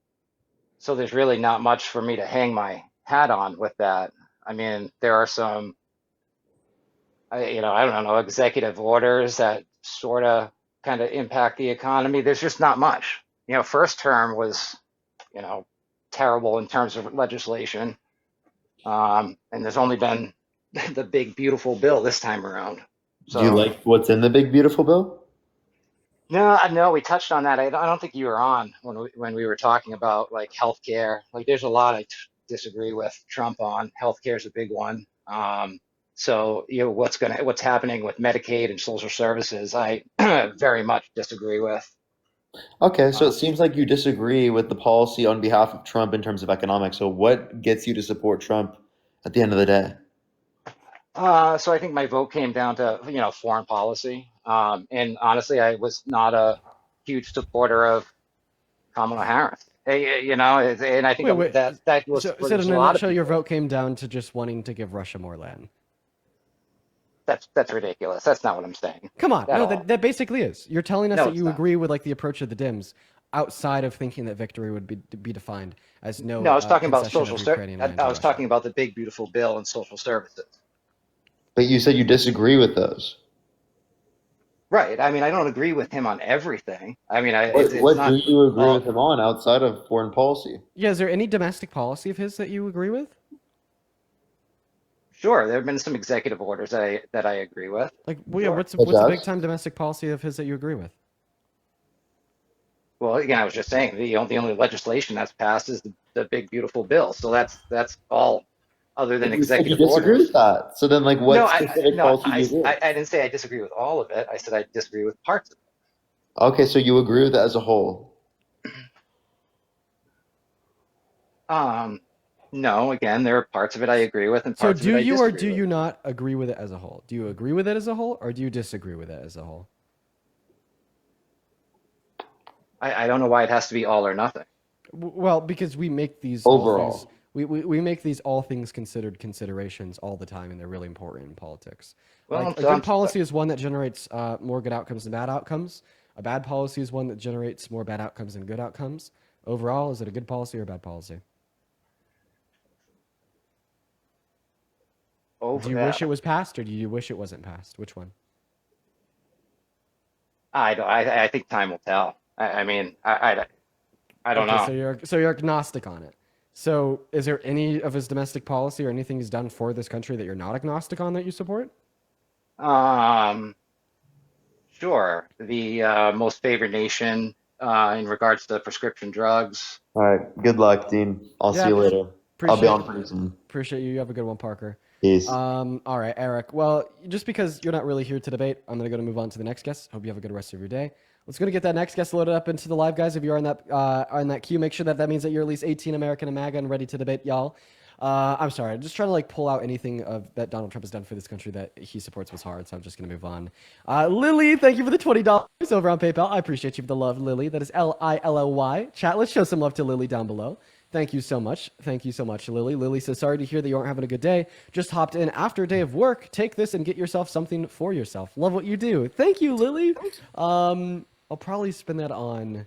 so there's really not much for me to hang my hat on with that. I mean, there are some, I don't know, executive orders that sort of kind of impact the economy. There's just not much. You know, first term was, you know, terrible in terms of legislation, and there's only been the big beautiful bill this time around. Do you So. like what's in the big beautiful bill? No, we touched on that. I don't think you were on when we were talking about like healthcare. Like, there's a lot I disagree with Trump on. Healthcare is a big one. So you know what's happening with Medicaid and social services, I very much disagree with. Okay, so Uh, it seems like you disagree with the policy on behalf of Trump in terms of economics. So what gets you to support Trump at the end of the day? so I think my vote came down to, you know, foreign policy. And honestly, I was not a huge supporter of Kamala Harris. You know, and I think Wait. that was So there's in a a lot of nutshell, your people. vote came down to just wanting to give Russia more land. That's ridiculous. That's not what I'm saying Come on, at no, all. that basically is. You're telling us No, that it's you not. agree with like the approach of the Dims, outside of thinking that victory would be defined as no No, I was talking about concession of Ukrainian land I to was Russia. talking about the big beautiful bill and social services. But you said you disagree with those. Right. I mean, I don't agree with him on everything. I mean, it's What do not you agree with all. him on outside of foreign policy? Yeah, is there any domestic policy of his that you agree with? Sure, there have been some executive orders that I agree with. Like, well, yeah, Sure. what's a big time domestic policy of his that you agree with? Well, again, I was just saying the only legislation that's passed is the big beautiful bill. So that's all other than But you said you executive disagree with orders. that. So then, like, No, what specific policy do you agree with? I didn't say I disagree with all of it. I said I disagree with parts of Okay, so you agree with it as a whole. it. No, again, there are parts of it I agree with and So parts of do it I you or disagree do with. you not agree with it as a whole? Do you agree with it as a whole, or do you disagree with it as a whole? I don't know why it has to be all or nothing. Well, because we make these Overall. all things, we make these all things considered considerations all the time, and they're really important in politics. Well, Like a good policy is one that generates more good outcomes than bad outcomes. A bad policy is one that generates more bad outcomes than good outcomes. Overall, is it a good policy or a bad policy? Do you wish it was passed or do you wish it wasn't passed? Which one? I think time will tell. I mean, I don't Okay, know. so you're agnostic on it. So is there any of his domestic policy or anything he's done for this country that you're not agnostic on that you support? Um, sure. The most favored nation in regards to prescription drugs. All right. Good luck, Dean. I'll see Yeah, you later. I'll be appreciate on pretty soon. appreciate you. You have a good one, Parker. Peace. All right, Eric. Well, just because you're not really here to debate, I'm gonna move on to the next guest. Hope you have a good rest of your day. Let's go to get that next guest loaded up into the live, guys. If you're on that queue, make sure that means that you're at least 18 American and Maga and ready to debate, y'all. I'm sorry, I'm just trying to like pull out anything that Donald Trump has done for this country that he supports was hard, so I'm just gonna move on. Lily, thank you for the $20 over on PayPal. I appreciate you for the love, Lily. That is Lilly. Chat, let's show some love to Lily down below. Thank you so much. Thank you so much, Lily. Lily says, sorry to hear that you aren't having a good day. Just hopped in after a day of work. Take this and get yourself something for yourself. Love what you do. Thank you, Lily. I'll probably spend that on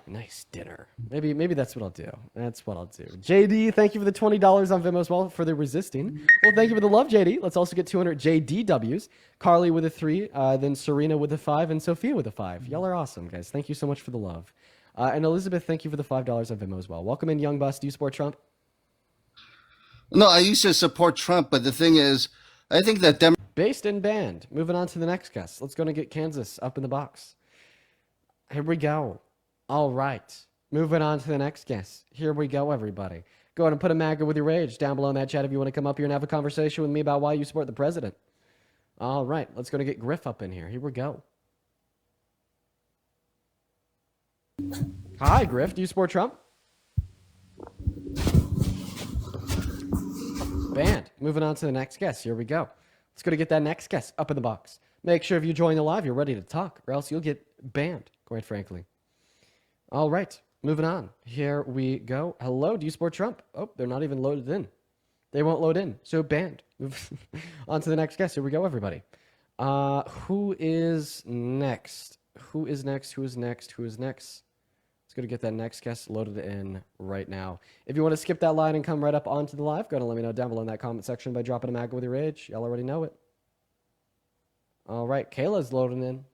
a nice dinner. Maybe that's what I'll do. That's what I'll do. JD, thank you for the $20 on Venmo as well for the resisting. Well, thank you for the love, JD. Let's also get 200 JDWs. Carly with a 3, then Serena with a 5, and Sophia with a 5. Y'all are awesome, guys. Thank you so much for the love. And Elizabeth, thank you for the $5 on Venmo as well. Welcome in, Young Bus. Do you support Trump? No, I used to support Trump, but the thing is, I think that Based and banned. Moving on to the next guest. Let's go and get Kansas up in the box. Here we go. All right. Moving on to the next guest. Here we go, everybody. Go ahead and put a MAGA with your rage down below in that chat if you want to come up here and have a conversation with me about why you support the president. All right. Let's go and get Griff up in here. Here we go. Hi, Griff. Do you support Trump? Banned. Moving on to the next guest. Here we go. Let's go to get that next guest up in the box. Make sure if you join the live, you're ready to talk, or else you'll get banned, quite frankly. All right. Moving on. Here we go. Hello. Do you support Trump? Oh, they're not even loaded in. They won't load in. So banned. Move on to the next guest. Here we go, everybody. Who is next? Who is next? Who is next? Who is next? Let's go to get that next guest loaded in right now. If you want to skip that line and come right up onto the live, go ahead and let me know down below in that comment section by dropping a MAGA with your age. Y'all already know it. All right. Kayla's loading in.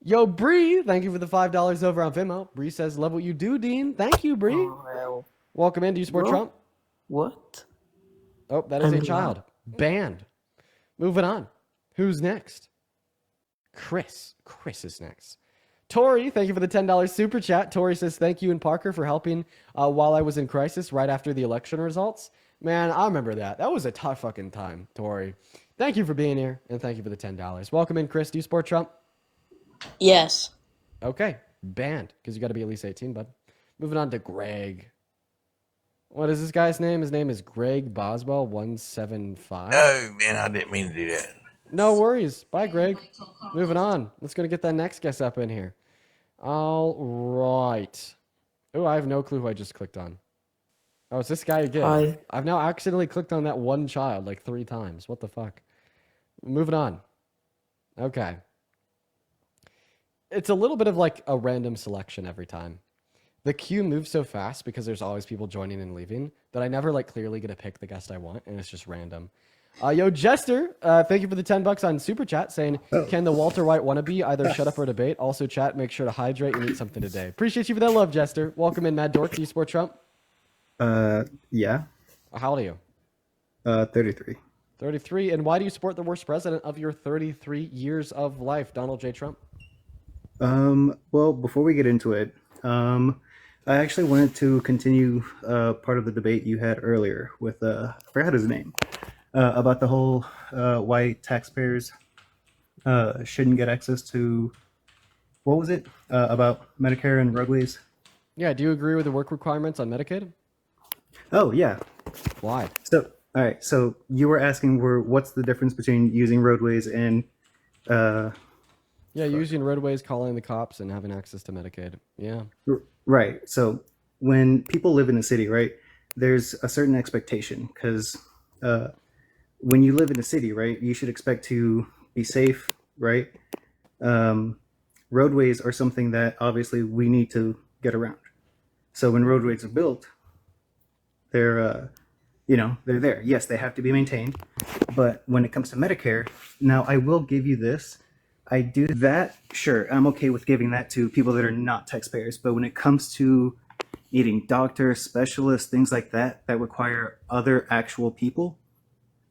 Yo, Bree, thank you for the $5 over on Venmo. Bree says, love what you do, Dean. Thank you, Bree. Oh, Welcome in. Do you support Trump? what? Oh, that is a I'm child. Banned. Moving on. Who's next? Chris. Chris is next. Tori, thank you for the $10 super chat. Tori says, thank you and Parker for helping while I was in crisis right after the election results. Man, I remember that. That was a tough fucking time, Tori. Thank you for being here, and thank you for the $10. Welcome in, Chris. Do you support Trump? Yes. Okay. Banned, because you got to be at least 18, bud. Moving on to Greg. What is this guy's name? His name is Greg Boswell 175. Oh, man, I didn't mean to do that. No worries. Bye, Greg. Moving on. Let's go to get that next guest up in here. All right. Oh, I have no clue who I just clicked on. Oh, it's this guy again. Hi. I've now accidentally clicked on that one child like 3 times. What the fuck? Moving on. Okay. It's a little bit of like a random selection every time. The queue moves so fast because there's always people joining and leaving that I never like clearly get to pick the guest I want, and it's just random. Yo, Jester, thank you for the $10 on Super Chat saying, can the Walter White wannabe either shut up or debate? Also, chat, make sure to hydrate and eat something today. Appreciate you for that love, Jester. Welcome in, Mad Dork. Do you support Trump? Yeah. How old are you? 33. 33. And why do you support the worst president of your 33 years of life, Donald J. Trump? Well, before we get into it, I actually wanted to continue part of the debate you had earlier with, I forgot his name, about the whole why taxpayers shouldn't get access to, what was it, about Medicare and roadways? Yeah, do you agree with the work requirements on Medicaid? Oh, yeah. Why? So, all right, so you were asking what's the difference between using roadways and... Yeah, using roadways, calling the cops, and having access to Medicaid. Yeah. Right. So when people live in a city, right, there's a certain expectation because when you live in a city, right, you should expect to be safe, right? roadways are something that obviously we need to get around. So when roadways are built, they're they're there. Yes, they have to be maintained, but when it comes to Medicare, now I will give you this. I do that, sure, I'm okay with giving that to people that are not taxpayers. But when it comes to needing doctors, specialists, things like that, that require other actual people,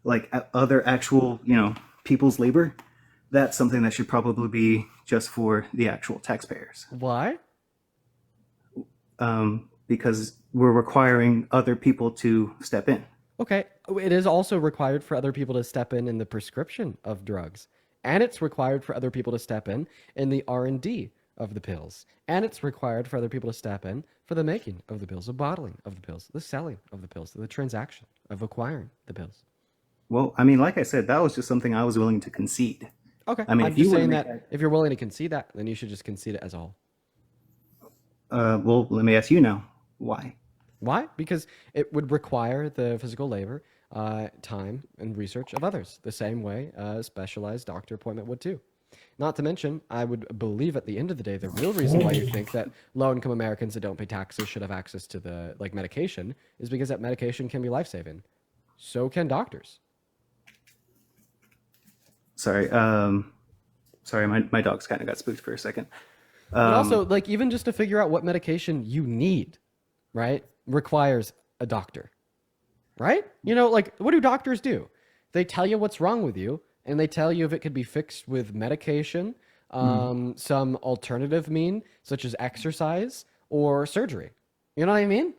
like other actual, people's labor, that's something that should probably be just for the actual taxpayers. Why? Because we're requiring other people to step in. Okay, it is also required for other people to step in the prescription of drugs, and it's required for other people to step in the R&D of the pills, and it's required for other people to step in for the making of the pills, the bottling of the pills, the selling of the pills, the transaction of acquiring the pills. Well, I mean, like I said, that was just something I was willing to concede. Okay, I mean, I'm if you just wanna saying make that if you're willing to concede that, then you should just concede it as a whole. Well, let me ask you now, why? Why? Because it would require the physical labor, time, and research of others, the same way a specialized doctor appointment would too. Not to mention, I would believe at the end of the day, the real reason why you think that low-income Americans that don't pay taxes should have access to the medication is because that medication can be life-saving. So can doctors. Sorry, my dogs kind of got spooked for a second. But also, even just to figure out what medication you need, right, requires a doctor, right? What do doctors do? They tell you what's wrong with you, and they tell you if it could be fixed with medication, some alternative mean, such as exercise or surgery. You know what I mean?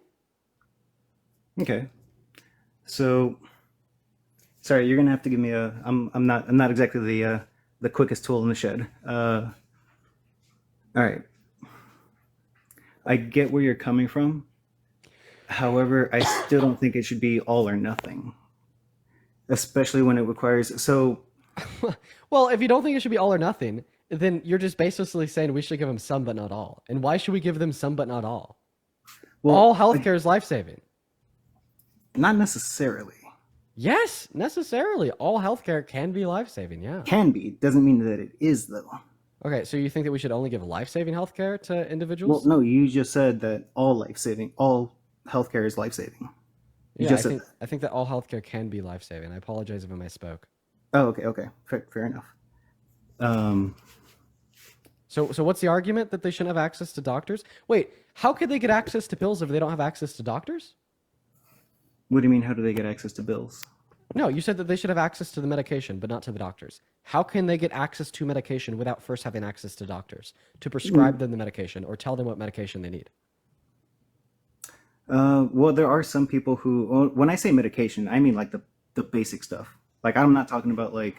Okay. So, sorry, you're gonna have to give me a. I'm not exactly the quickest tool in the shed. All right. I get where you're coming from. However, I still don't think it should be all or nothing, especially when it requires. So, well, if you don't think it should be all or nothing, then you're just basically saying we should give them some but not all. And why should we give them some but not all? Well, all healthcare is life-saving. Not necessarily. Yes, necessarily. All healthcare can be life-saving, yeah. Can be. Doesn't mean that it is, though. Okay, so you think that we should only give life-saving healthcare to individuals? Well, no, you just said that all healthcare is life-saving. Yeah, I think that all healthcare can be life-saving. I apologize if I misspoke. Oh, okay. Fair enough. So what's the argument that they shouldn't have access to doctors? Wait, how could they get access to pills if they don't have access to doctors? What do you mean, how do they get access to bills? No, you said that they should have access to the medication, but not to the doctors. How can they get access to medication without first having access to doctors to prescribe them the medication or tell them what medication they need? Well, there are some people who, when I say medication, I mean like the basic stuff. Like, I'm not talking about like,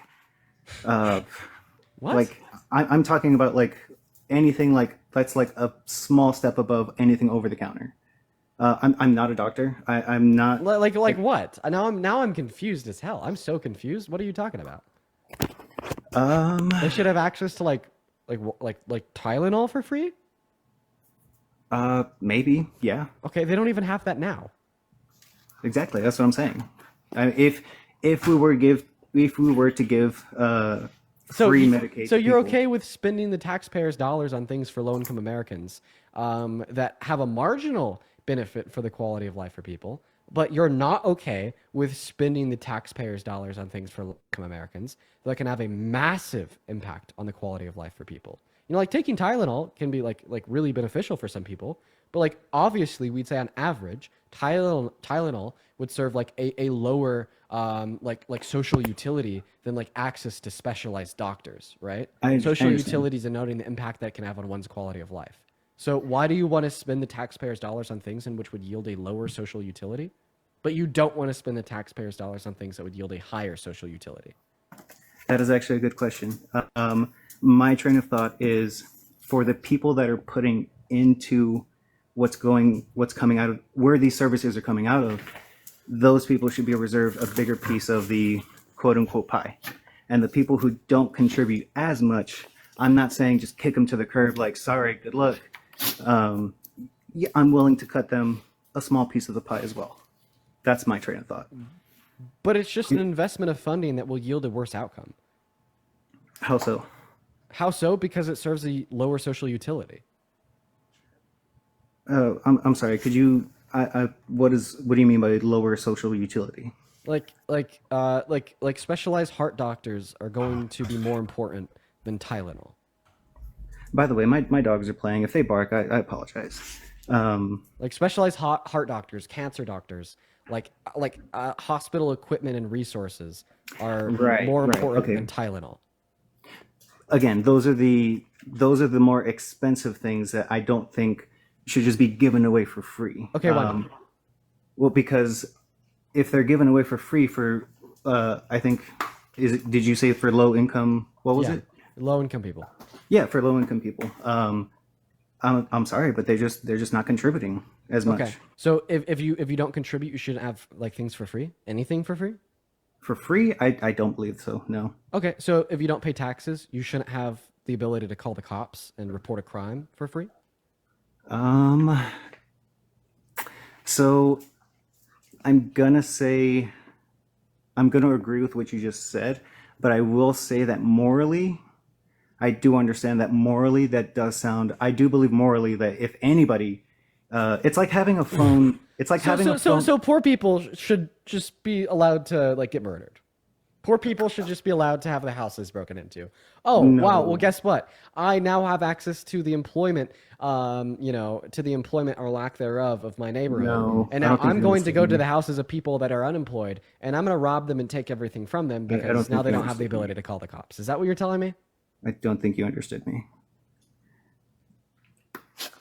what? Like, I'm talking about like anything that's like a small step above anything over the counter. I'm not a doctor. I'm not like what? Now I'm confused as hell. I'm so confused. What are you talking about? They should have access to like Tylenol for free? Maybe, yeah. Okay, they don't even have that now. Exactly, that's what I'm saying. If we were to give free medication, so you're okay with spending the taxpayers' dollars on things for low-income Americans that have a marginal benefit for the quality of life for people, but you're not okay with spending the taxpayers' dollars on things for low-income Americans that can have a massive impact on the quality of life for people. Like taking Tylenol can be like really beneficial for some people, but like obviously we'd say on average Tylenol would serve like a lower like social utility than like access to specialized doctors, right? Social utilities and noting the impact that can have on one's quality of life. So why do you want to spend the taxpayers' dollars on things in which would yield a lower social utility, but you don't want to spend the taxpayers' dollars on things that would yield a higher social utility? That is actually a good question. My train of thought is for the people that are putting into what's coming out of where these services are coming out of, those people should be reserved a bigger piece of the quote unquote pie. And the people who don't contribute as much, I'm not saying just kick them to the curb like, sorry, good luck. Yeah, I'm willing to cut them a small piece of the pie as well. That's my train of thought. But it's just an investment of funding that will yield a worse outcome. How so? How so? Because it serves a lower social utility. I'm sorry. Could you? What do you mean by lower social utility? Like specialized heart doctors are going to be more important than Tylenol. By the way, my dogs are playing. If they bark, I apologize. Like specialized heart doctors, cancer doctors, hospital equipment and resources are more important Okay. than Tylenol. Again, those are the more expensive things that I don't think should just be given away for free. Okay, why not? Well, because if they're given away for free for, I think, did you say for low income? What was it? Low income people. Yeah, for low income people. I'm sorry, but they're just not contributing as much. Okay, so if you don't contribute, you shouldn't have like things for free. Anything for free? For free, I don't believe so. No. Okay, so if you don't pay taxes, you shouldn't have the ability to call the cops and report a crime for free. So I'm gonna agree with what you just said, but I will say that morally, I do understand that morally that does sound. I do believe morally that if anybody, it's like having a phone. It's like having a phone. So poor people should just be allowed to like get murdered. Poor people should just be allowed to have their houses broken into. Oh, No. wow. Well, guess what? I now have access to the employment, to the employment or lack thereof of my neighborhood. No, And I now don't think I'm you going to go understand to me. the houses of people that are unemployed, and I'm going to rob them and take everything from them don't because now think they you don't have the understood me. ability to call the cops. Is that what you're telling me? I don't think you understood me.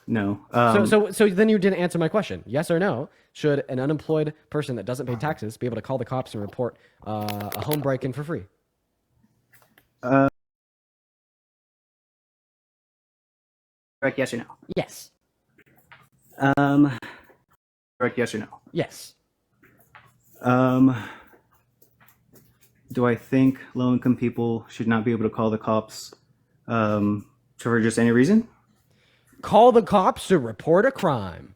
No. So then you didn't answer my question. Yes or no? Should an unemployed person that doesn't pay taxes be able to call the cops and report a home break-in for free? Correct. Yes or no? Yes. Correct. Yes or no? Yes. Do I think low income people should not be able to call the cops for just any reason? Call the cops to report a crime.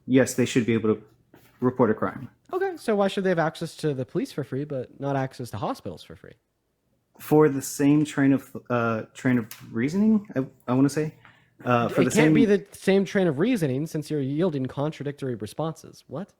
Yes, they should be able to report a crime. Okay, so why should they have access to the police for free, but not access to hospitals for free? For the same train of reasoning, I want to say. For It can't be the same train of reasoning since you're yielding contradictory responses. What?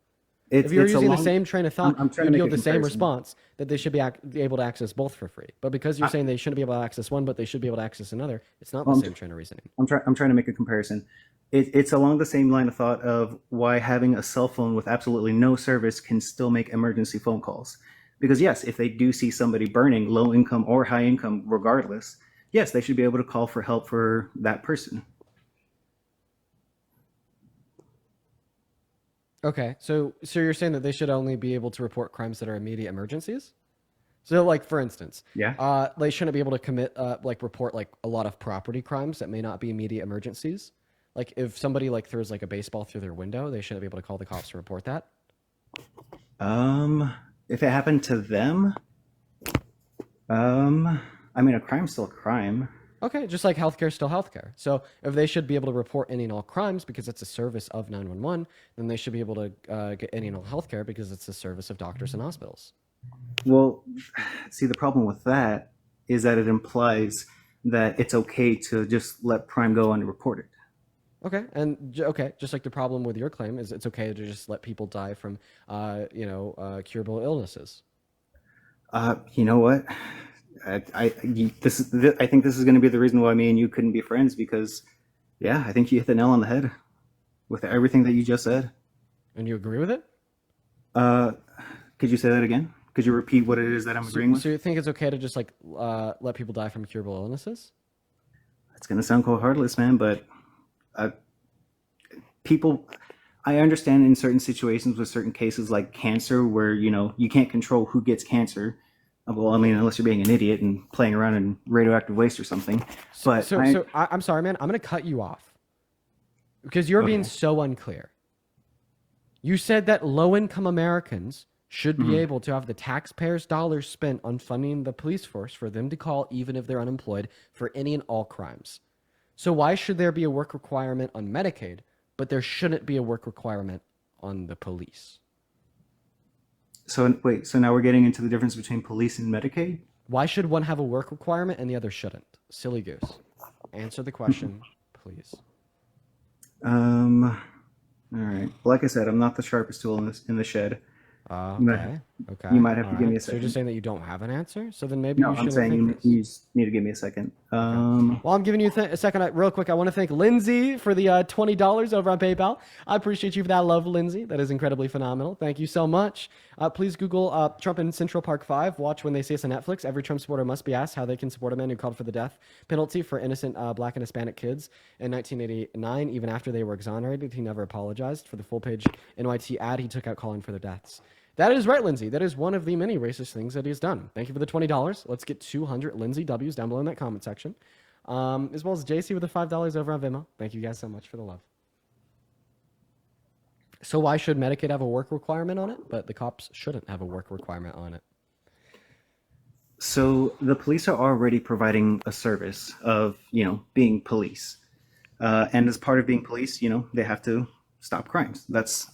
If you're using the same train of thought, I'm trying you'd to make yield a the same comparison. response that they should be able to access both for free. But because you're saying they shouldn't be able to access one, but they should be able to access another, it's not the same train of reasoning. I'm trying to make a comparison. It's along the same line of thought of why having a cell phone with absolutely no service can still make emergency phone calls. Because yes, if they do see somebody burning, low income or high income, regardless, yes, they should be able to call for help for that person. Okay, so you're saying that they should only be able to report crimes that are immediate emergencies? So, like for instance, they shouldn't be able to commit report like a lot of property crimes that may not be immediate emergencies. Like if somebody like throws like a baseball through their window, they shouldn't be able to call the cops to report that. If it happened to them, I mean, a crime's still a crime. Okay, just like healthcare is still healthcare. So if they should be able to report any and all crimes because it's a service of 911, then they should be able to get any and all healthcare because it's a service of doctors and hospitals. Well, see, the problem with that is that it implies that it's okay to just let crime go unreported. Okay, and just like the problem with your claim is it's okay to just let people die from, curable illnesses. You know what? I think this is going to be the reason why me and you couldn't be friends because, yeah, I think you hit the nail on the head with everything that you just said. And you agree with it? Could you say that again? Could you repeat what it is that I'm agreeing with? So you think it's okay to just like let people die from curable illnesses? It's going to sound cold heartless, man, but I understand in certain situations with certain cases like cancer where, you can't control who gets cancer. Well, I mean, unless you're being an idiot and playing around in radioactive waste or something. But I'm sorry, man. I'm going to cut you off because you're being so unclear. You said that low-income Americans should be able to have the taxpayers' dollars spent on funding the police force for them to call even if they're unemployed for any and all crimes. So why should there be a work requirement on Medicaid, but there shouldn't be a work requirement on the police? So wait, so now we're getting into the difference between police and Medicaid? Why should one have a work requirement and the other shouldn't? Silly goose. Answer the question, please. All right. Like I said, I'm not the sharpest tool in the shed. Okay. You might have All to give me a right. So you're second. just saying that you don't have an answer? So then maybe No, you I'm should saying think this. you just need to give me a second. While I'm giving you a second, real quick, I want to thank Lindsay for the $20 over on PayPal. I appreciate you for that love, Lindsay. That is incredibly phenomenal. Thank you so much. Please Google Trump in Central Park 5. Watch When They See Us on Netflix. Every Trump supporter must be asked how they can support a man who called for the death penalty for innocent Black and Hispanic kids in 1989. Even after they were exonerated, he never apologized for the full-page NYT ad he took out calling for their deaths. That is right, Lindsay. That is one of the many racist things that he has done. Thank you for the $20. Let's get 200 Lindsay W's down below in that comment section. As well as JC with the $5 over on Venmo. Thank you guys so much for the love. So why should Medicaid have a work requirement on it, but the cops shouldn't have a work requirement on it? So the police are already providing a service of, being police. And as part of being police, they have to stop crimes. That's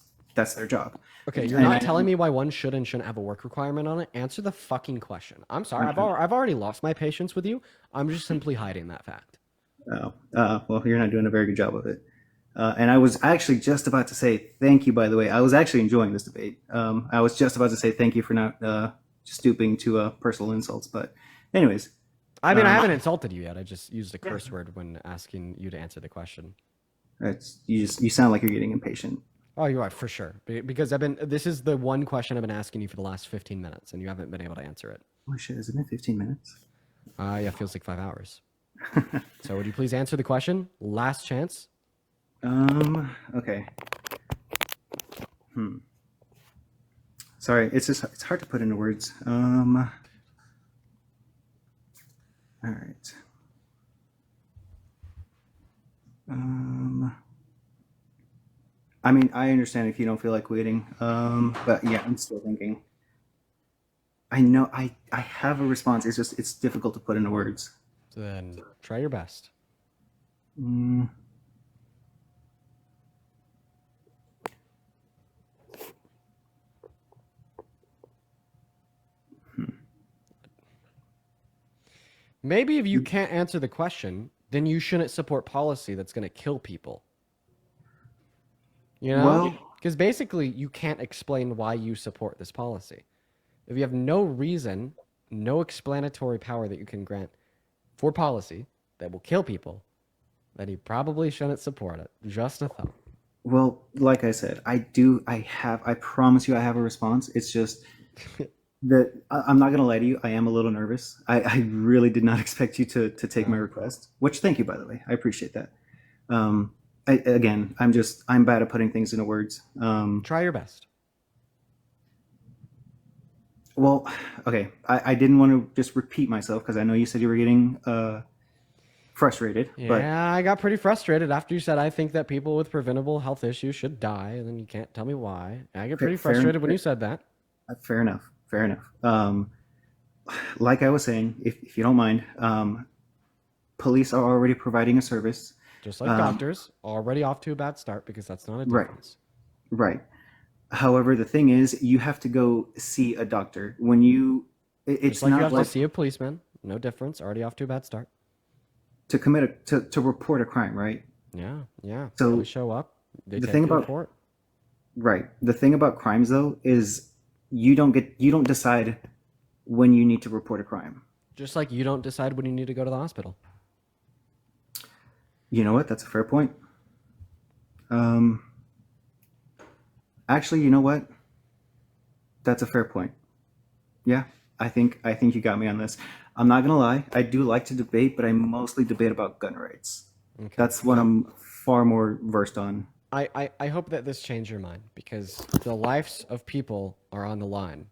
their job. Okay, you're not telling me why one should and shouldn't have a work requirement on it. Answer the fucking question. I'm sorry, I've already lost my patience with you. I'm just simply hiding that fact. Well, you're not doing a very good job of it. And I was actually just about to say thank you, by the way. I was actually enjoying this debate. I was just about to say thank you for not stooping to personal insults. But anyways. I mean, I haven't insulted you yet. I just used a curse word when asking you to answer the question. You sound like you're getting impatient. Oh, you're right, for sure. Because this is the one question I've been asking you for the last 15 minutes, and you haven't been able to answer it. Oh shit, has it been 15 minutes? Yeah, it feels like 5 hours. So would you please answer the question? Last chance. Okay. Sorry, it's hard to put into words. All right. I mean, I understand if you don't feel like waiting. But yeah, I'm still thinking. I know I have a response. It's difficult to put into words. So then try your best. Maybe if you can't answer the question, then you shouldn't support policy that's going to kill people. You know? Because basically, you can't explain why you support this policy. If you have no reason, no explanatory power that you can grant for policy that will kill people, then you probably shouldn't support it. Just a thought. Well, like I said, I promise you I have a response. It's just that I'm not going to lie to you. I am a little nervous. I really did not expect you to take my request, which thank you, by the way. I appreciate that. I'm bad at putting things into words. Try your best. Well, okay. I didn't want to just repeat myself because I know you said you were getting frustrated. Yeah, but I got pretty frustrated after you said I think that people with preventable health issues should die, and then you can't tell me why. I get pretty frustrated when you said that. Fair enough. Like I was saying, if you don't mind, police are already providing a service. Just like doctors, already off to a bad start because that's not a difference. Right. However, the thing is, you have to go see a doctor when it's Just like not you have like to see a policeman. No difference. Already off to a bad start. to report a crime, right? Yeah. So they show up. They the take thing the about report. Right. The thing about crimes, though, is you don't decide when you need to report a crime. Just like you don't decide when you need to go to the hospital. You know what? That's a fair point. Actually, you know what? That's a fair point. Yeah, I think you got me on this. I'm not gonna lie. I do like to debate, but I mostly debate about gun rights. Okay. That's what I'm far more versed on. I hope that this changed your mind because the lives of people are on the line.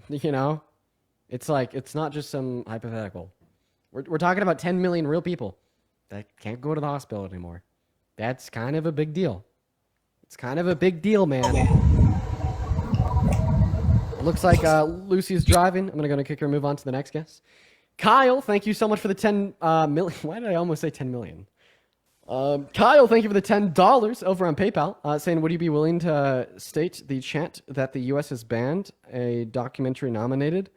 You know? It's like, it's not just some hypothetical. We're talking about 10 million real people that can't go to the hospital anymore. That's kind of a big deal. It's kind of a big deal, man. It looks like Lucy's driving. I'm going to kick her and move on to the next guest. Kyle, thank you so much for the 10 million. Why did I almost say 10 million? Kyle, thank you for the $10 over on PayPal, saying, would you be willing to state the chant that the U.S. has banned a documentary nominated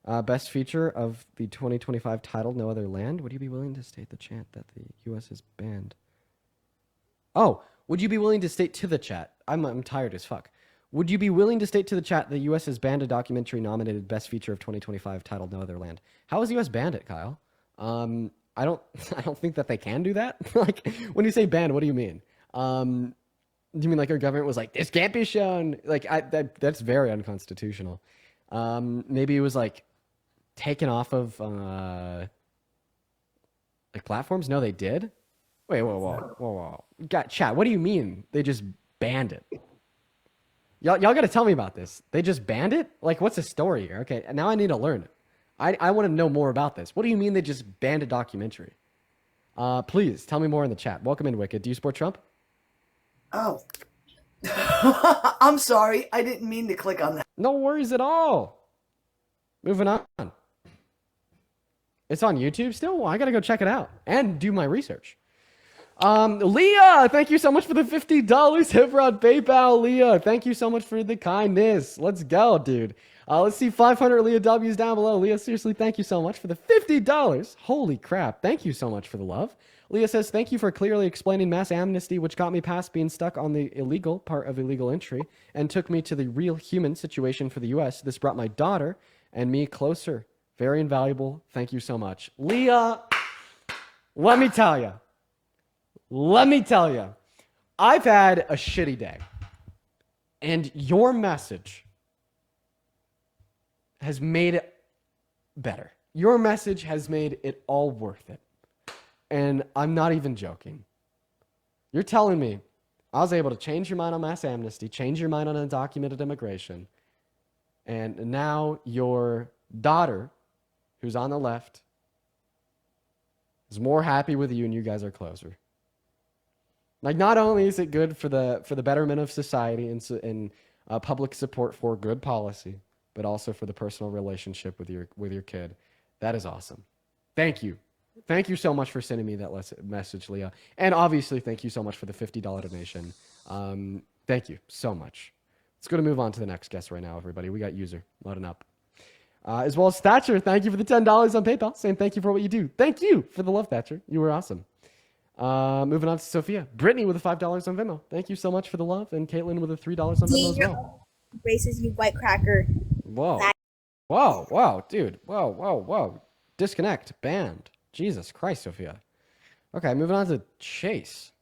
Best feature of the 2025 title, No Other Land. Would you be willing to state the chat that the U.S. has banned? Oh, would you be willing to state to the chat? I'm tired as fuck. Would you be willing to state to the chat the U.S. has banned a documentary nominated Best Feature of 2025 titled No Other Land? How has the U.S. banned it, Kyle? I don't I don't think that they can do that. Like, when you say banned, what do you mean? Do you mean like our government was like, this can't be shown? Like, that's very unconstitutional. Maybe it was like taken off of like platforms. No, they did. Wait, whoa. Got chat. What do you mean they just banned it? Y'all got to tell me about this. They just banned it? Like, what's the story here? Okay, now I need to learn it. I want to know more about this. What do you mean they just banned a documentary? Please tell me more in the chat. Welcome in, Wicked. Do you support Trump? Oh. I'm sorry. I didn't mean to click on that. No worries at all. Moving on. It's on YouTube still? Well, I got to go check it out and do my research. Leah, thank you so much for the $50 Hebron PayPal. Leah, thank you so much for the kindness. Let's go, dude. Let's see 500 Leah W's down below. Leah, seriously, thank you so much for the $50. Holy crap. Thank you so much for the love. Leah says, thank you for clearly explaining mass amnesty, which got me past being stuck on the illegal part of illegal entry and took me to the real human situation for the U.S. This brought my daughter and me closer. Very invaluable. Thank you so much. Leah, let me tell you. I've had a shitty day. And your message has made it better. Your message has made it all worth it. And I'm not even joking. You're telling me I was able to change your mind on mass amnesty, change your mind on undocumented immigration, and now your daughter, who's on the left, is more happy with you and you guys are closer. Like, not only is it good for the betterment of society and public support for good policy, but also for the personal relationship with your kid. That is awesome. Thank you. Thank you so much for sending me that message, Leah. And obviously, thank you so much for the $50 donation. Thank you so much. Let's go to move on to the next guest right now, everybody. We got User loading up. As well as Thatcher, thank you for the $10 on PayPal, saying thank you for what you do. Thank you for the love, Thatcher. You were awesome. Moving on to Sophia. Brittany with the $5 on Venmo. Thank you so much for the love. And Caitlin with the $3 on Venmo as well. Braces, you white cracker. Whoa, dude. Whoa. Disconnect. Banned. Jesus Christ, Sophia. Okay, moving on to Chase.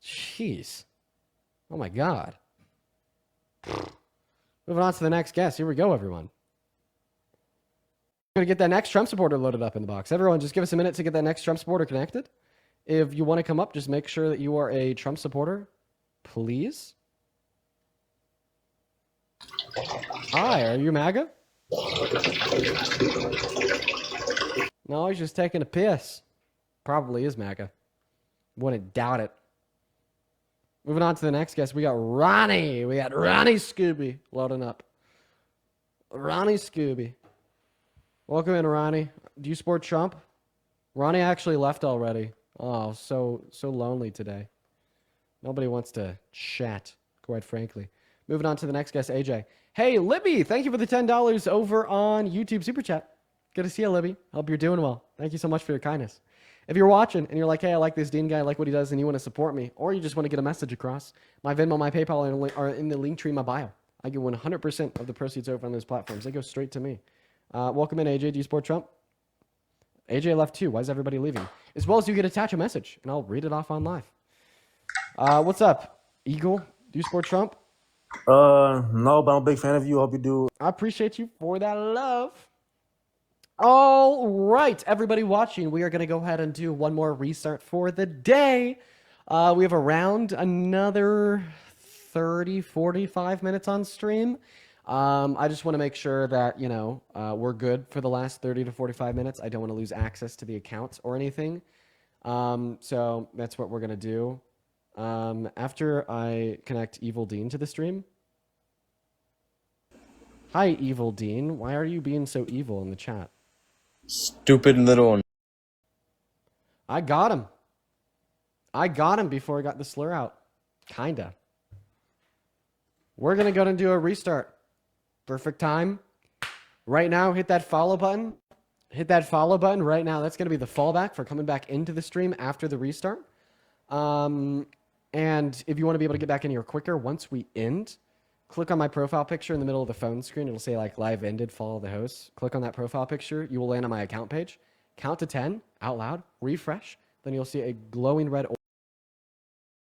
Jeez. Oh my God. Moving on to the next guest. Here we go, everyone. We're going to get that next Trump supporter loaded up in the box. Everyone, just give us a minute to get that next Trump supporter connected. If you want to come up, just make sure that you are a Trump supporter, please. Hi, are you MAGA? No, he's just taking a piss. Probably is MAGA. Wouldn't doubt it. Moving on to the next guest, we got Ronnie. We got Ronnie Scooby loading up. Ronnie Scooby. Welcome in, Ronnie. Do you support Trump? Ronnie actually left already. Oh, so lonely today. Nobody wants to chat, quite frankly. Moving on to the next guest, AJ. Hey, Libby, thank you for the $10 over on YouTube Super Chat. Good to see you, Libby. Hope you're doing well. Thank you so much for your kindness. If you're watching and you're like, hey, I like this Dean guy, I like what he does, and you want to support me, or you just want to get a message across, my Venmo, my PayPal are in the link tree in my bio. I get 100% of the proceeds over on those platforms. They go straight to me. Welcome in, AJ. Do you support Trump? AJ left too. Why is everybody leaving? As well as you get attach a message, and I'll read it off on live. What's up, Eagle? Do you support Trump? No, but I'm a big fan of you. Hope you do. I appreciate you for that love. All right, everybody watching, we are going to go ahead and do one more restart for the day. We have around another 30, 45 minutes on stream. I just want to make sure that, we're good for the last 30 to 45 minutes. I don't want to lose access to the accounts or anything. So that's what we're going to do. After I connect Evil Dean to the stream. Hi, Evil Dean. Why are you being so evil in the chat? Stupid little. I got him. I got him before I got the slur out. Kinda. We're going to go and do a restart. Perfect time. right now, hit that follow button. Hit that follow button right now. That's going to be the fallback for coming back into the stream after the restart. And if you want to be able to get back in here quicker, once we end, click on my profile picture in the middle of the phone screen. It'll say like live ended, follow the host. Click on that profile picture. You will land on my account page. Count to 10 out loud, refresh. Then you'll see a glowing red